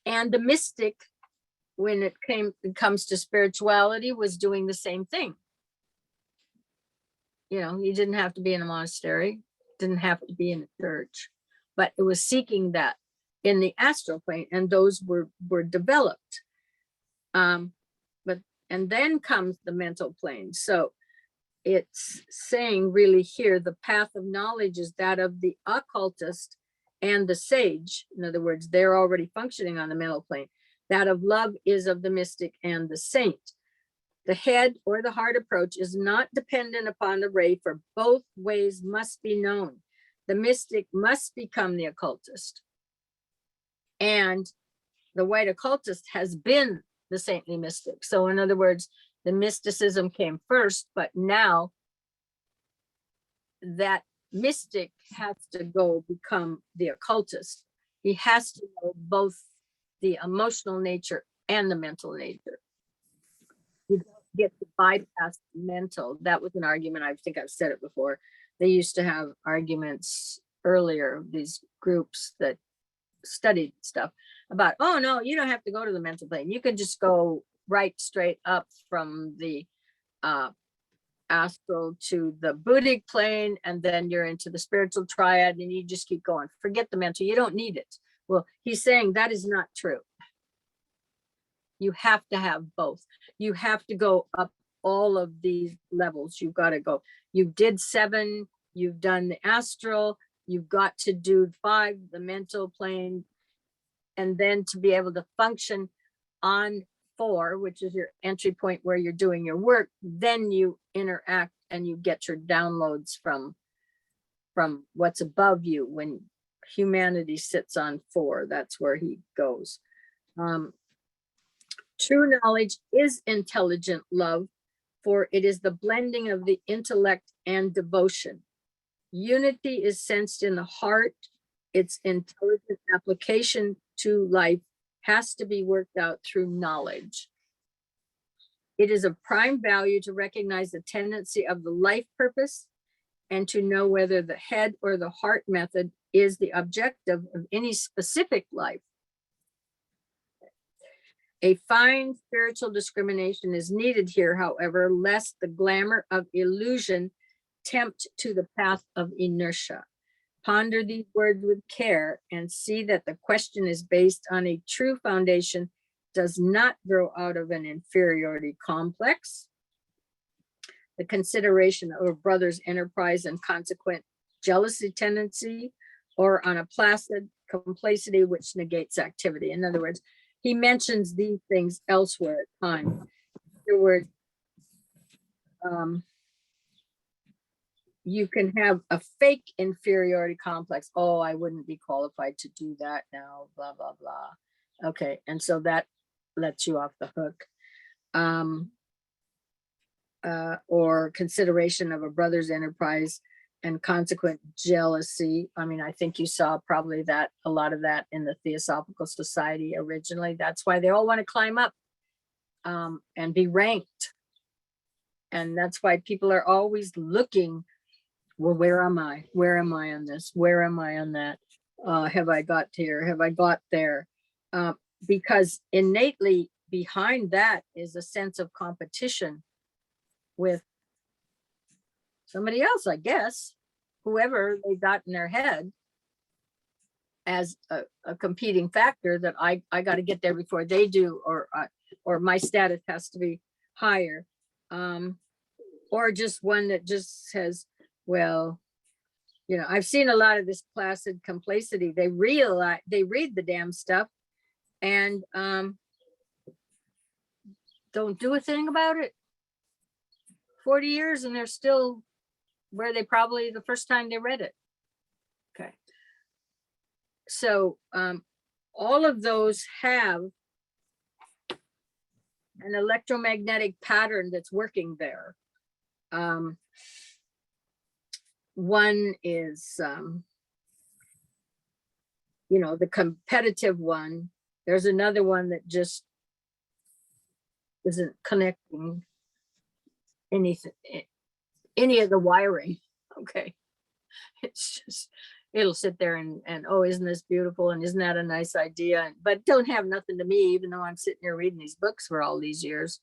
And the mystic, when it comes to spirituality, was doing the same thing. You know, you didn't have to be in a monastery, didn't have to be in a church, but it was seeking that in the astral plane, and those were developed. And then comes the mental plane. So it's saying really here, the path of knowledge is that of the occultist and the sage. In other words, they're already functioning on the mental plane. That of love is of the mystic and the saint. The head or the heart approach is not dependent upon the ray, for both ways must be known. The mystic must become the occultist, and the white occultist has been the saintly mystic. So in other words, the mysticism came first, but now that mystic has to go become the occultist. He has to know both the emotional nature and the mental nature. You don't get to bypass the mental. That was an argument, I think I've said it before. They used to have arguments earlier, these groups that studied stuff about, oh no, you don't have to go to the mental plane. You can just go right straight up from the astral to the Buddhic plane, and then you're into the spiritual triad, and you just keep going. Forget the mental, you don't need it. Well, he's saying that is not true. You have to have both. You have to go up all of these levels. You've got to go. You did 7, you've done the astral, you've got to do 5, the mental plane, and then to be able to function on 4, which is your entry point where you're doing your work, then you interact and you get your downloads from what's above you. When humanity sits on 4, that's where he goes. True knowledge is intelligent love, for it is the blending of the intellect and devotion. Unity is sensed in the heart. Its intelligent application to life has to be worked out through knowledge. It is of prime value to recognize the tendency of the life purpose and to know whether the head or the heart method is the objective of any specific life. A fine spiritual discrimination is needed here, however, lest the glamour of illusion tempt to the path of inertia. Ponder these words with care and see that the question is based on a true foundation, does not grow out of an inferiority complex, the consideration of a brother's enterprise and consequent jealousy tendency, or on a placid complacity which negates activity. In other words, he mentions these things elsewhere at times. In other words, you can have a fake inferiority complex. Oh, I wouldn't be qualified to do that now, blah, blah, blah. Okay, and so that lets you off the hook. Or consideration of a brother's enterprise and consequent jealousy. I mean, I think you saw probably that, a lot of that in the Theosophical Society originally. That's why they all want to climb up and be ranked. And that's why people are always looking, well, where am I? Where am I on this? Where am I on that? Have I got here? Have I got there? Because innately behind that is a sense of competition with somebody else, I guess, whoever they got in their head as a competing factor that I got to get there before they do, or my status has to be higher. Or just one that just says, well, you know, I've seen a lot of this placid complacity. They realize, they read the damn stuff and don't do a thing about it. 40 years and they're still where they probably the first time they read it. Okay. So all of those have an electromagnetic pattern that's working there. One is, you know, the competitive one. There's another one that just isn't connecting anything, any of the wiring. Okay. It's just, it'll sit there and oh, isn't this beautiful? And isn't that a nice idea? But don't have nothing to me, even though I'm sitting here reading these books for all these years.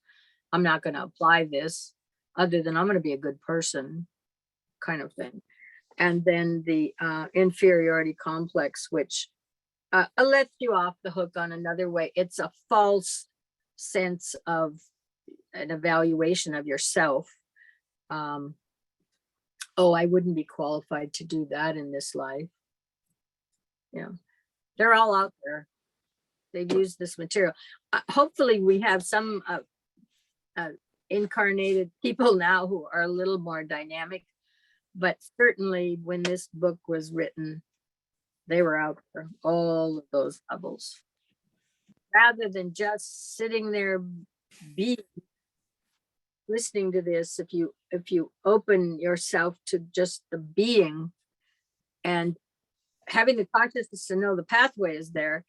I'm not going to apply this other than I'm going to be a good person kind of thing. And then the inferiority complex, which lets you off the hook on another way. It's a false sense of an evaluation of yourself. Oh, I wouldn't be qualified to do that in this life. Yeah, they're all out there. They've used this material. Hopefully we have some incarnated people now who are a little more dynamic, but certainly when this book was written, they were out for all of those levels. Rather than just sitting there being listening to this, if you open yourself to just the being and having the consciousness to know the pathway is there,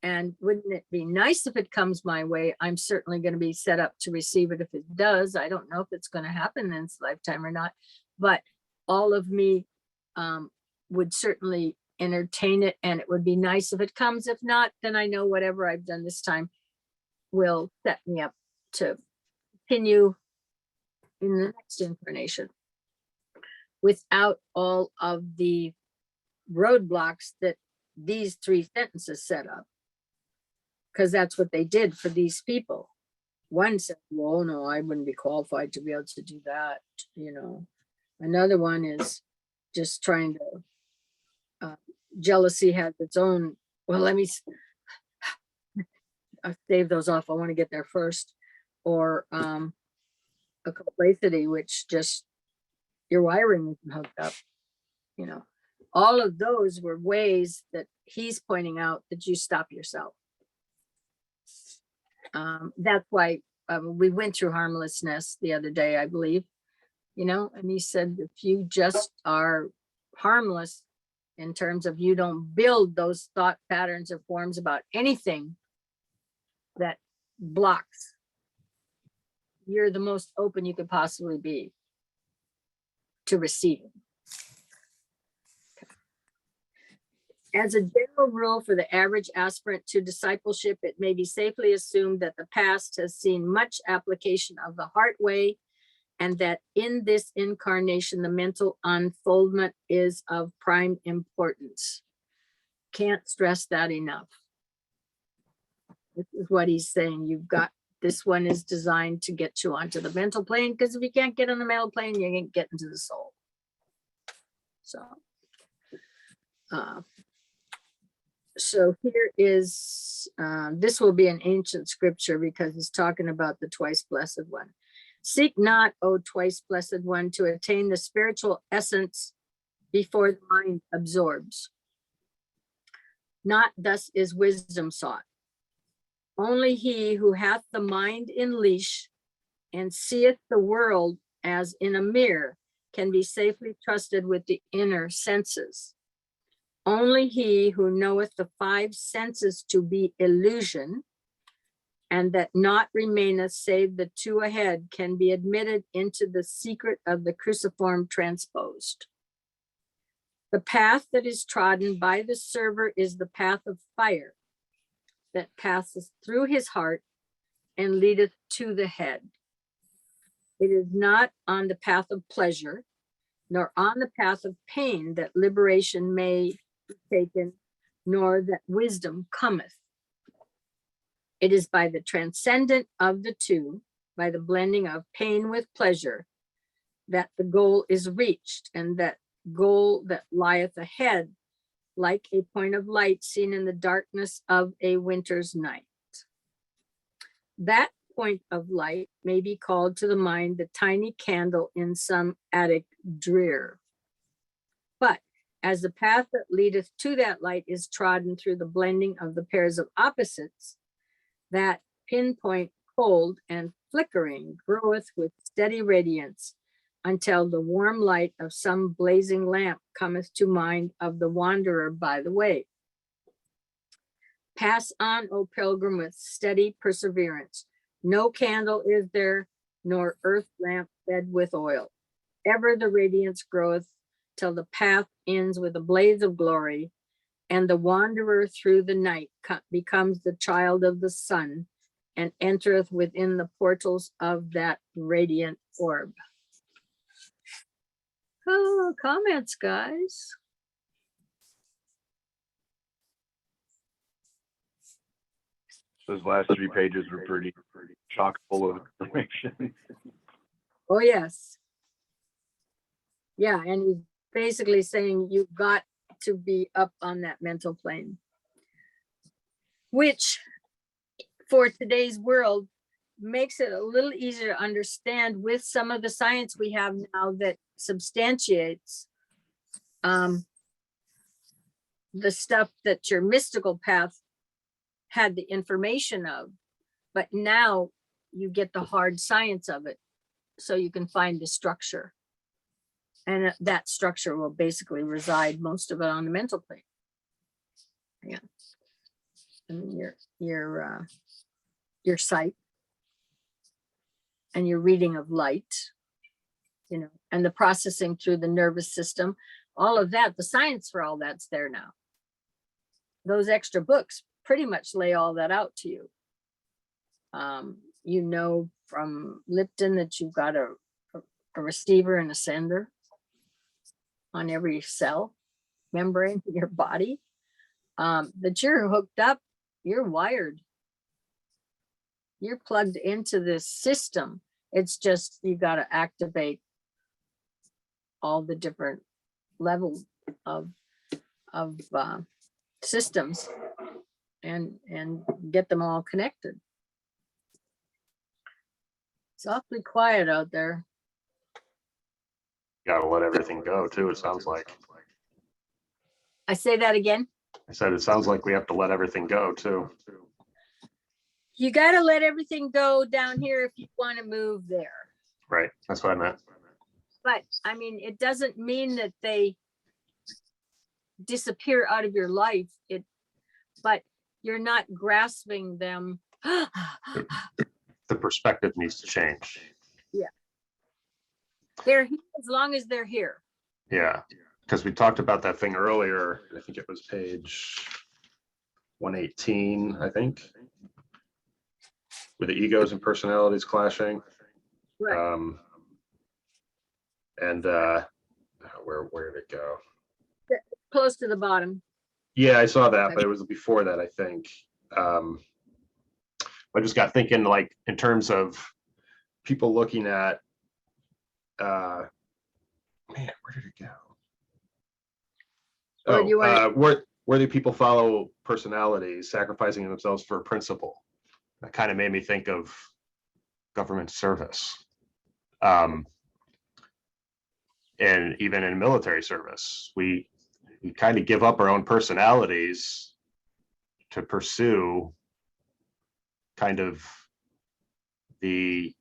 and wouldn't it be nice if it comes my way? I'm certainly going to be set up to receive it if it does. I don't know if it's going to happen in this lifetime or not, but all of me would certainly entertain it, and it would be nice if it comes. If not, then I know whatever I've done this time will set me up to continue in the next incarnation without all of the roadblocks that these 3 sentences set up, because that's what they did for these people. One said, well, no, I wouldn't be qualified to be able to do that, you know. Another one is just trying to, jealousy has its own, well, let me save those off, I want to get there first. Or a complacity, which just your wiring isn't hooked up, you know. All of those were ways that he's pointing out that you stop yourself. That's why we went through harmlessness the other day, I believe, you know, and he said, if you just are harmless in terms of you don't build those thought patterns or forms about anything that blocks. You're the most open you could possibly be to receiving. As a general rule for the average aspirant to discipleship, it may be safely assumed that the past has seen much application of the heart way, and that in this incarnation, the mental unfoldment is of prime importance. Can't stress that enough. This is what he's saying. You've got, this one is designed to get you onto the mental plane, because if you can't get on the mental plane, you can't get into the soul. So here is, this will be an ancient scripture because he's talking about the twice blessed one. Seek not, O twice blessed one, to attain the spiritual essence before the mind absorbs. Not thus is wisdom sought. Only he who hath the mind in leash and seeth the world as in a mirror can be safely trusted with the inner senses. Only he who knoweth the five senses to be illusion, and that naught remaineth save the two ahead, can be admitted into the secret of the cruciform transposed. The path that is trodden by the server is the path of fire that passeth through his heart and leadeth to the head. It is not on the path of pleasure, nor on the path of pain that liberation may be taken, nor that wisdom cometh. It is by the transcendent of the two, by the blending of pain with pleasure, that the goal is reached, and that goal that lieth ahead, like a point of light seen in the darkness of a winter's night. That point of light may be called to the mind the tiny candle in some attic drear. But as the path that leadeth to that light is trodden through the blending of the pairs of opposites, that pinpoint cold and flickering groweth with steady radiance until the warm light of some blazing lamp cometh to mind of the wanderer by the way. Pass on, O pilgrim, with steady perseverance. No candle is there, nor earth lamp fed with oil. Ever the radiance groweth till the path ends with a blaze of glory, and the wanderer through the night becomes the child of the sun and entereth within the portals of that radiant orb. Oh, comments, guys. Those last 3 pages were pretty chock full of information. Oh, yes. Yeah, and he's basically saying you've got to be up on that mental plane, which for today's world makes it a little easier to understand with some of the science we have now that substantiates the stuff that your mystical path had the information of, but now you get the hard science of it, so you can find the structure, and that structure will basically reside most of it on the mental plane. Yeah, and your sight and your reading of light, you know, and the processing through the nervous system, all of that, the science for all that's there now. Those extra books pretty much lay all that out to you. You know from Lipton that you've got a receiver and a sender on every cell membrane in your body, that you're hooked up, you're wired, you're plugged into this system. It's just you got to activate all the different levels of systems and get them all connected. It's awfully quiet out there. Gotta let everything go too, it sounds like. I say that again. I said, it sounds like we have to let everything go too. You got to let everything go down here if you want to move there. Right, that's what I meant. But I mean, it doesn't mean that they disappear out of your life. But you're not grasping them. The perspective needs to change. They're here as long as they're here. Yeah, because we talked about that thing earlier. I think it was page 118, I think, with the egos and personalities clashing. Right. And where did it go? Close to the bottom. Yeah, I saw that, but it was before that, I think. I just got thinking, like, in terms of people looking at, man, where did it go? Or do you want Worthy people follow personalities, sacrificing themselves for a principle. That kind of made me think of government service. And even in military service, we kind of give up our own personalities to pursue kind of the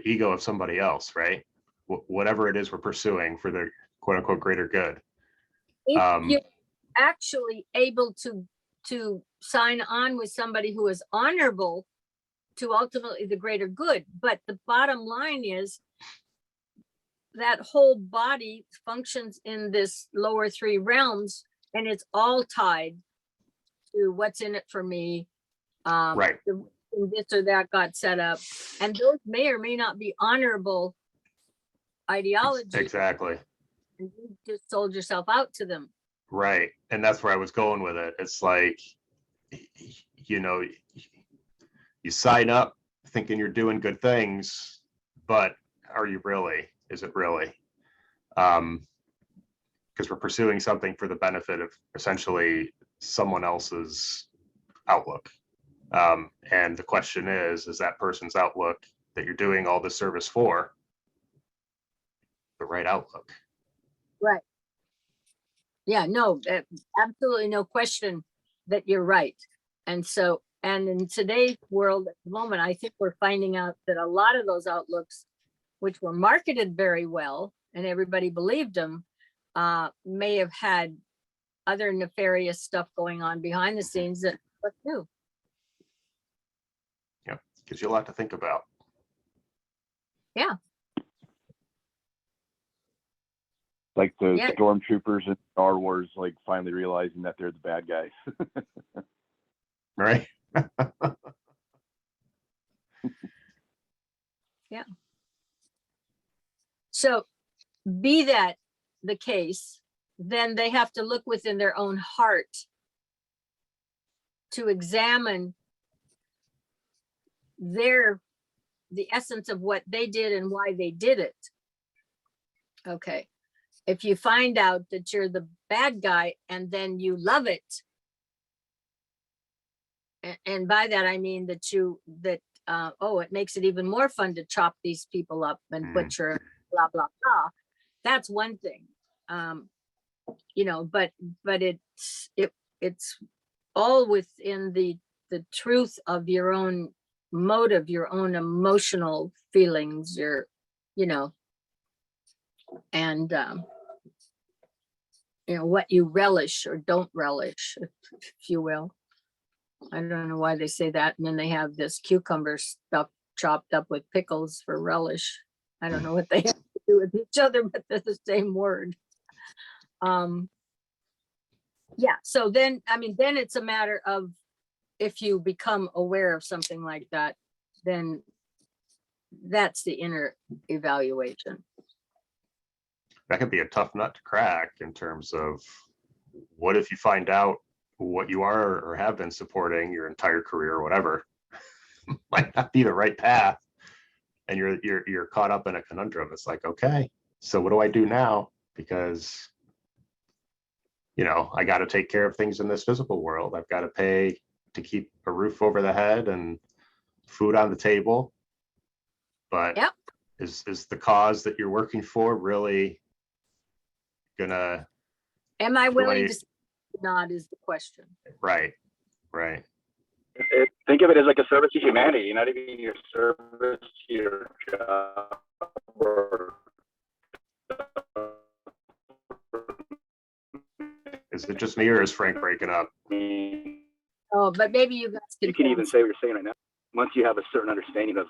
ego of somebody else, right? Whatever it is we're pursuing for the quote unquote greater good. if you're actually able to sign on with somebody who is honorable to ultimately the greater good. But the bottom line is that whole body functions in this lower three realms, and it's all tied to what's in it for me. Right. This or that got set up, and those may or may not be honorable ideologies. Exactly. And you just sold yourself out to them. Right. And that's where I was going with it. It's like, you know, you sign up thinking you're doing good things, but are you really? Is it really? Because we're pursuing something for the benefit of essentially someone else's outlook. And the question is that person's outlook that you're doing all this service for the right outlook? Right. Yeah, no, absolutely no question that you're right. And so, and in today's world at the moment, I think we're finding out that a lot of those outlooks, which were marketed very well and everybody believed them, may have had other nefarious stuff going on behind the scenes that what new. Yeah, gives you a lot to think about. Yeah. Like the Yeah. stormtroopers in Star Wars, like finally realizing that they're the bad guys. Right. Yeah. So be that the case, then they have to look within their own heart to examine the essence of what they did and why they did it. Okay. If you find out that you're the bad guy and then you love it, and by that I mean that it makes it even more fun to chop these people up and butcher, blah blah blah. That's one thing, but it's all within the truth of your own motive, your own emotional feelings, and what you relish or don't relish, if you will. I don't know why they say that. And then they have this cucumber stuff chopped up with pickles for relish. I don't know what they have to do with each other, but they're the same word. Yeah. So then it's a matter of, if you become aware of something like that, then that's the inner evaluation. That could be a tough nut to crack in terms of what if you find out what you are or have been supporting your entire career or whatever might not be the right path, and you're caught up in a conundrum. It's like, okay, so what do I do now? Because I got to take care of things in this physical world. I've got to pay to keep a roof over the head and food on the table. But yep. Is the cause that you're working for really gonna? Am I willing to say not is the question. Right. Think of it as like a service to humanity. You're not even your service to your job or it just me or is Frank breaking up? Oh, but maybe you guys You can even say what you're saying right now. Once you have a certain understanding of.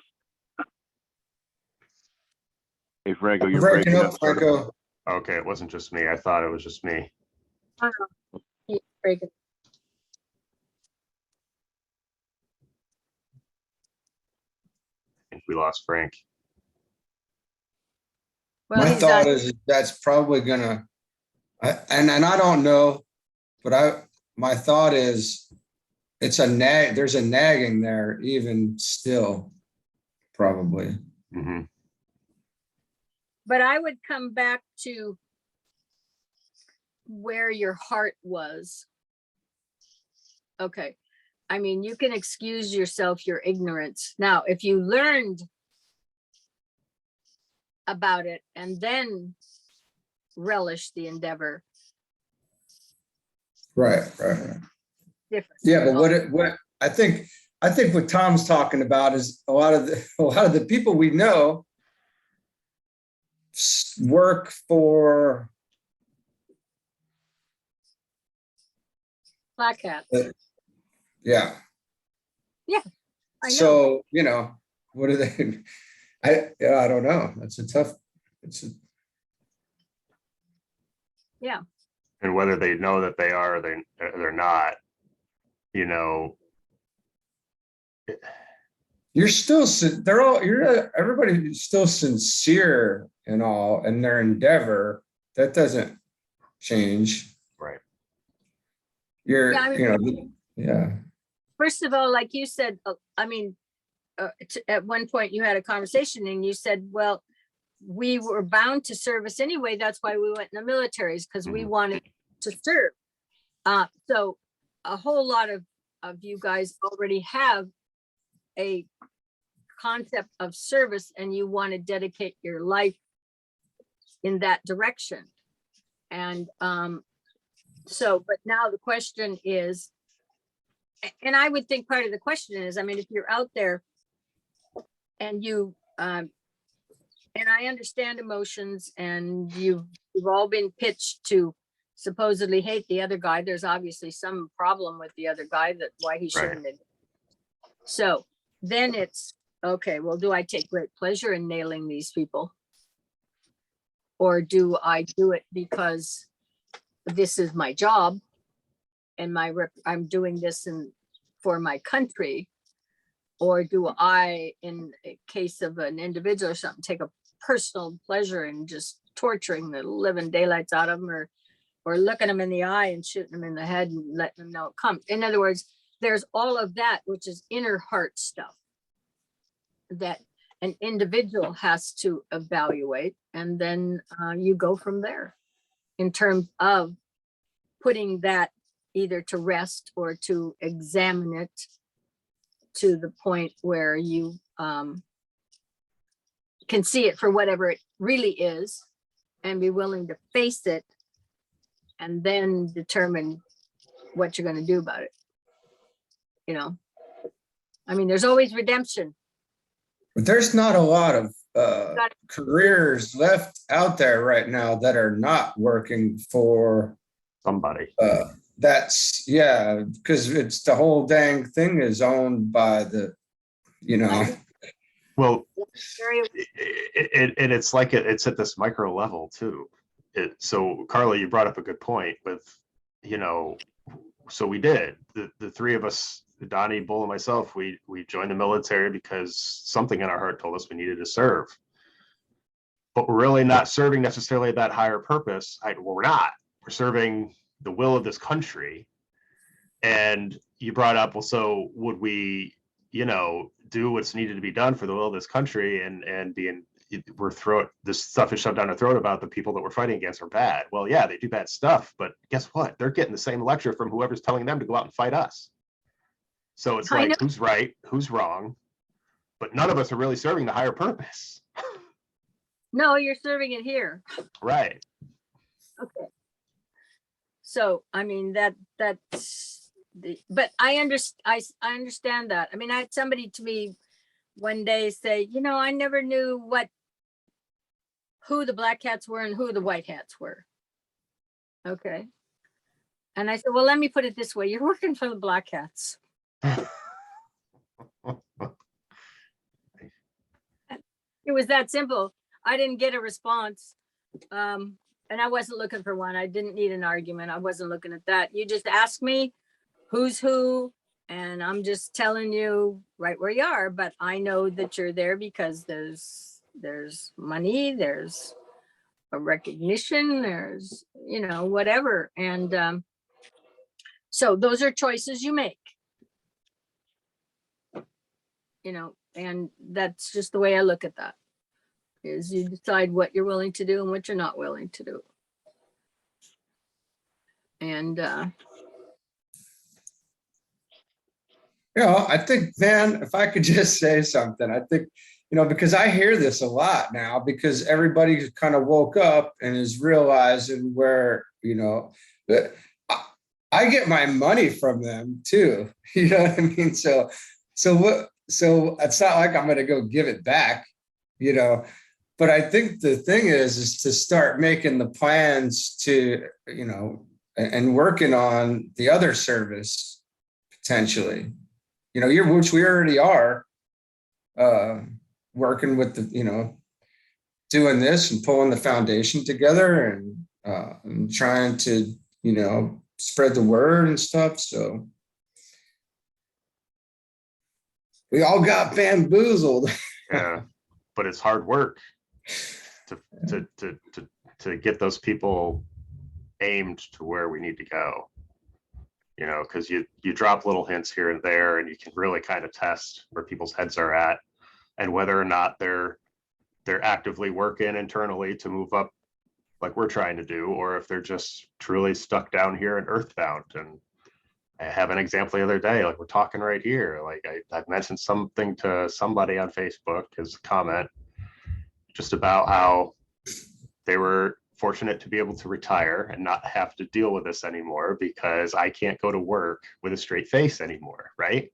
Hey, Franco, You're you're breaking up, Franco. Okay, it wasn't just me. I thought it was just me. I don't know. He's breaking. I think we lost Frank. Well, My he's thought on. is that's probably gonna, and I don't know, but my thought is it's a nag, there's a nagging there even still, probably. Hmm. But I would come back to where your heart was. Okay. I mean, you can excuse yourself your ignorance. Now, if you learned about it and then relish the endeavor, Right. different. Yeah, but what I think what Tom's talking about is a lot of the people we know work for Black hats. yeah. I know. So, what are they? I don't know. That's a tough. Yeah. And whether they know that they are or they're not, you know. You're still. Everybody's still sincere and all in their endeavor. That doesn't change. Right. You're. Yeah, I mean, Yeah. first of all, like you said, I mean, at one point you had a conversation and you said, well, we were bound to service anyway. That's why we went in the militaries, because we wanted to serve. So a whole lot of you guys already have a concept of service and you want to dedicate your life in that direction. And so, but now the question is, and I would think part of the question is, I mean, if you're out there and you, and I understand emotions and you've all been pitched to supposedly hate the other guy. There's obviously some problem with the other guy that why he shouldn't have. So then it's, okay, well, do I take great pleasure in nailing these people? Or do I do it because this is my job and I'm doing this for my country? Or do I, in a case of an individual or something, take a personal pleasure in just torturing the living daylights out of them, or looking them in the eye and shooting them in the head and letting them know it comes? In other words, there's all of that, which is inner heart stuff that an individual has to evaluate. And then you go from there in terms of putting that either to rest or to examine it to the point where you can see it for whatever it really is and be willing to face it and then determine what you're going to do about it. I mean, there's always redemption. But there's not a lot of careers left out there right now that are not working for Somebody. That's because it's the whole dang thing is owned by the, Well, it's like it's at this micro level too. So Carla, you brought up a good point with, so we did, the three of us, Donnie, Bull, and myself, we joined the military because something in our heart told us we needed to serve. But we're really not serving necessarily that higher purpose. We're not. We're serving the will of this country. And you brought up, well, so would we, do what's needed to be done for the will of this country and this stuff is shoved down our throat about the people that we're fighting against are bad. Well, yeah, they do bad stuff, but guess what? They're getting the same lecture from whoever's telling them to go out and fight us. So it's like, who's right, who's wrong, but none of us are really serving the higher purpose. No, you're serving it here. Right. Okay. So, I mean, that's but I understand that. I mean, I had somebody to me one day say, I never knew who the black hats were and who the white hats were. Okay. And I said, well, let me put it this way. You're working for the Black Hats. It was that simple. I didn't get a response. And I wasn't looking for one. I didn't need an argument. I wasn't looking at that. You just asked me who's who, and I'm just telling you right where you are. But I know that you're there because there's money, there's a recognition, there's, you know, whatever. And so those are choices you make, you know, and that's just the way I look at that, is you decide what you're willing to do and what you're not willing to do. And You know, I think, man, if I could just say something, I think, you know, because I hear this a lot now, because everybody kind of woke up and is realizing where, you know, that I get my money from them too. You know what I mean? So it's not like I'm going to go give it back, you know. But I think the thing is to start making the plans to, you know, and working on the other service potentially, you know, which we already are, working with the, you know, doing this and pulling the foundation together and trying to, you know, spread the word and stuff. So we all got bamboozled. Yeah, but it's hard work to get those people aimed to where we need to go, you know, because you drop little hints here and there, and you can really kind of test where people's heads are at and whether or not they're actively working internally to move up like we're trying to do, or if they're just truly stuck down here and earthbound. And I have an example the other day, like we're talking right here, like I've mentioned something to somebody on Facebook as a comment just about how they were fortunate to be able to retire and not have to deal with this anymore because I can't go to work with a straight face anymore, right?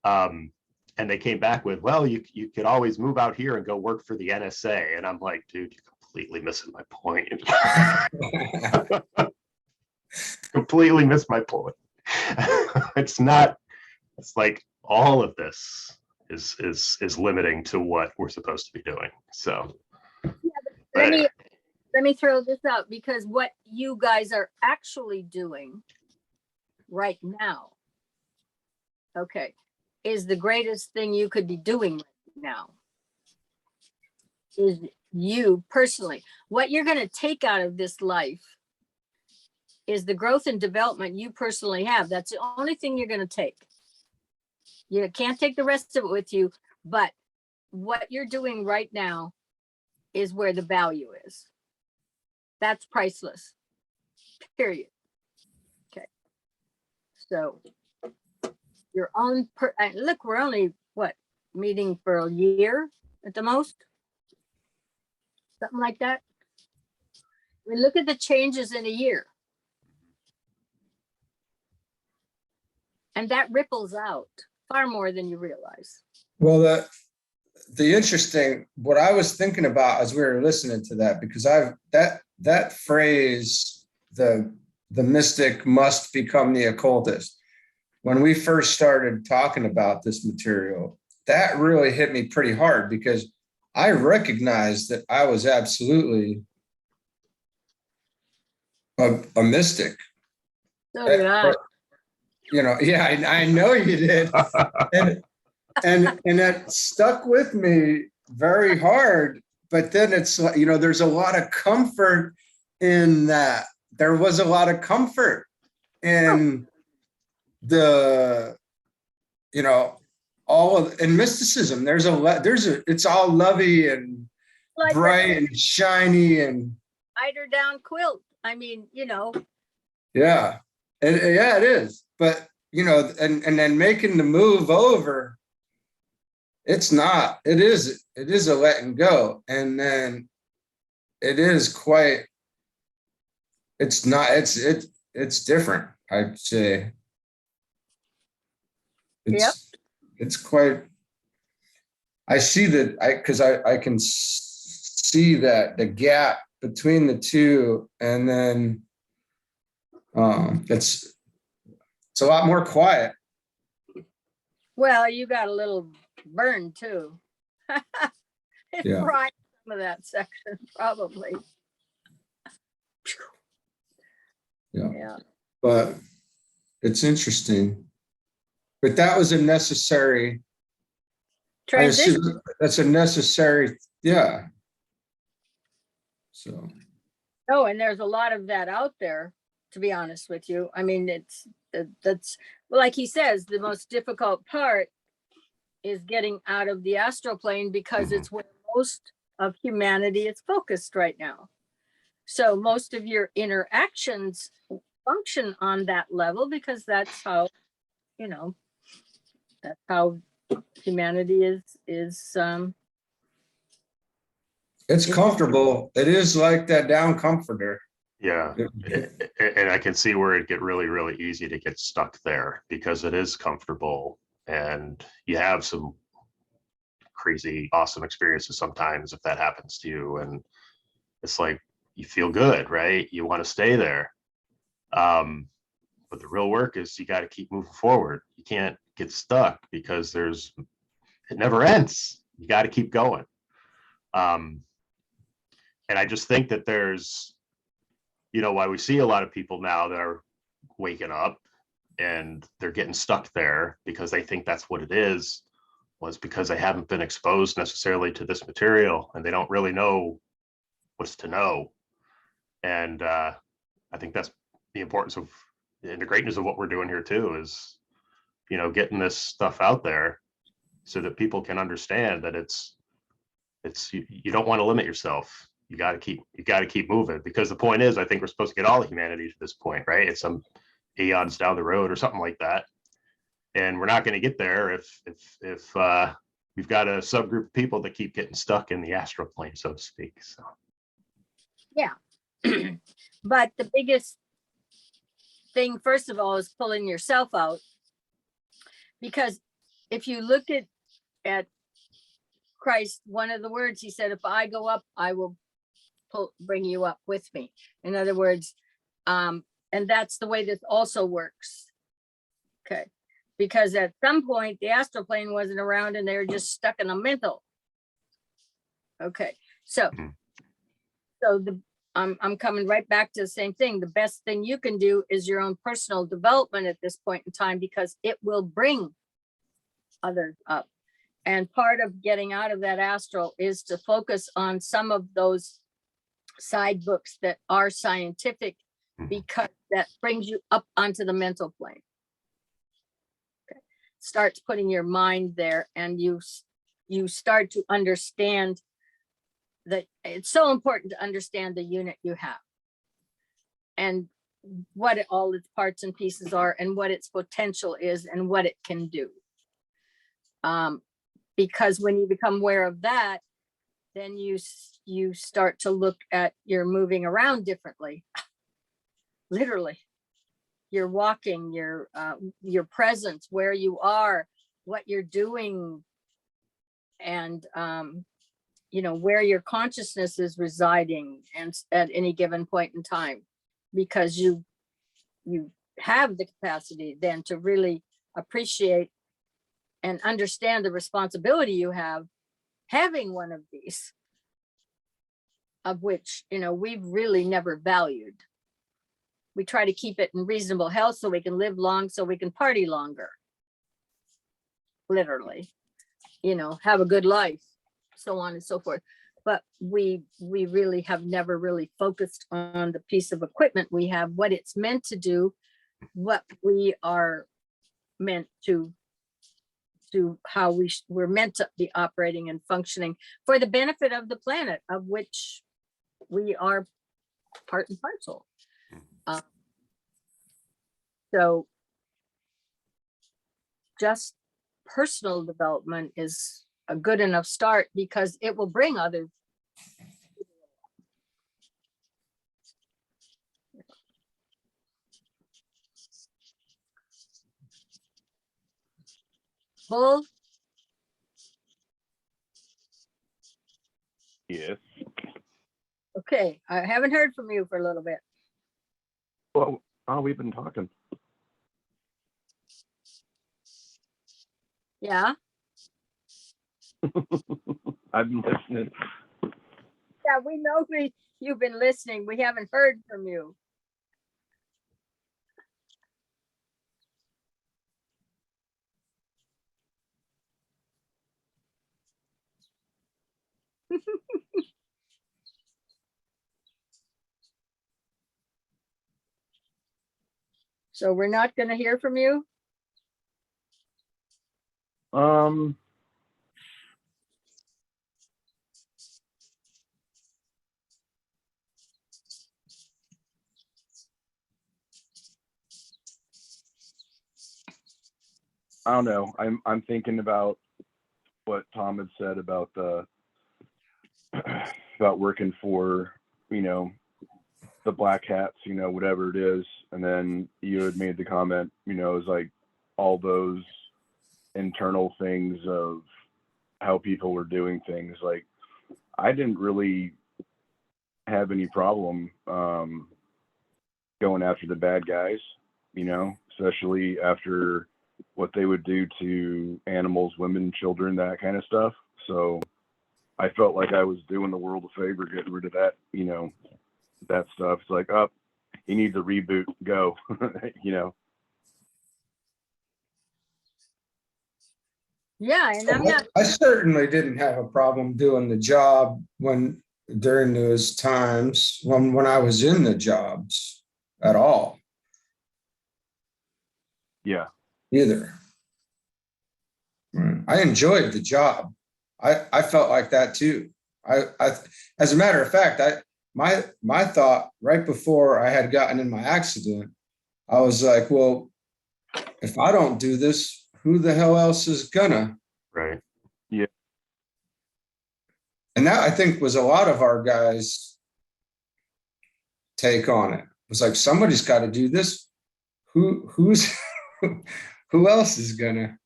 And they came back with, well, you could always move out here and go work for the NSA. And I'm like, dude, you're completely missing my point. Completely missed my point. It's not, it's like all of this is limiting to what we're supposed to be doing. So let me throw this out, because what you guys are actually doing right now, okay, is the greatest thing you could be doing right now. Is you personally, what you're going to take out of this life is the growth and development you personally have. That's the only thing you're going to take. You can't take the rest of it with you, but what you're doing right now is where the value is. That's priceless, period. Okay. So your own, look, we're only, what, meeting for a year at the most? Something like that. I mean, look at the changes in a year. And that ripples out far more than you realize. Well, the interesting, what I was thinking about as we were listening to that, because that phrase, the mystic must become the occultist, when we first started talking about this material, that really hit me pretty hard, because I recognized that I was absolutely a mystic. So did I. You know, yeah, I know you did. And that stuck with me very hard. But then it's like, you know, there's a lot of comfort in that. There was a lot of comfort in the, you know, in mysticism. It's all lovey and like bright and shiny and eider down quilt. I mean, you know. Yeah. And yeah, it is. But, you know, and then making the move over, it is a letting go. And then it is quite, it's different, I'd say. It's quite, I see that, because I can see that the gap between the two, and then It's a lot more quiet. Well, you got a little burn too. It Yeah. fried some of that section, probably. Yeah. Yeah. But it's interesting. But that was a necessary, I Transition. assume that's a necessary, yeah. So, Oh, and there's a lot of that out there, to be honest with you. I mean, that's well, like he says, the most difficult part is getting out of the astral plane because it's where most of humanity is focused right now. So most of your interactions function on that level because that's how, you know, that's how humanity is it's comfortable. It is like that down comforter. Yeah. And I can see where it get really, really easy to get stuck there because it is comfortable and you have some crazy, awesome experiences sometimes if that happens to you. And it's like, you feel good, right? You want to stay there. But the real work is you got to keep moving forward. You can't get stuck because it never ends. You got to keep going. And I just think that there's, why we see a lot of people now that are waking up and they're getting stuck there because they think that's what it is, was because they haven't been exposed necessarily to this material and they don't really know what's to know. And I think that's the importance of, and the greatness of what we're doing here too, is, getting this stuff out there so that people can understand that you don't want to limit yourself. You got to keep moving, because the point is, I think we're supposed to get all of humanity to this point, right? It's some eons down the road or something like that. And we're not going to get there if we've got a subgroup of people that keep getting stuck in the astral plane, so to speak. So yeah. But the biggest thing, first of all, is pulling yourself out. Because if you look at Christ, one of the words he said, if I go up, I will bring you up with me. In other words, and that's the way this also works. Okay. Because at some point the astral plane wasn't around and they were just stuck in a mental. Okay. So I'm coming right back to the same thing. The best thing you can do is your own personal development at this point in time, because it will bring others up. And part of getting out of that astral is to focus on some of those side books that are scientific, because that brings you up onto the mental plane. Okay. Starts putting your mind there, and you start to understand that it's so important to understand the unit you have and what all its parts and pieces are and what its potential is and what it can do. Because when you become aware of that, then you start to look at your moving around differently. Literally, you're walking, your presence, where you are, what you're doing, and where your consciousness is residing and at any given point in time, because you have the capacity then to really appreciate and understand the responsibility you have having one of these, of which we've really never valued. We try to keep it in reasonable health so we can live long, so we can party longer, literally, have a good life, so on and so forth. But we really have never really focused on the piece of equipment we have, what it's meant to do, what we are meant to how we're meant to be operating and functioning for the benefit of the planet, of which we are part and parcel. So just personal development is a good enough start, because it will bring others. Bull, Yes. okay, I haven't heard from you for a little bit. Well, Oh, we've been talking. Yeah, I've been listening. yeah, we know you've been listening. We haven't heard from you. So we're not going to hear from you? I don't know. I'm thinking about what Tom had said about the about working for, you know, the black hats, you know, whatever it is. And then you had made the comment, you know, it's like all those internal things of how people were doing things. Like, I didn't really have any problem going after the bad guys, you know, especially after what they would do to animals, women, children, that kind of stuff. So I felt like I was doing the world a favor getting rid of that, you know, that stuff. It's like, oh, you need the reboot, go, you know. Yeah, and I'm not, I certainly didn't have a problem doing the job when during those times when I was in the jobs at all Yeah. either. I enjoyed the job. I felt like that too. As a matter of fact, my thought right before I had gotten in my accident, I was like, well, if I don't do this, who the hell else is gonna? Right. Yeah. And that, I think, was a lot of our guys' take on it. It was like, somebody's got to do this. Who's who else is gonna?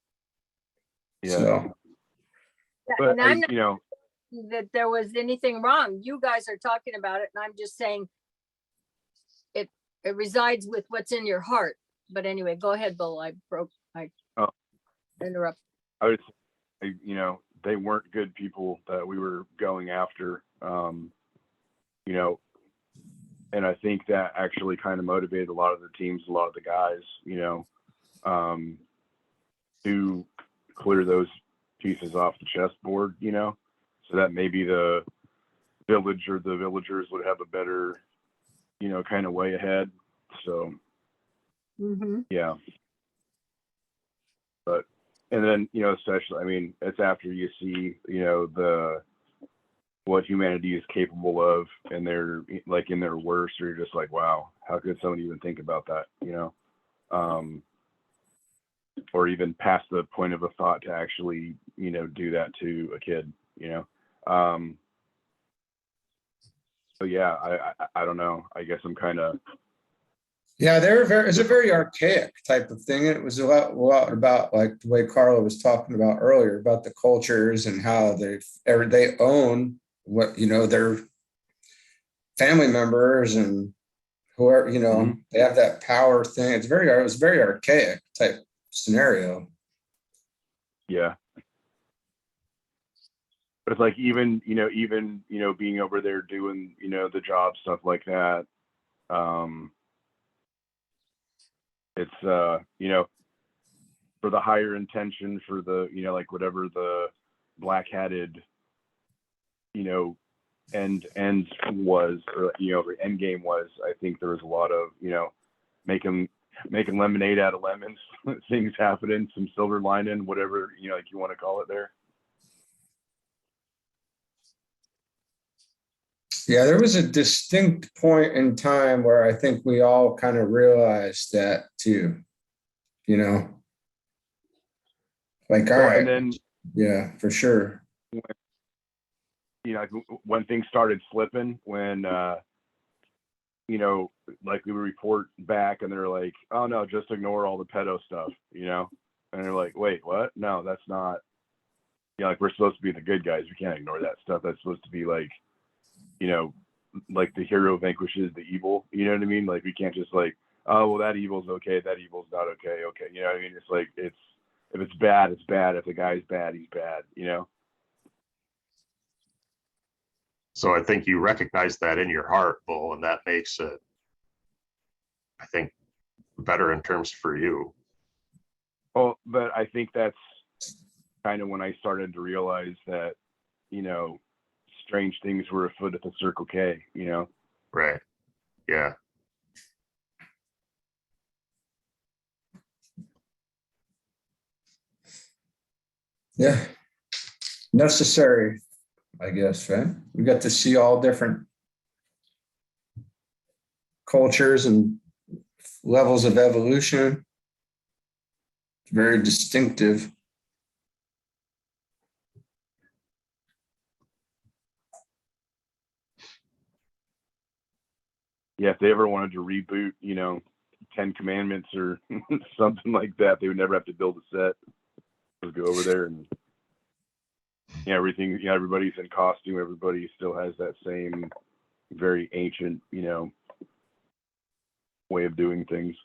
Yeah. So But and I'm you know, not that there was anything wrong. You guys are talking about it, and I'm just saying it resides with what's in your heart. But anyway, go ahead, Bill. I Oh. interrupt. I would say, you know, they weren't good people that we were going after, you know, and I think that actually kind of motivated a lot of the teams, a lot of the guys, you know, to clear those pieces off the chessboard, you know, so that maybe the village or the villagers would have a better, you know, kind of way ahead. So, yeah. But, and then, you know, especially, I mean, it's after you see, you know, what humanity is capable of and they're like in their worst, or you're just like, wow, how could someone even think about that, you know? Or even past the point of a thought to actually, you know, do that to a kid, you know? So yeah, I don't know. I guess I'm kind of, yeah, it's a very archaic type of thing. It was a lot about like the way Carla was talking about earlier about the cultures and how they own what, you know, their family members and whoever, you know, they have that power thing. It was very archaic type scenario. yeah. But it's like, even, you know, being over there doing, you know, the job, stuff like that. It's, you know, for the higher intention, for the, you know, like whatever the black hatted, you know, end was, or, you know, the end game was, I think there was a lot of, you know, making lemonade out of lemons, things happening, some silver lining, whatever, you know, like you want to call it there. Yeah, there was a distinct point in time where I think we all kind of realized that too, you know, like, all Well, right, and then, yeah, for sure. you know, when things started slipping, when, you know, like we would report back and they're like, oh no, just ignore all the pedo stuff, you know? And they're like, wait, what? No, that's not, you know, like we're supposed to be the good guys. We can't ignore that stuff. That's supposed to be like, you know, like the hero vanquishes the evil, you know what I mean? Like we can't just like, oh, well, that evil's okay, that evil's not okay. Okay. You know what I mean? It's like, if it's bad, it's bad. If the guy's bad, he's bad, you know? So I think you recognize that in your heart, Bull, and that makes it, I think, better in terms for you. Well, but I think that's kind of when I started to realize that, you know, strange things were afoot at the Circle K, you know? Right. Yeah. Yeah. Necessary, I guess, right? We got to see all different cultures and levels of evolution. It's very distinctive. Yeah, if they ever wanted to reboot, you know, 10 Commandments or something like that, they would never have to build a set. Just go over there and, yeah, everything, yeah, everybody's in costume. Everybody still has that same very ancient, you know, way of doing things.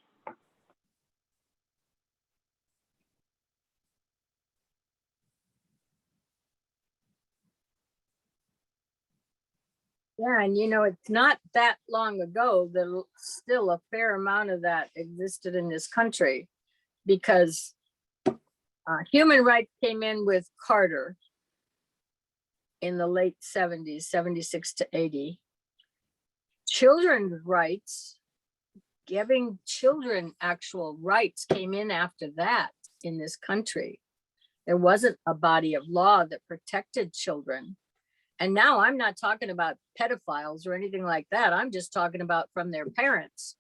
Yeah, and you know, it's not that long ago that still a fair amount of that existed in this country, because human rights came in with Carter in the late 70s, 76 to 80. Children's rights, giving children actual rights, came in after that in this country. There wasn't a body of law that protected children. And now I'm not talking about pedophiles or anything like that. I'm just talking about from their parents.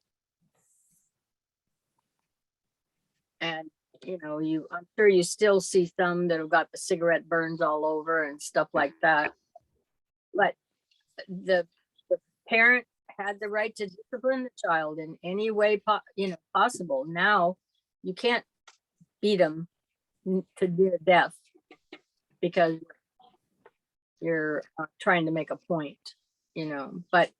And, you know, I'm sure you still see some that have got the cigarette burns all over and stuff like that. But the parent had the right to discipline the child in any way, possible. Now you can't beat them to near death because you're trying to make a point, you know, but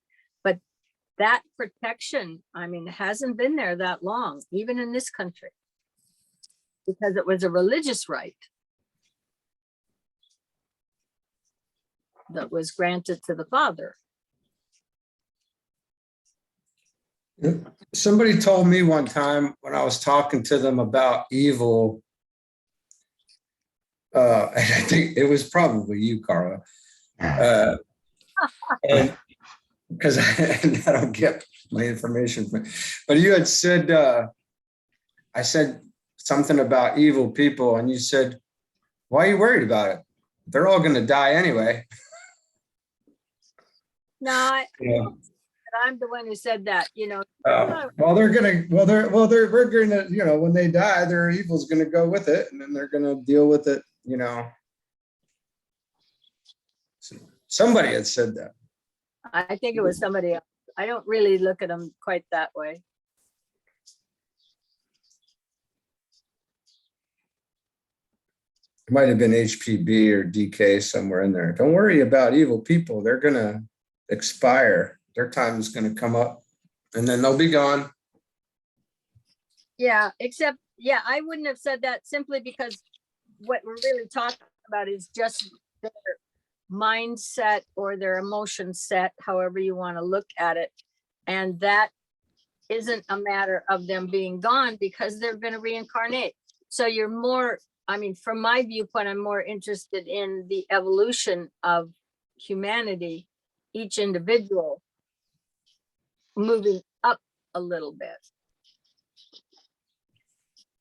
that protection, I mean, hasn't been there that long, even in this country, because it was a religious right that was granted to the father. Somebody told me one time when I was talking to them about evil, and I think it was probably you, Carla, and because I don't get my information from, but you had said, I said something about evil people, and you said, why are you worried about it? They're all going to die anyway. No, Yeah. I'm the one who said that, you know. Well, we're gonna, you know, when they die, their evil's gonna go with it, and then they're gonna deal with it, you know. So somebody had said that. I think it was somebody else. I don't really look at them quite that way. It might have been HPB or DK somewhere in there. Don't worry about evil people. They're gonna expire. Their time is gonna come up, and then they'll be gone. Yeah, except, yeah, I wouldn't have said that simply because what we're really talking about is just their mindset or their emotion set, however you want to look at it. And that isn't a matter of them being gone because they're going to reincarnate. So you're more, I mean, from my viewpoint, I'm more interested in the evolution of humanity, each individual moving up a little bit.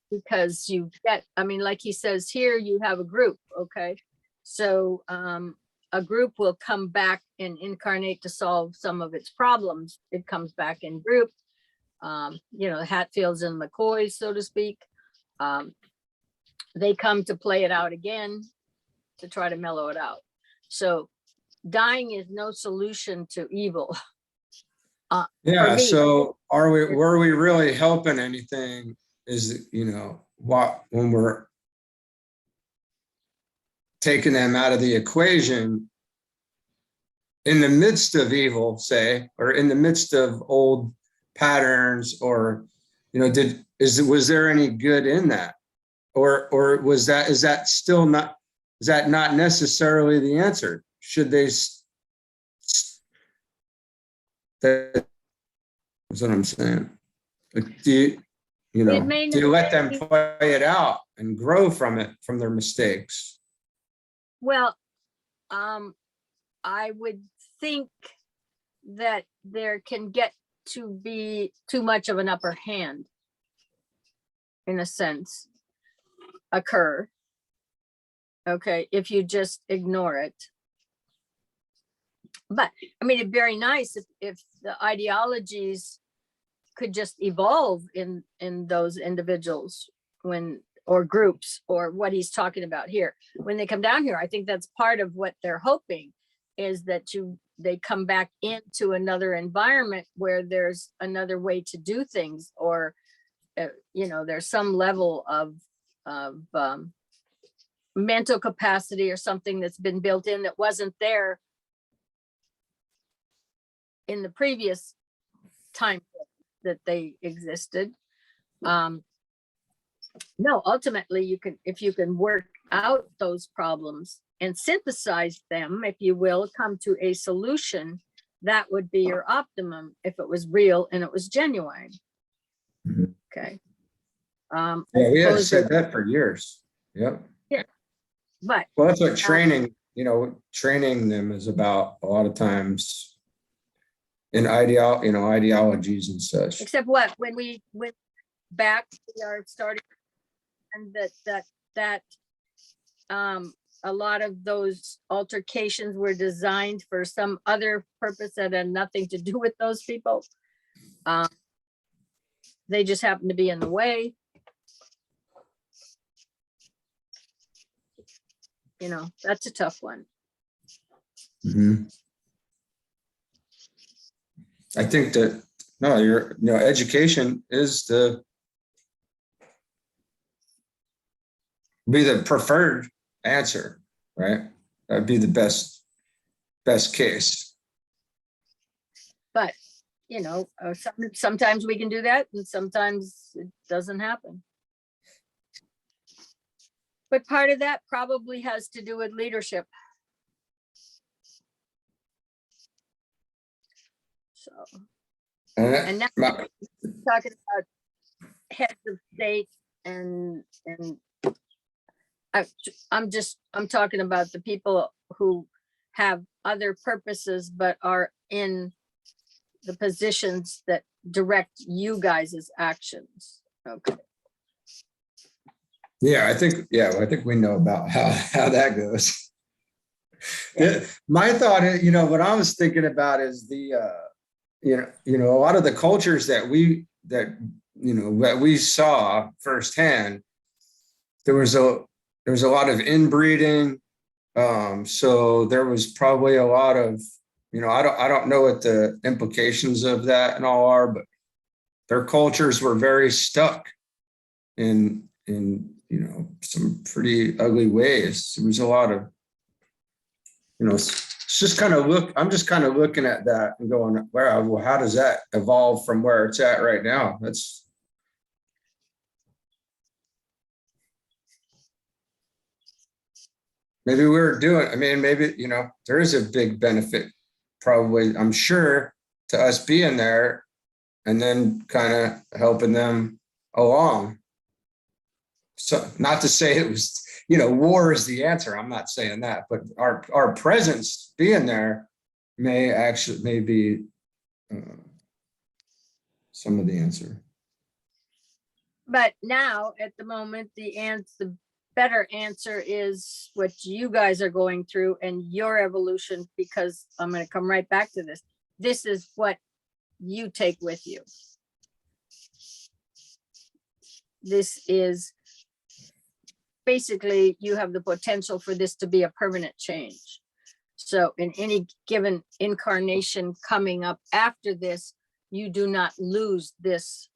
Because you get, I mean, like he says here, you have a group, okay? So a group will come back and incarnate to solve some of its problems. It comes back in group, you know, the Hatfields and McCoys, so to speak. They come to play it out again to try to mellow it out. So dying is no solution to evil. Yeah, so were we really helping anything? Is, you know, what, when we're taking them out of the equation in the midst of evil, say, or in the midst of old patterns, or, was there any good in that? Or is that not necessarily the answer? Should they, that's what I'm saying. Like, do you let them play it out and grow from it, from their mistakes? Well, I would think that there can get to be too much of an upper hand, in a sense, occur. Okay, if you just ignore it. But I mean, it'd be very nice if the ideologies could just evolve in those individuals or groups, or what he's talking about here when they come down here. I think that's part of what they're hoping, is that they come back into another environment where there's another way to do things, or there's some level of mental capacity or something that's been built in that wasn't there in the previous time that they existed. No, ultimately, if you can work out those problems and synthesize them, if you will, come to a solution, that would be your optimum if it was real and it was genuine. Okay. Yeah, we have said that for years. Yep. Yeah. But well, that's what training them is about a lot of times, in ideologies and such. Except what, when we went back to our starting, and that a lot of those altercations were designed for some other purpose that had nothing to do with those people. They just happen to be in the way. That's a tough one. Mm-hmm. I think that education is be the preferred answer, right? That'd be the best case. But sometimes we can do that, and sometimes it doesn't happen. But part of that probably has to do with leadership. So, and now talking about heads of state, and I'm talking about the people who have other purposes but are in the positions that direct you guys' actions. Okay. Yeah, I think we know about how that goes. Yeah. My thought is, what I was thinking about is the a lot of the cultures that we saw firsthand, there was a lot of inbreeding. So there was probably a lot of, I don't know what the implications of that and all are, but their cultures were very stuck in some pretty ugly ways. There was a lot of, it's just kind of I'm just kind of looking at that and going, well, how does that evolve from where it's at right now? That's maybe maybe, there is a big benefit, probably, I'm sure, to us being there and then kind of helping them along. So not to say it was, war is the answer. I'm not saying that, but our presence being there may be some of the answer. But now at the moment, the better answer is what you guys are going through and your evolution, because I'm going to come right back to this. This is what you take with you. This is basically, you have the potential for this to be a permanent change. So in any given incarnation coming up after this, you do not lose this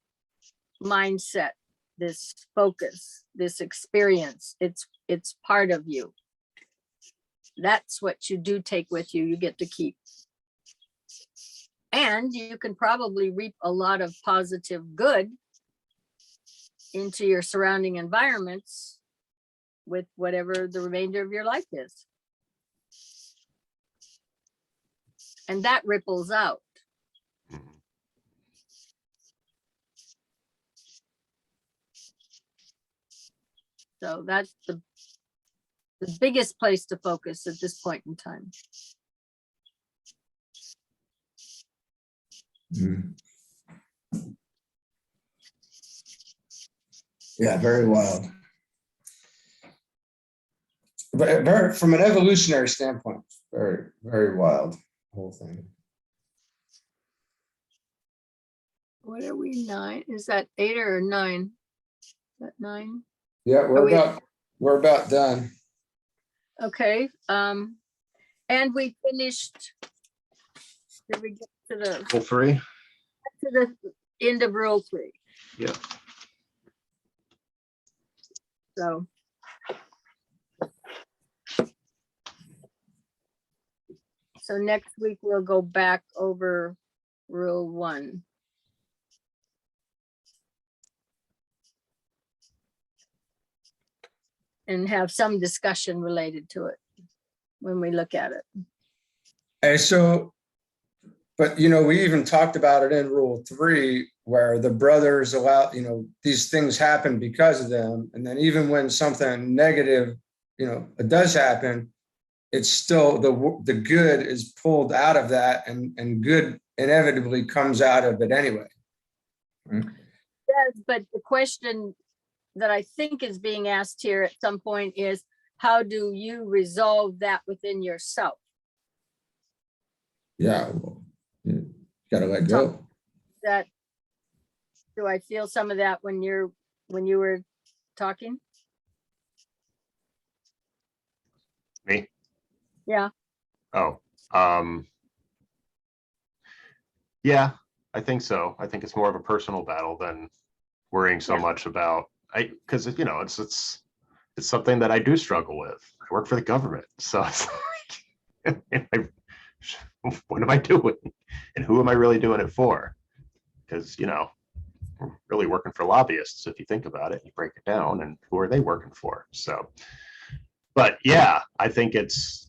mindset, this focus, this experience. It's part of you. That's what you do take with you. You get to keep. And you can probably reap a lot of positive good into your surrounding environments with whatever the remainder of your life is. And that ripples out. So that's the biggest place to focus at this point in time. Yeah, very wild. But very, from an evolutionary standpoint, very, very wild, whole thing. What are we, 9? Is that 8 or 9? Is that 9? Yeah, Are we- we're about done. Okay. And we finished. Did we get to the Rule 3. end of rule 3? Yeah. So. So next week we'll go back over rule 1. And have some discussion related to it when we look at it. And so, but you know, we even talked about it in rule 3, where the brothers allow, you know, these things happen because of them. And then even when something negative, you know, it does happen, it's still the good is pulled out of that, and good inevitably comes out of it anyway. Yes, but the question that I think is being asked here at some point is, how do you resolve that within yourself? Yeah, well, you gotta let go. That, do I feel some of that when you were talking? Me? Yeah. Oh, yeah, I think so. I think it's more of a personal battle than worrying so Yeah. much about, because you know, it's something that I do struggle with. I work for the government, so it's like, what am I doing, and who am I really doing it for? Because you know, we're really working for lobbyists. If you think about it, you break it down, and who are they working for? So, but yeah, I think it's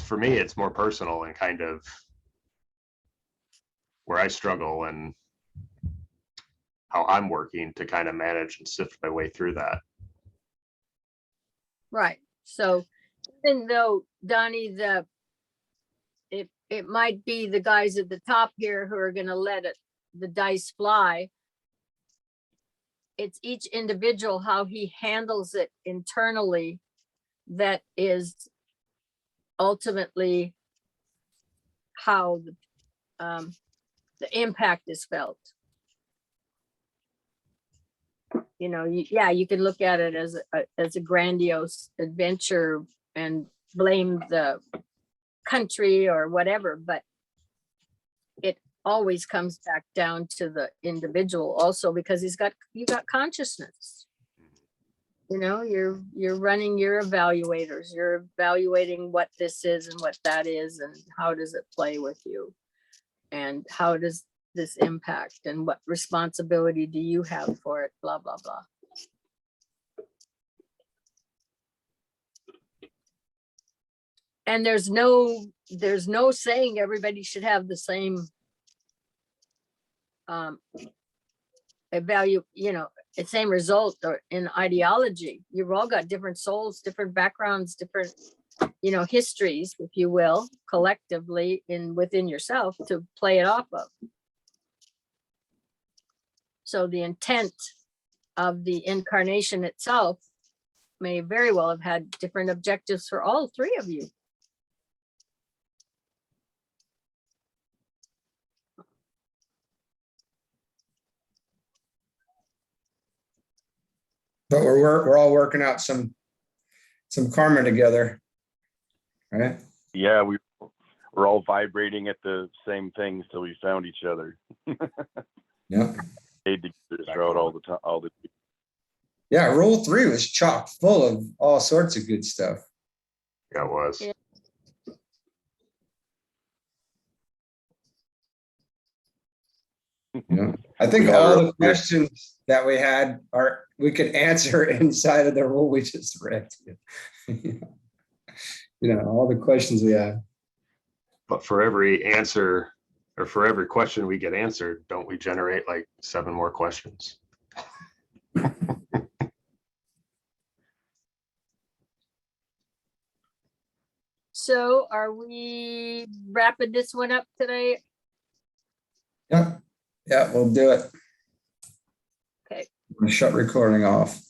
for me, it's more personal and kind of where I struggle and how I'm working to kind of manage and sift my way through that. Right. So even though, Donnie, it might be the guys at the top here who are going to let the dice fly. It's each individual, how he handles it internally, that is ultimately how the impact is felt. You know, you can look at it as a grandiose adventure and blame the country or whatever, but it always comes back down to the individual also, because you got consciousness. You know, you're running your evaluators, you're evaluating what this is and what that is, and how does it play with you, and how does this impact, and what responsibility do you have for it, blah, blah, blah. And there's no saying everybody should have the same same result or in ideology. You've all got different souls, different backgrounds, different, histories, if you will, collectively within yourself to play it off of. So the intent of the incarnation itself may very well have had different objectives for all three of you. But we're all working out some karma together, right? Yeah, we're all vibrating at the same thing till we found each other. Yeah. Stayed together throughout all the time. Yeah, roll 3 was chock full of all sorts of good stuff. Yeah, it was. Yeah. Yeah. I think We had all our- the questions that we had we could answer inside of the rule we just read. All the questions we had. But for every answer or for every question we get answered, don't we generate like 7 more questions? So are we wrapping this one up today? Yeah, we'll do it. Okay. I'm gonna shut recording off.